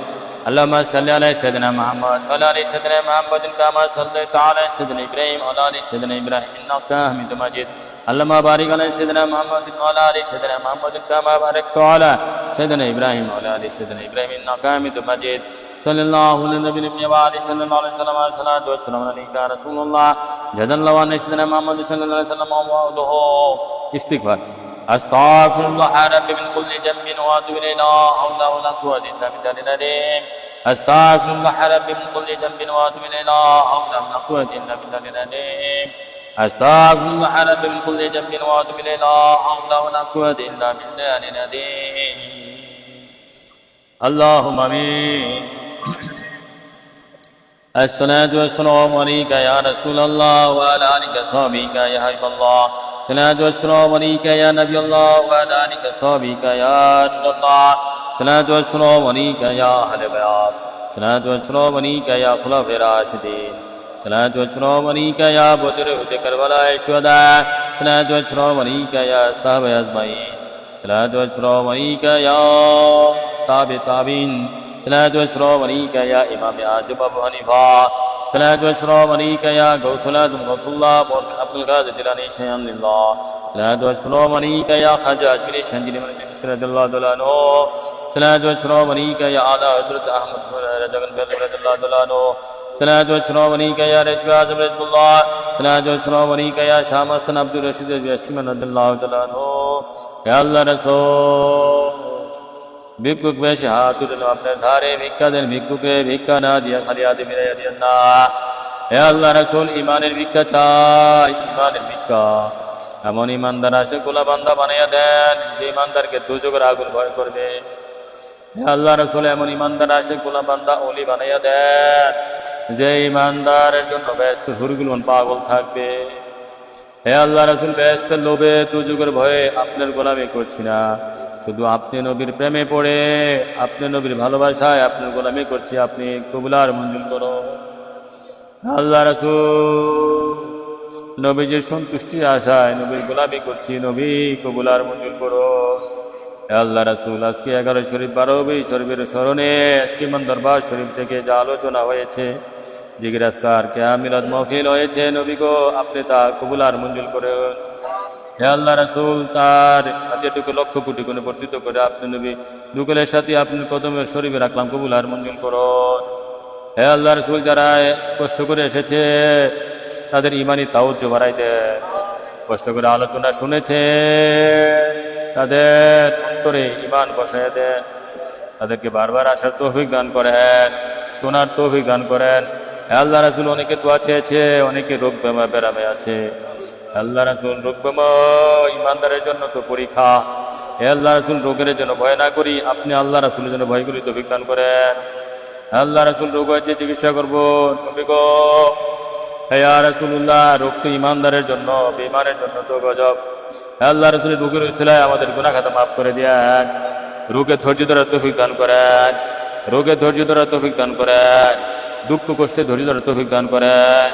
اللهم صل على سيدنا محمد وعلى ال سيدنا محمد كما صليت على سيدنا ابراهيم وعلى ال سيدنا ابراهيم انك حميد مجيد. اللهم بارك على سيدنا محمد وعلى ال سيدنا محمد كما باركت على سيدنا ابراهيم وعلى ال سيدنا ابراهيم انك حميد مجيد. صلى الله على النبي وعلى صلى الله عليه وسلم والصلاه والسلام عليك يا رسول الله. جزا الله عن سيدنا محمد صلى الله عليه وسلم وعلى استغفار. أستغفر الله ربي من كل ذنب وأتوب إليه لا حول ولا قوة إلا بالله العظيم. أستغفر الله ربي من كل ذنب وأتوب إليه لا حول ولا قوة إلا بالله العظيم. أستغفر الله ربي من كل ذنب وأتوب إليه لا حول ولا قوة إلا بالله العظيم. اللهم آمين. الصلاة والسلام عليك يا رسول الله وعلى آلك وصحبك يا حبيب الله. الصلاة والسلام عليك يا نبي الله وعلى آلك وصحبك يا نور الله. الصلاة والسلام عليك يا أهل البيت. صلاة والسلام عليك يا خلفاء الراشدين صلاة والسلام عليك يا بدر كربلاء الشهداء صلاة والسلام عليك يا صحابة أجمعين صلاة والسلام عليك يا تابعين صلاة والسلام عليك يا إمام أعظم أبو حنيفة صلاة والسلام عليك يا غوث الأعظم غوث الله عبد القادر الجيلاني شيئا لله صلاة والسلام عليك يا خواجة أجمري شنجري من رضي الله تعالى عنه صلاة والسلام عليك يا أعلى حضرت أحمد رضي الله تعالى عنه صلاة والسلام عليك يا رجب أعظم رزق الله صلاة والسلام عليك يا شام حسن عبد الرشيد ياسين رضي الله تعالى عنه يا الله رسول ভিক্ষুক বেশে হাত উঠলো আপনার ধারে ভিক্ষা দেন ভিক্ষুকে ভিক্ষা না দিয়া খালি হাতে মিলাইয়া দিয়েন না। হে আল্লাহ রাসূল ইমানের ভিক্ষা চাই, ইমানের ভিক্ষা। এমন ইমানদার আসে গোলা বান্দা বানাইয়া দেন যে ইমানদারকে দুজকের আগুন ভয় করবে। হে আল্লাহ রাসূল এমন ইমানদার আসে গোলা বান্দা ওলি বানাইয়া দেন যে ইমানদারের জন্য ব্যস্ত হুরগুলোন পাগল থাকবে। হে আল্লাহ রাসূল বেহেশতের লোভে দুজকের ভয়ে আপনার গোলামি করছি না, শুধু আপনি নবীর প্রেমে পড়ে আপনি নবীর ভালোবাসায় আপনার গোলামি করছি, আপনি কবুলার মঞ্জুর করো। আল্লাহ রাসূল নবীজির সন্তুষ্টির আশায় নবীর গোলামি করছি, নবী কবুলার মঞ্জুর করো। হে আল্লাহ রাসূল আজকে 11 শরীফ 12 শরীফের স্মরণে আজকে মান দরবার শরীফ থেকে যা আলোচনা হয়েছে, জিকির আজকার কিয়া মিলাদ মাহফিল হয়েছে, নবী গো আপনি তা কবুলার মঞ্জুর করুন। হে আল্লাহ রাসূল তার হাদিয়াটুকু লক্ষ কোটি গুণে বর্ধিত করে আপনি নবী দুকলের সাথে আপনার কদমের শরীফে রাখলাম, কবুলার মঞ্জুর করুন। হে আল্লাহ রাসূল যারা কষ্ট করে এসেছে তাদের ইমানি তাওজ্জ বাড়াই দেন, কষ্ট করে আলোচনা শুনেছে তাদের অন্তরে ইমান বসায় দেন, তাদেরকে বারবার আসার তৌফিক দান করেন, শোনার তৌফিক দান করেন। হে আল্লাহ রাসূল অনেকে দোয়া চেয়েছে, অনেকে রোগ ব্যারামে আছে। আল্লাহ রাসূল রোগ ইমানদারের জন্য তো পরীক্ষা। হে আল্লাহ রাসূল রোগের জন্য ভয় না করি, আপনি আল্লাহ রাসূলের জন্য ভয় করি তৌফিক দান করেন। আল্লাহ রাসূল রোগ হয়েছে চিকিৎসা করবো, নবী গো হে ইয়া রাসূলুল্লাহ রোগ তো ইমানদারের জন্য, বেঈমানের জন্য তো গজব। হে আল্লাহ রাসূলের রোগের উসিলায় আমাদের গুনাহ খাতা মাফ করে দেন, রোগে ধৈর্য ধরার তৌফিক দান করেন, রোগে ধৈর্য ধরার তৌফিক দান করেন, দুঃখ কষ্টে ধৈর্য ধরার তৌফিক দান করেন।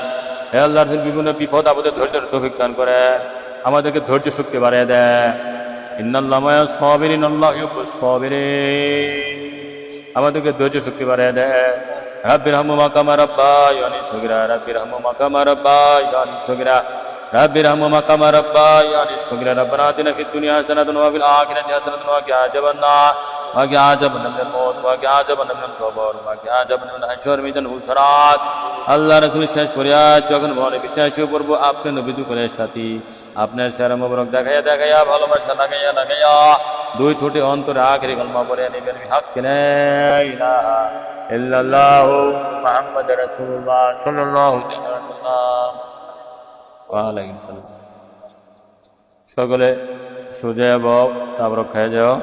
হে আল্লাহ রাসূল বিভিন্ন বিপদ আপদে ধৈর্য ধরার তৌফিক দান করেন, আমাদেরকে ধৈর্য শক্তি বাড়িয়ে দেন। ইন্নাল্লাহা মা'আস সাবিরিন, আল্লাহু ইউহিব্বুস সাবিরিন, আমাদেরকে ধৈর্য শক্তি বাড়িয়ে দেন। রাব্বিরহামহুমা কামা রাব্বায়ানি সগীরা, রাব্বিরহামহুমা কামা রাব্বায়ানি সগীরা, রাব্বিরহামহুমা কামা রাব্বায়ানি সগীরা। রব্বানা আতিনা ফিদ দুনিয়া হাসানাতান ওয়া ফিল আখিরাতি হাসানাতান ওয়া কিনা আযাবান্নার, ওয়া কিনা আযাবান্নার মিনাল মউত, ওয়া কিনা আযাবান্নার মিনাল কবর, ওয়া কিনা আযাবান্নার মিনাল হাশর মিজান ওয়াল সিরাত। আল্লাহ রাসূল শেষ ফরিয়াদ যখন মনে বিশ্বাস করব আপনি নবী দুকলের সাথী, আপনার চেহারা মোবারক দেখাইয়া দেখাইয়া ভালোবাসা লাগাইয়া লাগাইয়া দুই ঠোঁটে অন্তরে আখেরি কালমা পড়ে নিবেন বিহাক্কি লা ইলাহা ইল্লাল্লাহু মুহাম্মাদুর রাসূলুল্লাহ সাল্লাল্লাহু আলাইহি ওয়াসাল্লাম। ওয়া আলাইকুম সালাম। সকলে সোজা যাও, তারপর খেয়ে যাও।